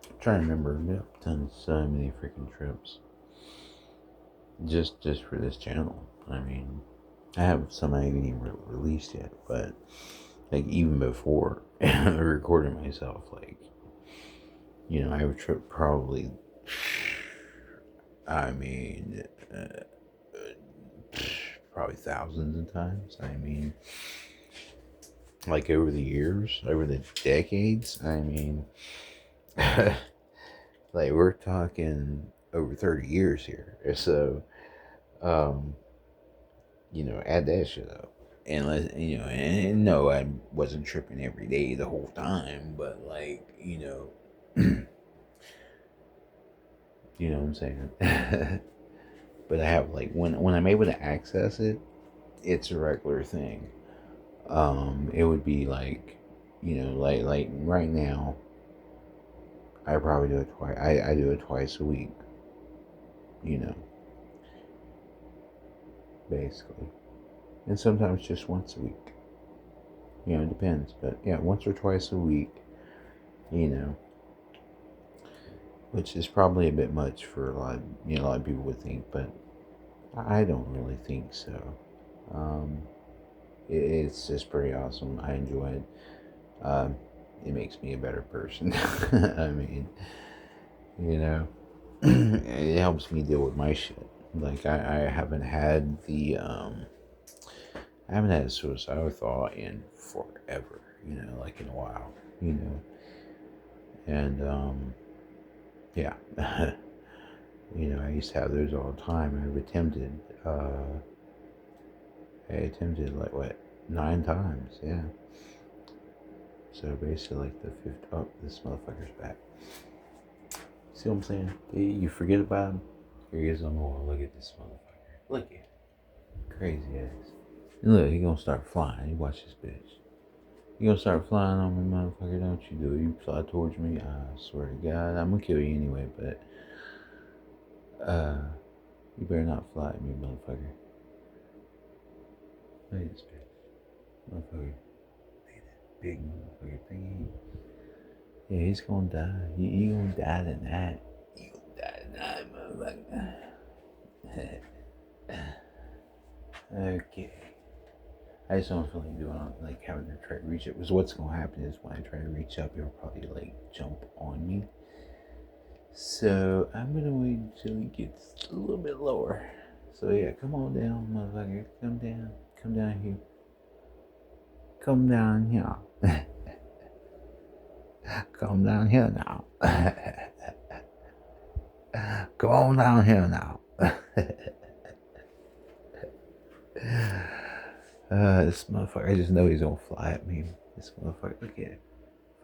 S2: I'm trying to remember. I've done so many freaking trips. Just for this channel. I mean, I have some I haven't even released yet, but like even before I recorded myself, like, I have tripped probably, I mean, probably thousands of times. I mean, like over the years, over the decades, I mean, like we're talking over 30 years here. So, add that shit up. And and no, I wasn't tripping every day the whole time, but like, you know what I'm saying? But I have like when I'm able to access it, it's a regular thing. It would be like, like right now, I probably do it twice. I do it twice a week. Basically, and sometimes just once a week. It depends, but yeah, once or twice a week. Which is probably a bit much for a lot of people would think, but I don't really think so. It's just pretty awesome. I enjoy it. It makes me a better person. I mean, it helps me deal with my shit. Like I haven't had I haven't had a suicidal thought in forever. Like in a while. And yeah. I used to have those all the time. I attempted like what, 9 times, yeah. So basically like the fifth, oh, this motherfucker's back. See what I'm saying? You forget about him. Here he is on the wall. Look at this motherfucker. Look at him. Crazy ass. And look, he gonna start flying. You watch this bitch. You gonna start flying on me, motherfucker, don't you do it. You fly towards me, I swear to God, I'm gonna kill you anyway, but
S1: You better not fly at me, motherfucker. Look at this bitch. Motherfucker. Look at that big motherfucker thingy. Yeah, he's gonna die. You gonna die tonight. You gonna die tonight, motherfucker. Okay. I just don't feel like doing like having to try to reach it. Because what's gonna happen is when I try to reach up, it'll probably like jump on me. So I'm gonna wait until it gets a little bit lower. So yeah, come on down, motherfucker. Come down. Come down here. Come down here. Come down here now. Come on down here now. This motherfucker, I just know he's gonna fly at me. This motherfucker, look at it.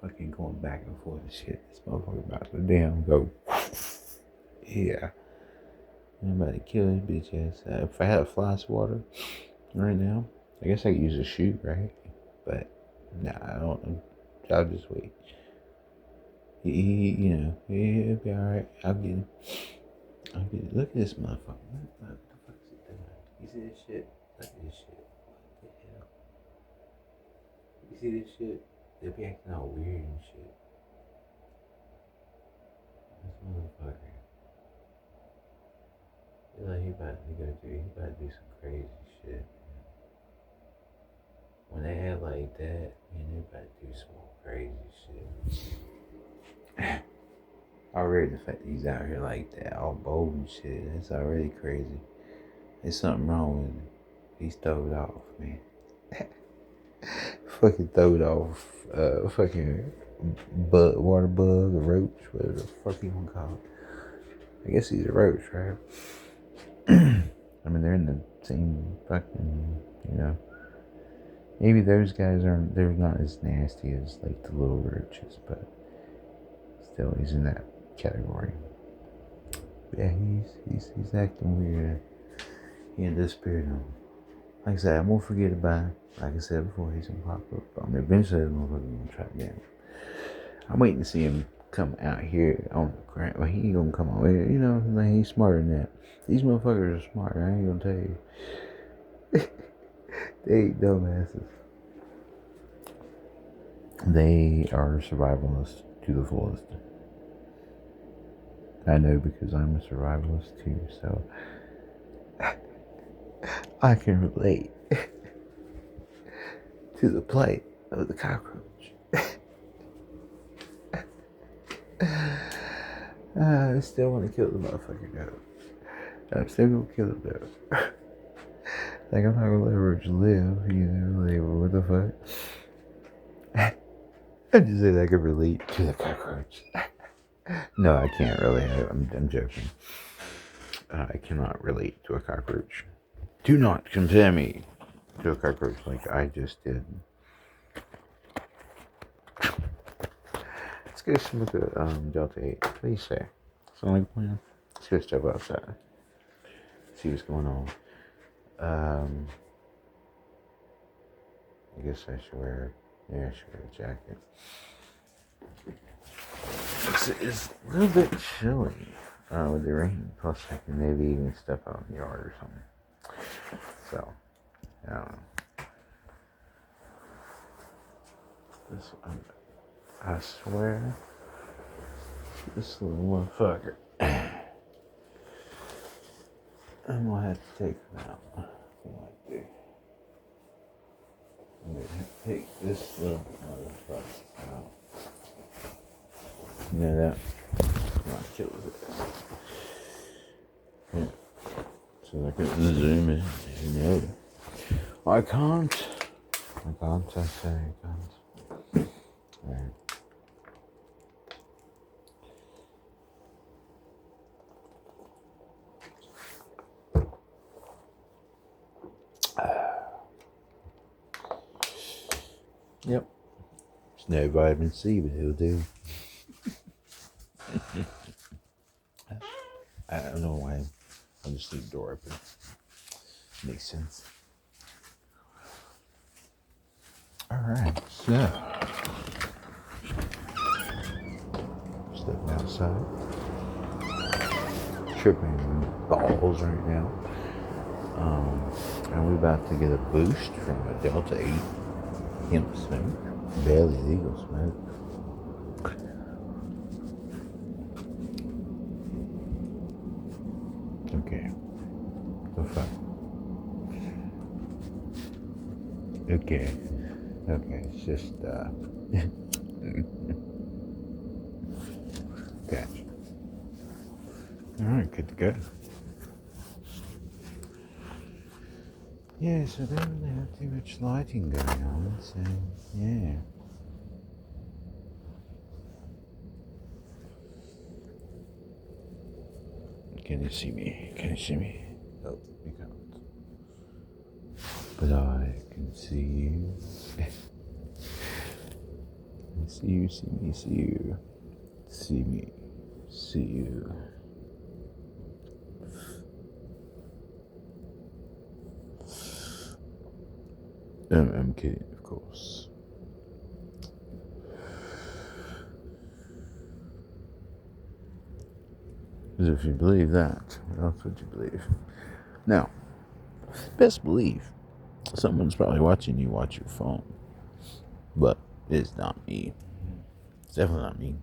S1: Fucking going back and forth and shit. This motherfucker about to damn go. Yeah. I'm about to kill his bitch ass. If I had a fly swatter right now, I guess I could use a shoe, right? But, nah, I don't. I'll just wait. He'll be alright. I'll get him. Look at this motherfucker. What the fuck is he doing? You see this shit? Look at this shit. What the hell? You see this shit? They be acting all weird and shit. This motherfucker. Feel like he about to do some crazy shit. When they act like that, man, they about to do some more crazy shit. Already the fact that he's out here like that, all bold and shit, that's already crazy. There's something wrong with him. He's throwed off, man. Fucking throwed off, fucking water bug, a roach, whatever the fuck you gonna call it. I guess he's a roach, right? I mean, they're in the same fucking, maybe those guys they're not as nasty as like the little roaches, but still he's in that category. But yeah, he's acting weird. He disappeared on. Like I said, I won't forget about him. Like I said before, he's gonna pop up. I mean, eventually the motherfucker's gonna track down. I'm waiting to see him come out here on the ground. Well, he ain't gonna come on here, like he's smarter than that. These motherfuckers are smart, I ain't gonna tell you. They ain't dumbasses. They are survivalists to the fullest. I know because I'm a survivalist too, so I can relate to the plight of the cockroach. I still want to kill the motherfucker though. I'm still gonna kill him though. Like, I'm not gonna let roaches live, like, what the fuck? I just said I could relate to the cockroach. No, I can't really. I'm joking. I cannot relate to a cockroach. Do not compare me to a cockroach like I just did. Let's go smoke a Delta 8. What do you say? Sound like a plan? Let's go step outside. See what's going on. I guess I should wear a jacket. It's a little bit chilly with the rain. Plus, I can maybe even step out in the yard or something. So, I don't know. This one, I swear, this little motherfucker. I'm gonna have to take him out. I'm gonna take this little motherfucker out. You know that? I'm not killing it. Yeah. So I can zoom in. I can't. I say I can't. Alright. Yep. There's no vitamin C, but it'll do. I don't know why. I'll just leave the door open. Makes sense. Alright, so. Stepping outside. tripping balls right now. And we're about to get a boost from a Delta 8 hemp smoke, barely legal smoke. Okay, so far. Okay, it's just, gotcha. Alright, good to go. Yeah, so they don't really have too much lighting going on, so, yeah. Can you see me? Oh, you can't. But I can see you. See you, see me, see you. See me, see you. I'm kidding, of course. Because if you believe that, what else would you believe? Now, best believe someone's probably watching you watch your phone. But it's not me. It's definitely not me.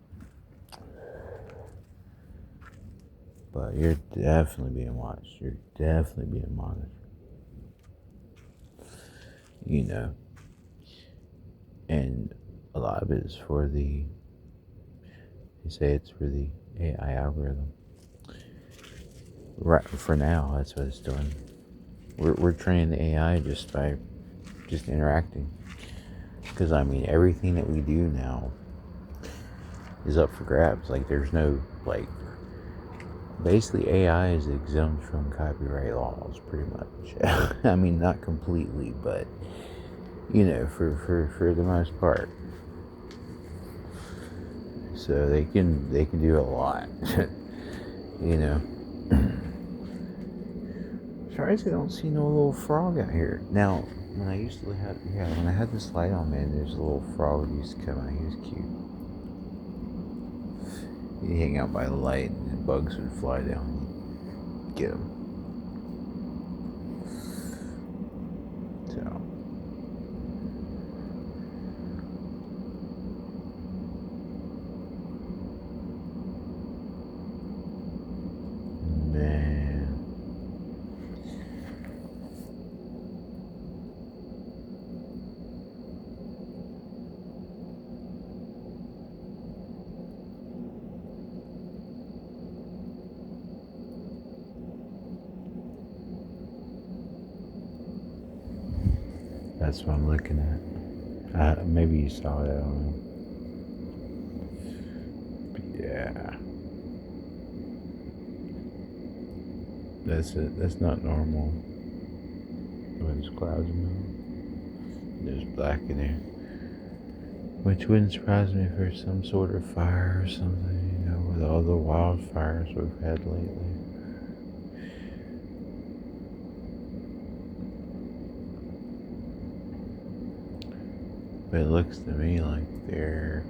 S1: But you're definitely being watched. You're definitely being monitored. You know. And a lot of it is for they say it's for the AI algorithm. Right, for now, that's what it's doing. We're training the AI just by just interacting. Because, I mean, everything that we do now is up for grabs. Like, there's no, like, basically AI is exempt from copyright laws, pretty much. I mean, not completely, but, you know, for the most part. So they can do a lot, you know. Sorry, I don't see no little frog out here. Now, when I had this light on, man, there's a little frog that used to come out. He was cute. He'd hang out by the light, and bugs would fly down and get him. So. That's what I'm looking at. Maybe you saw it, I don't know. But yeah. That's it. That's not normal. When there's clouds in there. There's black in there. Which wouldn't surprise me for some sort of fire or something, you know, with all the wildfires we've had lately. But it looks to me like they're,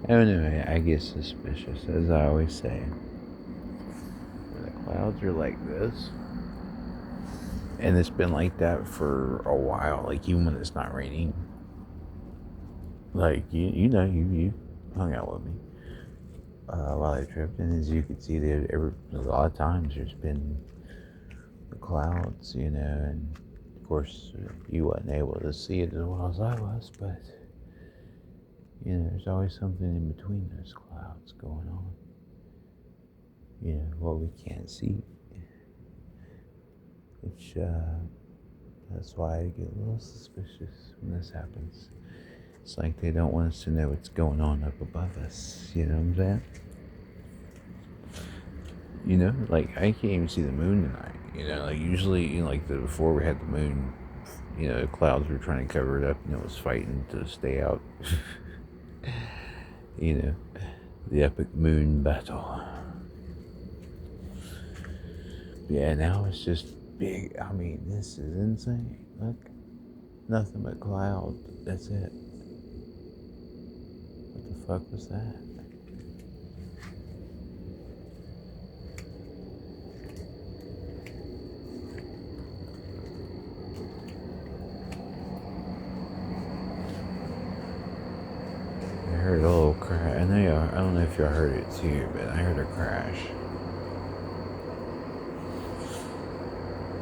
S1: anyway, I get suspicious, as I always say. When the clouds are like this, and it's been like that for a while, like even when it's not raining. Like, you know, you hung out with me while I tripped, and as you can see, a lot of times there's been the clouds, you know, and of course, you wasn't able to see it as well as I was, but, you know, there's always something in between those clouds going on. You know, what we can't see. Which, that's why I get a little suspicious when this happens. It's like they don't want us to know what's going on up above us, you know what I'm saying? You know, like, I can't even see the moon tonight. You know, like, usually, you know, like, before we had the moon, you know, the clouds were trying to cover it up, and it was fighting to stay out. You know, the epic moon battle. Yeah, now it's just big. I mean, this is insane. Look, nothing but cloud. That's it. What the fuck was that? know if y'all heard it too, but I heard a crash.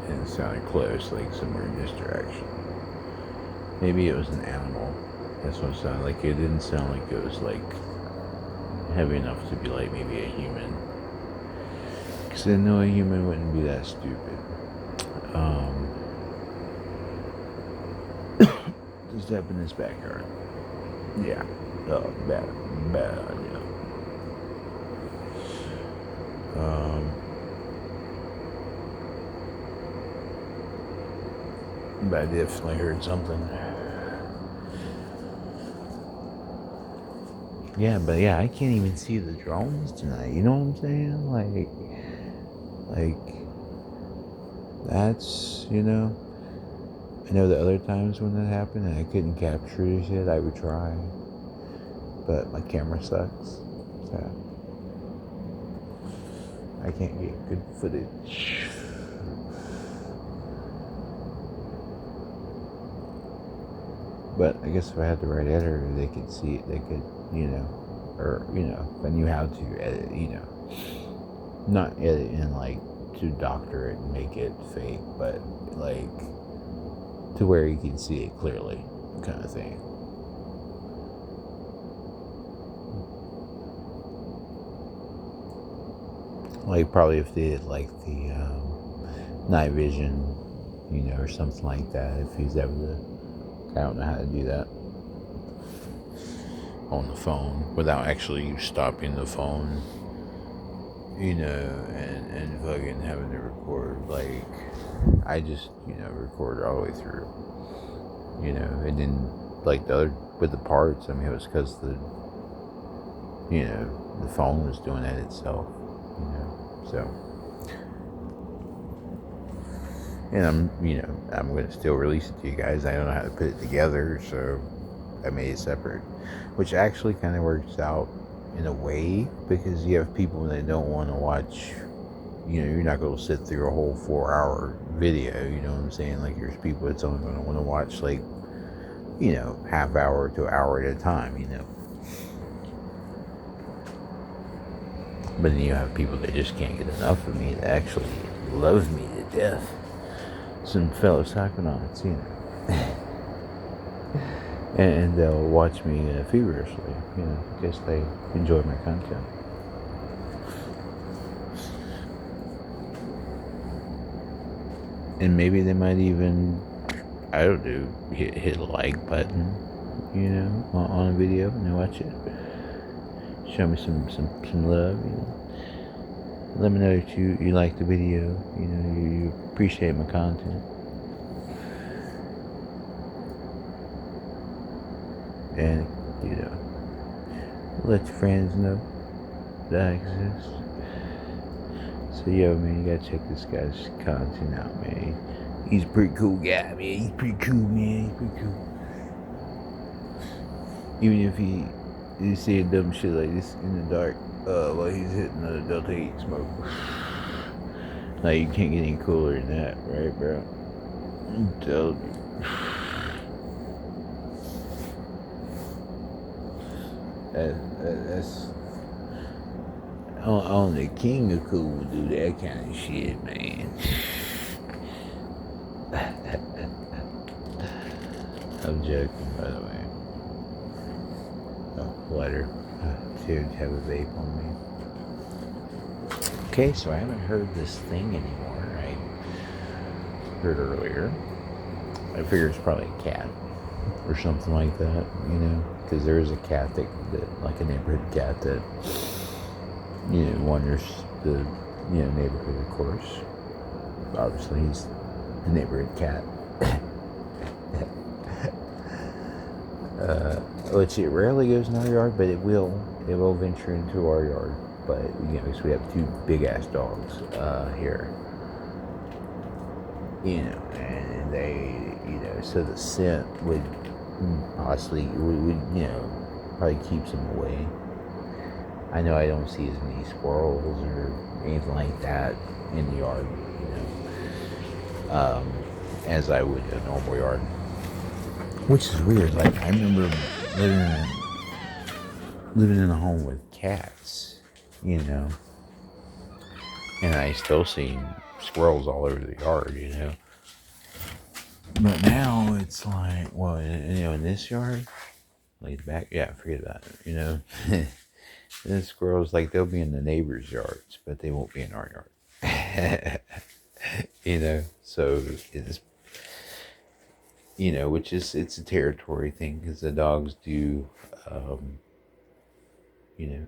S1: And it sounded close, like some weird distraction. Maybe it was an animal. That's what it sounded like. It didn't sound like it was like heavy enough to be like maybe a human. Because I know a human wouldn't be that stupid. Just up in his backyard. Yeah. Oh, bad, yeah. But I definitely heard something. Yeah, but yeah, I can't even see the drones tonight. You know what I'm saying? Like that's, you know. I know the other times when that happened and I couldn't capture this shit, I would try. But my camera sucks. So I can't get good footage. But I guess if I had the right editor, they could see it. They could, you know, or, you know, if I knew how to edit, you know, not edit in like to doctor it and make it fake, but like to where you can see it clearly, kind of thing. Like probably if they did like the night vision, you know, or something like that, if he's able to. I don't know how to do that on the phone without actually stopping the phone, you know, and fucking having to record. Like, I just, you know, record all the way through, you know, and then like the other with the parts, I mean, it was because the, you know, the phone was doing that itself, you know, so. And I'm going to still release it to you guys. I don't know how to put it together, so I made it separate. Which actually kind of works out in a way, because you have people that don't want to watch, you know, you're not going to sit through a whole 4-hour video, you know what I'm saying? Like, there's people that's only going to want to watch, like, you know, half hour to an hour at a time, you know. But then you have people that just can't get enough of me, that actually love me to death. Some fellow psychonauts, you know, and they'll watch me feverishly, you know, because they enjoy my content. And maybe they might even, I don't know, hit a like button, you know, on a video, and they watch it. Show me some love, you know. Let me know that you like the video, you know, you appreciate my content. And, you know, let your friends know that I exist. So, yo, man, you gotta check this guy's content out, man. He's a pretty cool guy, man. He's pretty cool, man. He's pretty cool. Even if he say dumb shit like this in the dark, while he's hitting the Delta 8 smoke. Like, you can't get any cooler than that, right, bro? I'm telling you. That's only the king of cool would do that kind of shit, man. I'm joking, by the way. Oh, water. To have a vape on me. Okay, so I haven't heard this thing anymore. I heard earlier. I figure it's probably a cat or something like that, you know, because there is a cat that like a neighborhood cat that, you know, wanders the, you know, neighborhood, of course. Obviously, he's the neighborhood cat. Which it rarely goes in our yard, but it will venture into our yard. But, you know, because we have 2 big-ass dogs here. You know, and they, you know, so the scent would possibly, would, you know, probably keeps them away. I know I don't see as many squirrels or anything like that in the yard, you know, as I would in a normal yard. Which is weird. Like, I remember living in
S2: living in a home with cats, you know, and I still see squirrels all over the yard, you know. But now it's like, well, you know, in this yard, like the back, yeah, forget about it, you know. The squirrels, like, they'll be in the neighbors' yards, but they won't be in our yard. You know, so it's, you know, which is, it's a territory thing because the dogs do, you know,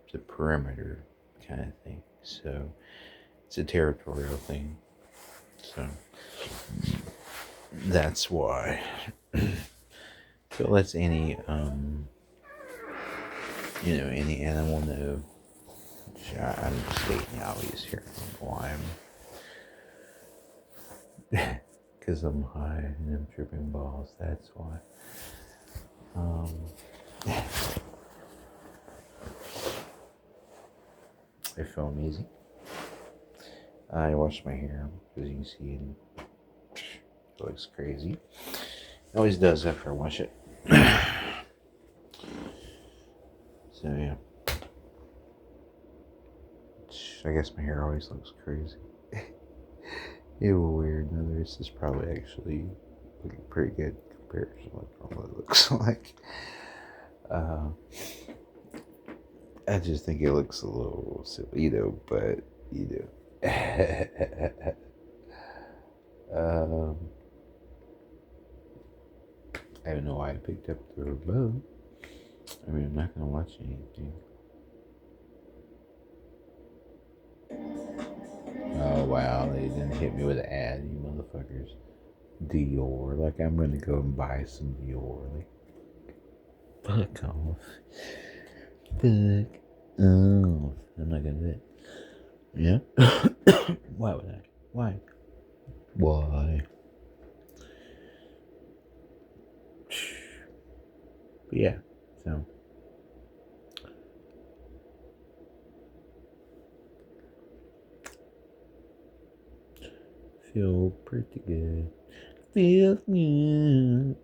S2: it's a perimeter kind of thing. So it's a territorial thing. So that's why. So lets any, you know, any animal know. I'm stating the obvious here. I don't know why I'm. Because I'm high and I'm tripping balls. That's why. I feel amazing. I washed my hair because you can see it looks crazy. It always does after I wash it. So yeah. I guess my hair always looks crazy. It was weird. No, this is probably actually looking pretty good comparison with what it looks like. I just think it looks a little silly, you know, but you know. I don't know why I picked up the remote. I mean, I'm not gonna watch anything. Oh wow, they didn't hit me with an ad, you motherfuckers. Dior, like I'm gonna go and buy some Dior. Like, fuck off. Fuck off. I'm not gonna do it. Yeah? Why would I? Why? Why? But yeah, so. Feel pretty good. Feel good.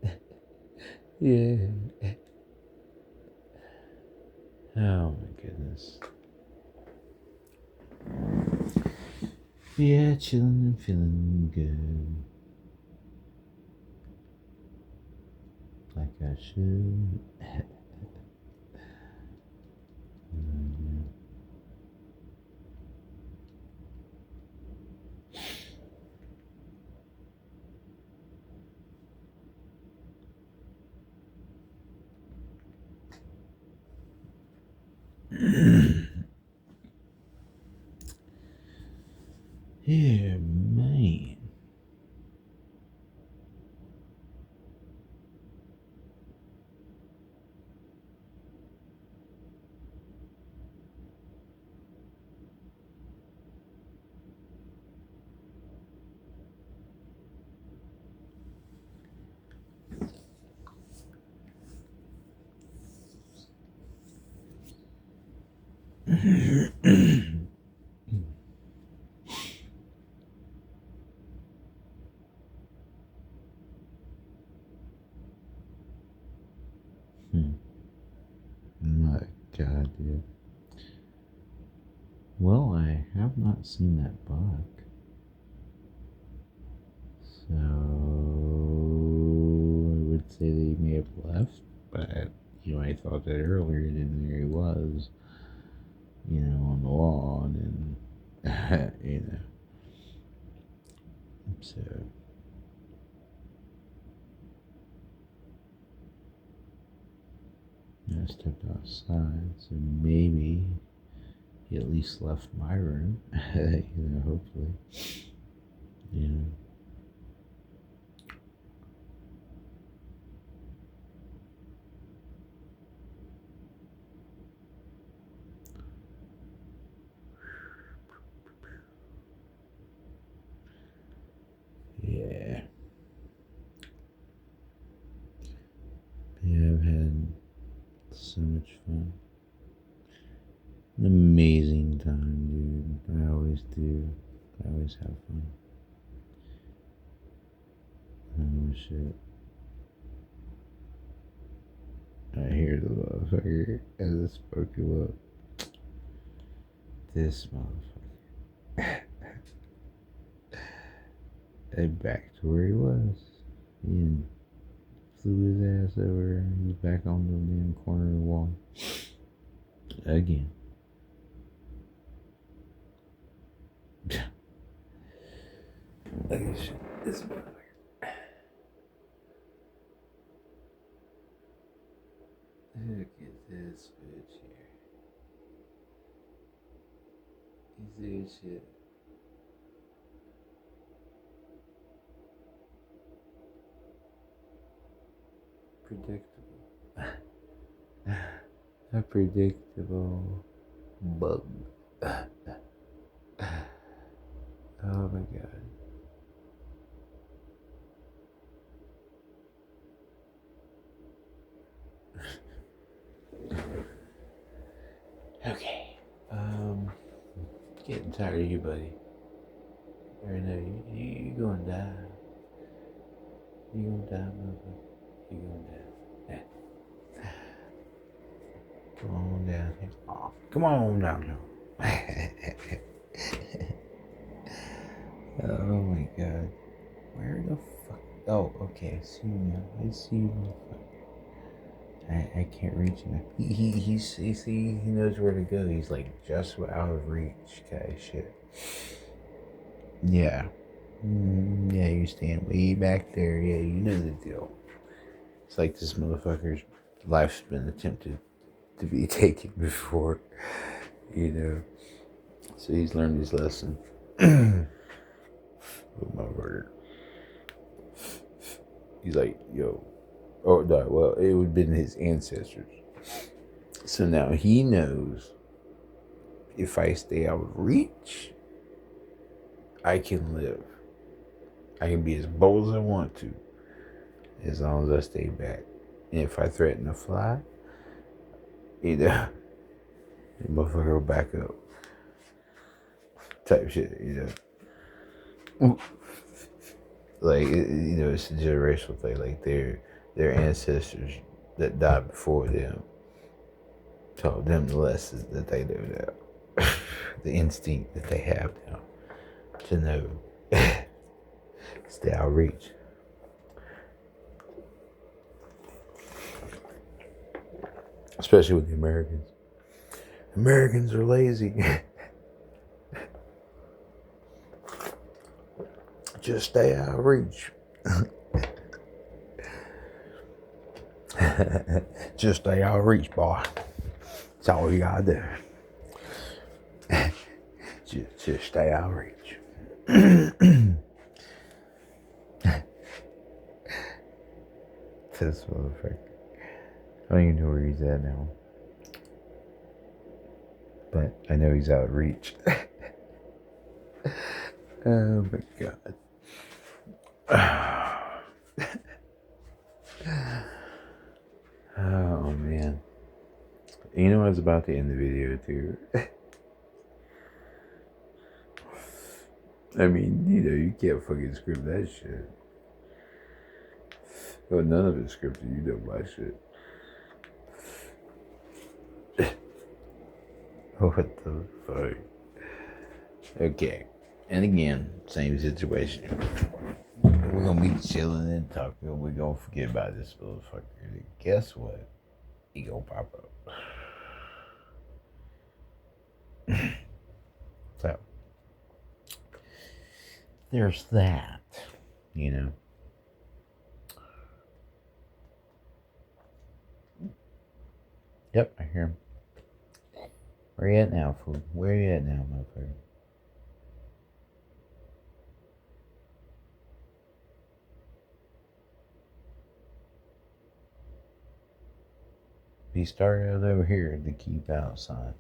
S2: Yeah. Oh my goodness. Yeah, chilling and feeling good. Like I should. Yeah, man. My God, dude. Well, I have not seen that buck. So I would say they may have left, but you know, I thought that earlier, and there he was, you know, on the lawn, and you know, so I stepped outside, so maybe he at least left my room, you know, hopefully, you know. Yeah. Yeah, I've had so much fun. An amazing time, dude. I always do. I always have fun. Oh shit. I hear the motherfucker as I spoke him up. This motherfucker. And back to where he was. He flew his ass over and he was back on the damn corner of the wall. Again. Look at this motherfucker. Look at this bitch here. You see this shit? Predictable. A predictable bug. Oh my god. Okay. Getting tired of you, buddy. I know you gonna die. You gonna die, motherfucker. You gonna die. Yeah. Come on down here. Oh, come on down here. Oh my god. Where the fuck? Oh, okay. I see you now. I see you, motherfucker. I can't reach him. He knows where to go. He's like just out of reach kind of shit. Yeah. Yeah, you stand way back there. Yeah, you know the deal. It's like this motherfucker's life's been attempted to be taken before, you know. So he's learned his lesson. Oh my word. He's like, yo. Oh, no, well, it would have been his ancestors. So now he knows if I stay out of reach, I can live. I can be as bold as I want to, as long as I stay back. And if I threaten to fly, either the motherfucker will back up. Type shit, you know. Like, you know, it's a generational thing. Like, their ancestors that died before them taught them the lessons that they know now. The instinct that they have now to know. Stay out of reach. Especially with the Americans. Americans are lazy. Just stay out of reach. Just stay out of reach, boy. That's all you gotta do. Just stay out of reach. This motherfucker. I don't even know where he's at now. But I know he's out of reach. Oh my god. Oh man. You know I was about to end the video too. I mean, you know, you can't fucking script that shit. Well, none of it's scripted, you know my shit. What the fuck? Okay. And again, same situation. We're gonna be chilling and talking. We're gonna forget about this motherfucker. Guess what? He gonna pop up. So, there's that, you know. Yep, I hear him. Where you at now, fool? Where you at now, motherfucker? He started over here to keep outside.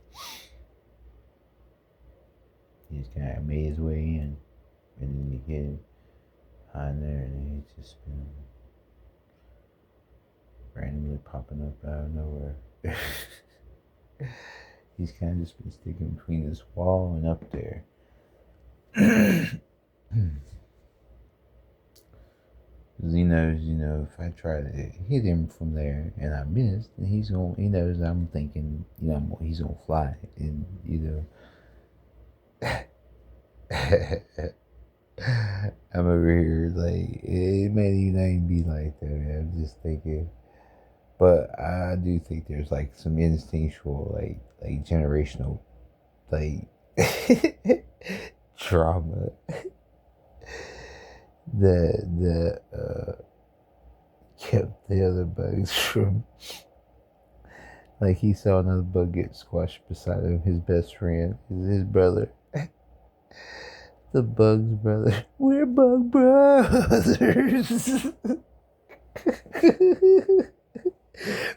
S2: He's kind of made his way in, and then you get behind there, and he's just been randomly popping up out of nowhere. He's kind of just been sticking between this wall and up there. 'Cause he knows, if I try to hit him from there and I miss, then he knows I'm thinking, he's gonna fly. And, I'm over here like, it may not even be like that, man. I'm just thinking. But I do think there's like some instinctual, like generational, like, trauma that kept the other bugs from, like, he saw another bug get squashed beside him, his best friend, his brother. The bug's brother. We're bug brothers.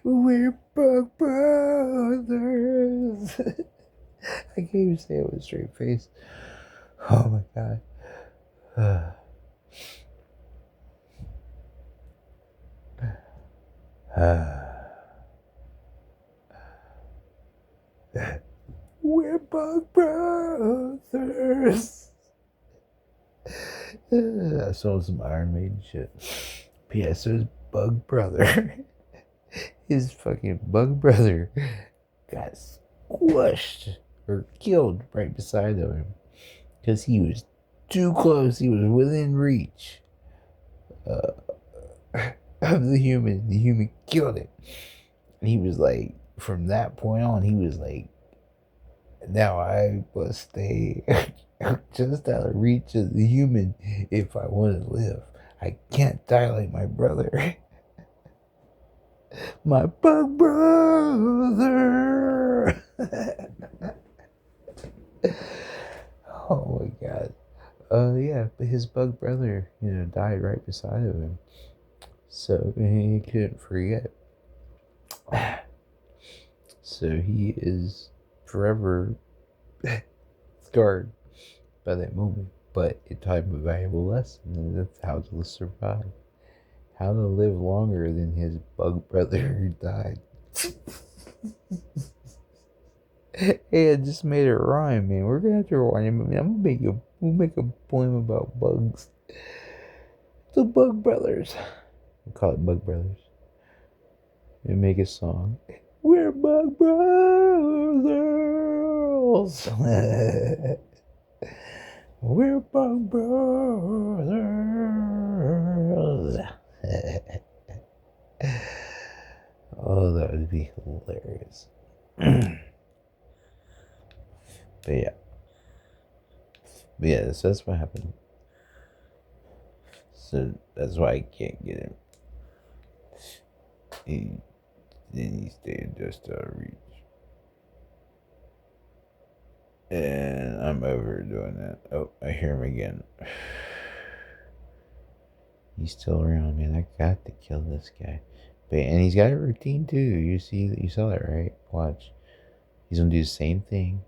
S2: We're bug brothers. I can't even say it with a straight face. Oh my god. We're bug brothers. I saw some Iron Maiden shit. P.S. His bug brother. His fucking bug brother got squished or killed right beside of him because he was too close. He was within reach of the human. The human killed him. And he was like, from that point on, he was like, now I must stay just out of reach of the human if I want to live. I can't die like my brother. My bug brother. Oh my god. Yeah, but his bug brother, died right beside of him. So he couldn't forget. So he is forever scarred by that moment. But it taught him a valuable lesson, and that's how to survive. How to live longer than his bug brother who died. Hey, I just made it rhyme, man. We're gonna have to rewind him. I mean, we'll make a poem about bugs. The Bug Brothers. We'll call it Bug Brothers. And make a song. We're Bug Brothers. We're Bug Brothers. Oh, that would be hilarious. But yeah, so that's what happened. So that's why I can't get him. Then he stayed just out of reach. And I'm overdoing that. Oh, I hear him again. He's still around, man. I got to kill this guy. And he's got a routine too. You saw that, right? Watch. He's gonna do the same thing.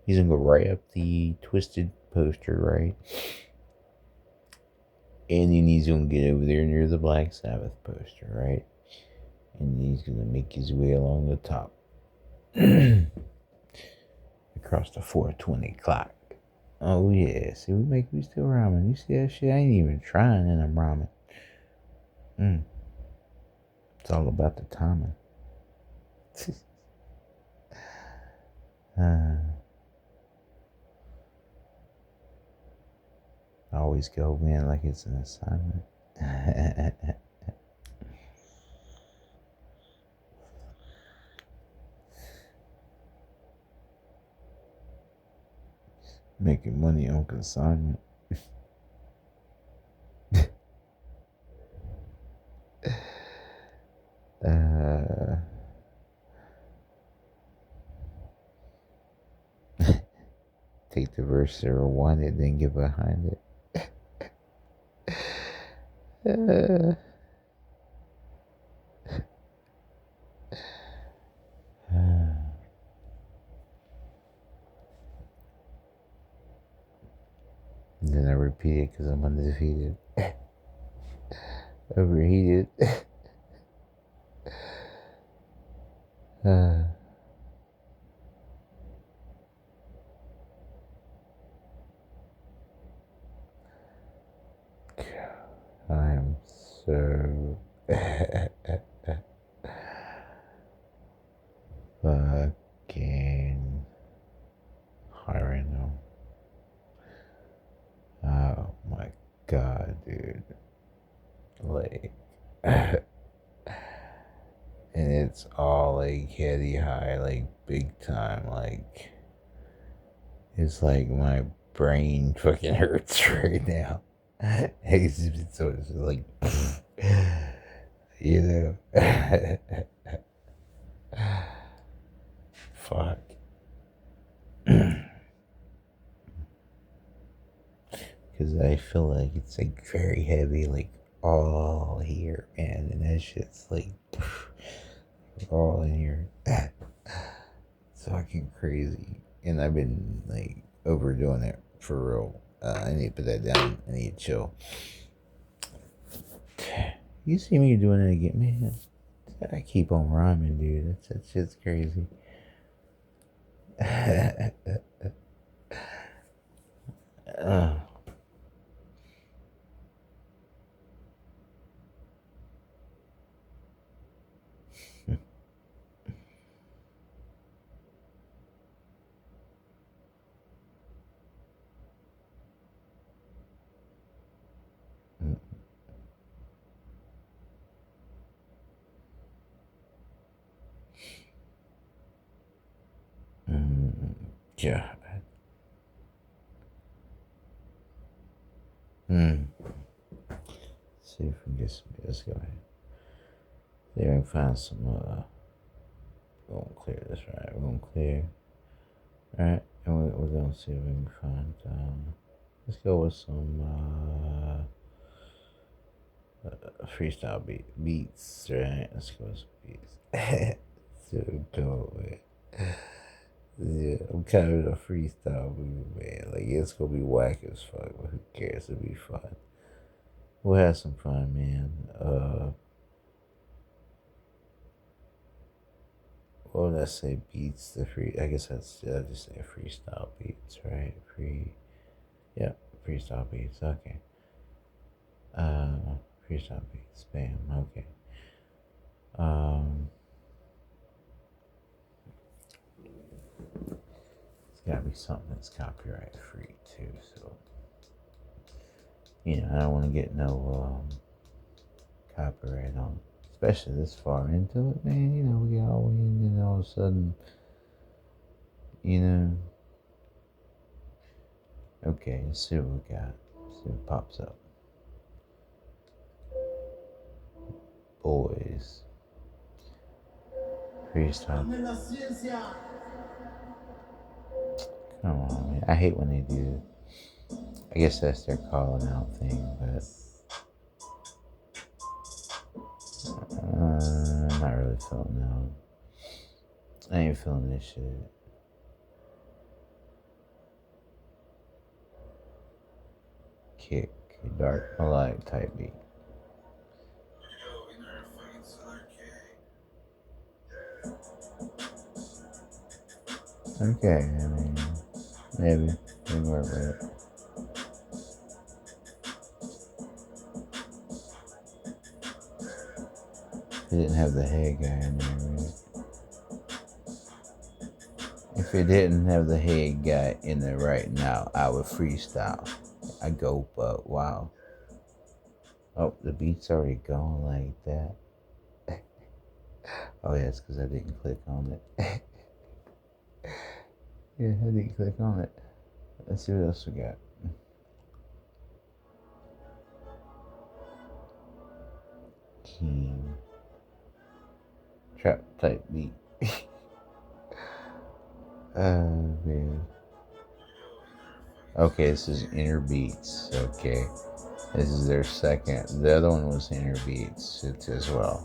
S2: He's gonna go right up the twisted poster, right? And then he's gonna get over there near the Black Sabbath poster, right? And he's gonna make his way along the top. Across the 420 clock. Oh yeah, see we still rhyming. You see that shit? I ain't even trying and I'm rhyming. It's all about the timing. I always go in like it's an assignment. Making money on consignment. Take the verse or rewind it, then get behind it. And then I repeat it because I'm undefeated. Overheated. I am fucking high right now. Oh my god, dude. Like, and it's all like heady high, like big time. Like, it's like my brain fucking hurts right now. So it's like, you know, fuck. Because I feel like it's like very heavy, like all here, man, and that shit's like all in here. It's fucking crazy, and I've been like overdoing it for real. I need to put that down. I need to chill. You see me doing it again, man? I keep on rhyming, dude. That shit's crazy. uh, yeah. See if we can get some. Let's go ahead. See if we can find some. We're gonna clear this, right? We're gonna clear, right? And we're gonna see if we can find. Let's go with some freestyle beats, right? Let's go with some beats. So dope, man. Yeah, I'm kind of a freestyle mood, man. Like it's gonna be whack as fuck, but who cares? It'll be fun. We'll have some fun, man. Well, let's say beats. The free. I guess I'll just say freestyle beats, right? Yeah, freestyle beats. Okay. Freestyle beats. Bam. Okay. It's gotta be something that's copyright free too. So, I don't want to get no copyright on, especially this far into it, man. We got all in, and all of a sudden, you know. Okay, let's see what we got. Let's see what pops up. Boys. Freestyle. Come on, man. I hate when they do. I guess that's their calling out thing, but I'm not really feeling that. I ain't feeling this shit. Kick, dark, melodic type beat. Okay, I mean, maybe we can work with it. It didn't have the head guy in there, right? If it didn't have the head guy in there right now, I would freestyle. I go, but wow. Oh, the beat's already going like that. Oh, yeah, it's because I didn't click on it. Yeah, I didn't click on it. Let's see what else we got. King. Trap type beat. Man. Okay, this is Inner Beats. Okay. This is their second. The other one was Inner Beats. It's as well.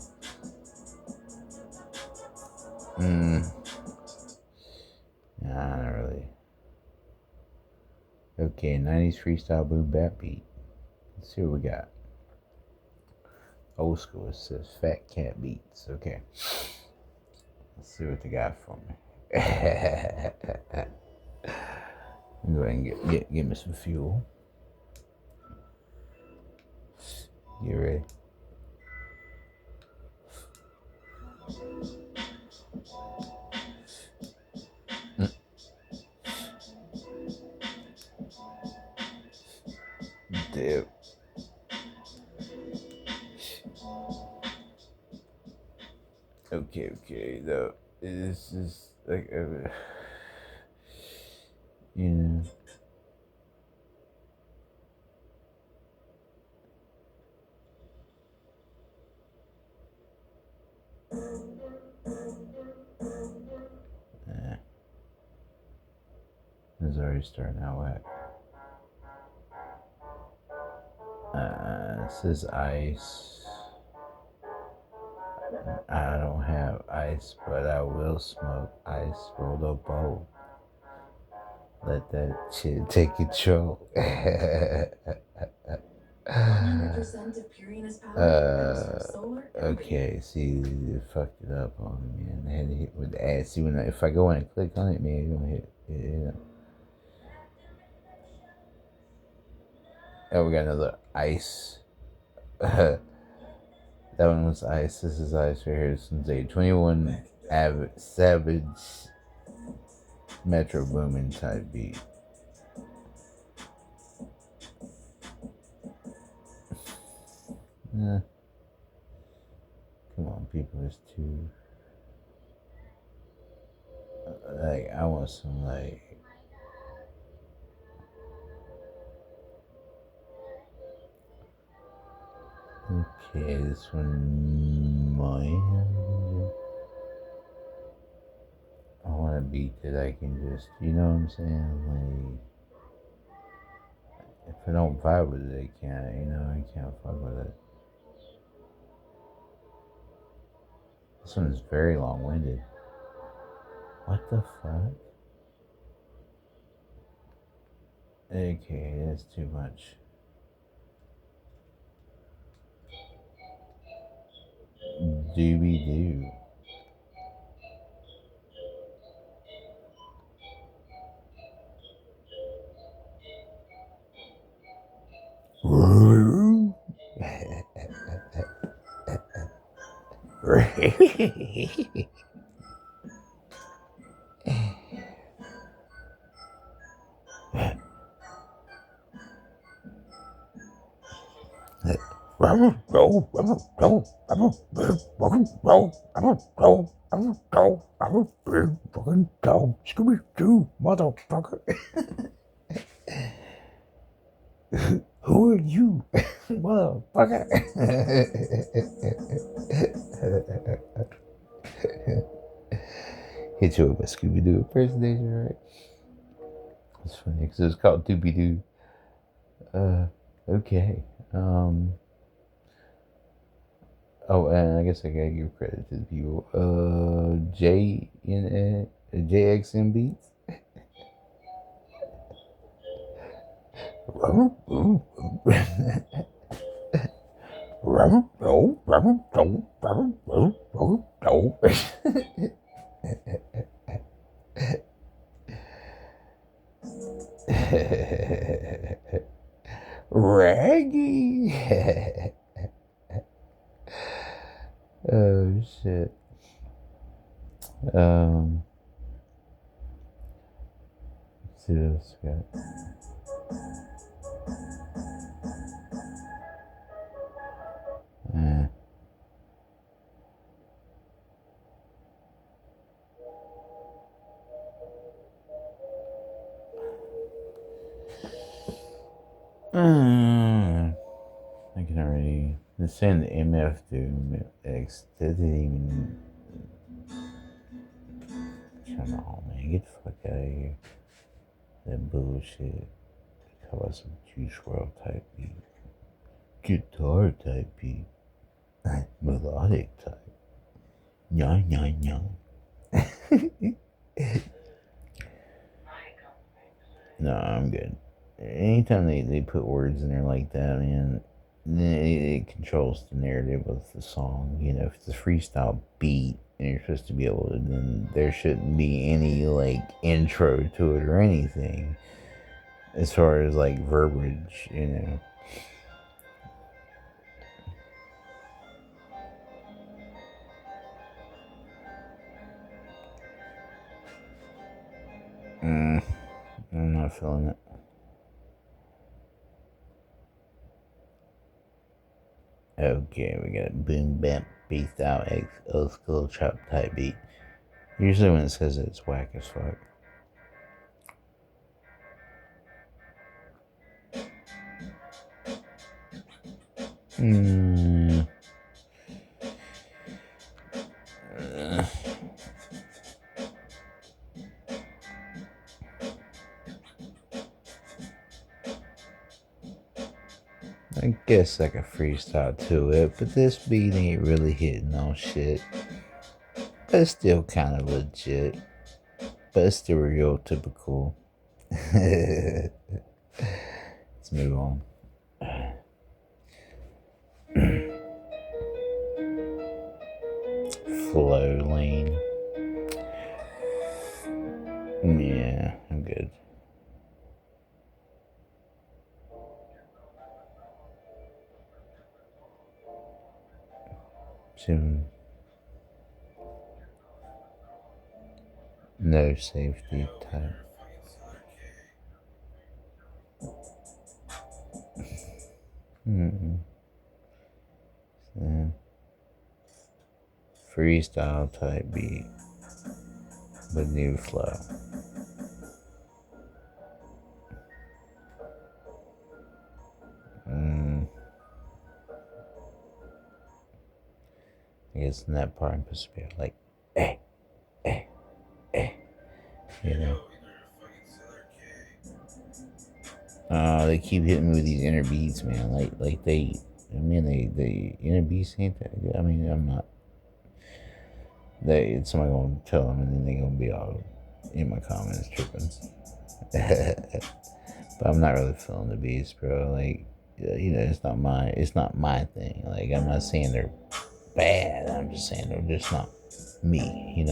S2: Nah, not really. Okay, 90s freestyle boom bap beat. Let's see what we got. Old school, it says Fat Cat Beats. Okay. Let's see what they got for me. Go ahead and get me some fuel. Get ready.
S1: Okay, though. This is like, you know. It's already starting out whack. This is ice. I don't have ice, but I will smoke ice rolled up bowl. Let that shit take control.
S3: 100% of Purina's power comes from solar.
S1: Okay, see, it fucked it up on me, man. I had to hit with the ad. See, if I go in and click on it, man, it's gonna hit. Oh, we got another ice. That one was ice. This is ice right here. This one's a 21 Savage Metro Boomin type beat. Come on, people, it's too. Like, I want some, like. Okay, this one might have. I want a beat that I can just, you know what I'm saying? Like, if I don't vibe with it, I can't, I can't fuck with it. This one is very long winded. What the fuck? Okay, that's too much. Doobie doo. Scooby-Doo, motherfucker. Who are you, motherfucker? Hit you with a Scooby-Doo impersonation, right? It's funny because it's called Doobie-Doo. Okay. Oh, and I guess I gotta give credit to the people. JXM Beats. Raggy. Oh shit. Let's see what else we got. I can already. It's saying the MF do X. That didn't even. Come on, man. Get the fuck out of here. That bullshit. How about some Juice WRLD type beat? Guitar type beat. Melodic type. Nya, nya, nya. No, I'm good. Anytime they put words in there like that, man, it controls the narrative of the song. If it's a freestyle beat and you're supposed to be able to, then there shouldn't be any like intro to it or anything as far as like verbiage, I'm not feeling it. Okay, we got boom bap beathed out old school trap type beat. Usually when it says it, it's whack as fuck. I guess like a freestyle to it, but this beat ain't really hitting on shit. But it's still kind of legit. But it's stereotypical. Let's move on. Flow lane. Yeah, I'm good. Soon. No safety type. So, freestyle type beat with new flow. I guess in that part I'm supposed to be like, you know. They keep hitting me with these inner beats, man. Like they inner beats ain't that good. I mean, I'm not. Somebody gonna tell them, and then they gonna be all in my comments tripping. But I'm not really feeling the beats, bro. Like, it's not my thing. Like, I'm not saying they're bad. I'm just saying they're just not me,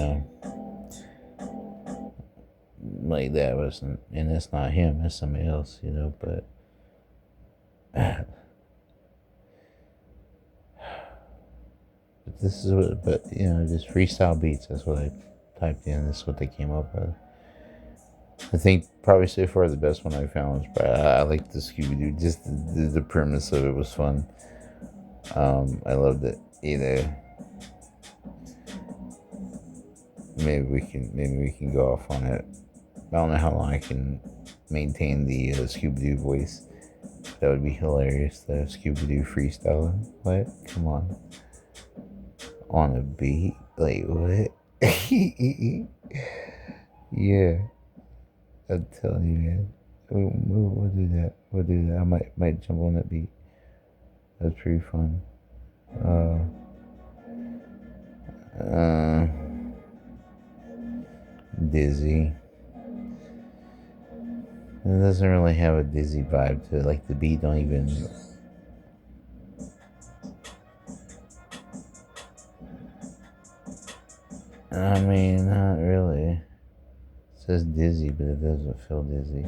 S1: Like that wasn't, and that's not him. That's somebody else, But this is what. But just freestyle beats. That's what I typed in. That's what they came up with. I think probably so far the best one I found was I like the Scooby Doo. Just the premise of it was fun. I loved it. Maybe we can go off on it. I don't know how long I can maintain the Scooby Doo voice. That would be hilarious. The Scooby Doo freestyle. What? Come on. On a beat? Like what? Yeah. I'm telling you, man. We'll do that. We'll do that. I might jump on that beat. That's pretty fun. Dizzy. It doesn't really have a dizzy vibe to it. Like the beat don't even. I mean, not really. It says dizzy, but it doesn't feel dizzy.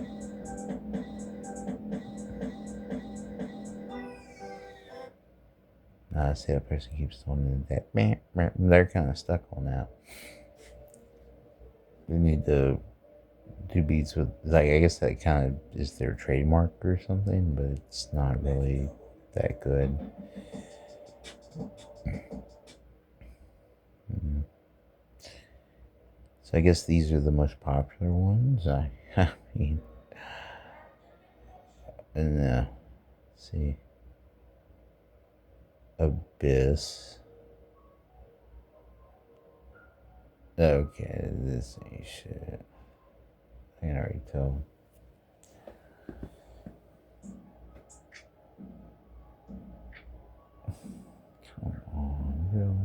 S1: I see that person keeps telling me that. They're kind of stuck on that. They need to do beats with, like, I guess that kind of is their trademark or something, but it's not really that good. So I guess these are the most popular ones. I mean, and let's see, Abyss. Okay, this ain't shit. I can already tell. Come on, really?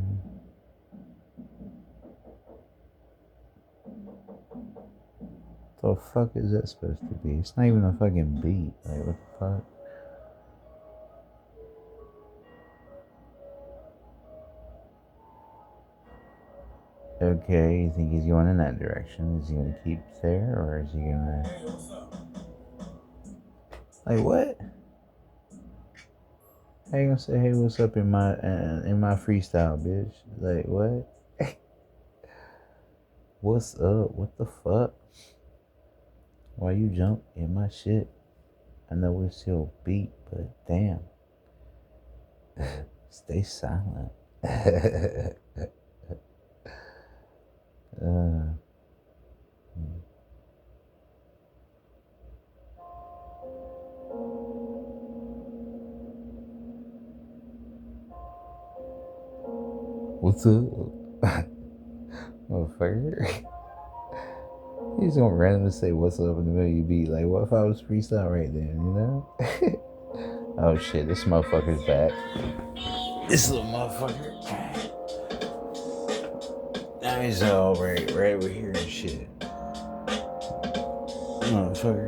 S1: The fuck is that supposed to be? It's not even a fucking beat. Like, what the fuck? Okay, you think he's going in that direction? Is he gonna keep there, or is he gonna?
S4: Hey, what's up?
S1: Like what? How you gonna say, "Hey, what's up" in my freestyle, bitch? Like what? What's up? What the fuck? Why you jump in my shit? I know it's your beat, but damn. Stay silent.
S2: What's up? Motherfucker. You just gonna randomly say what's up in the middle of your beat. Like, what if I was freestyle right then, you know? Oh shit, this motherfucker's back. This little motherfucker. Now he's all right over here and shit. Motherfucker.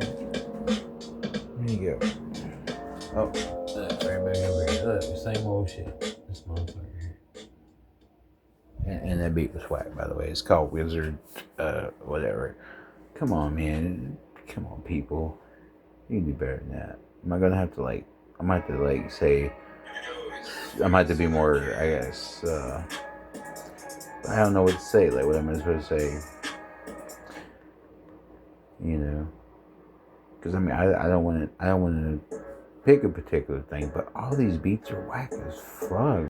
S2: There you go. Oh, look, right back over here. Look, same old shit. This motherfucker. And that beat was whack, by the way. It's called Wizard, whatever. Come on, man. Come on, people. You can do better than that. Am I gonna have to like? I might have to like say. I might have to be more. I guess. I don't know what to say. Like, what am I supposed to say? You know. Because I mean, I don't want to. I don't want to pick a particular thing, but all these beats are whack as fuck.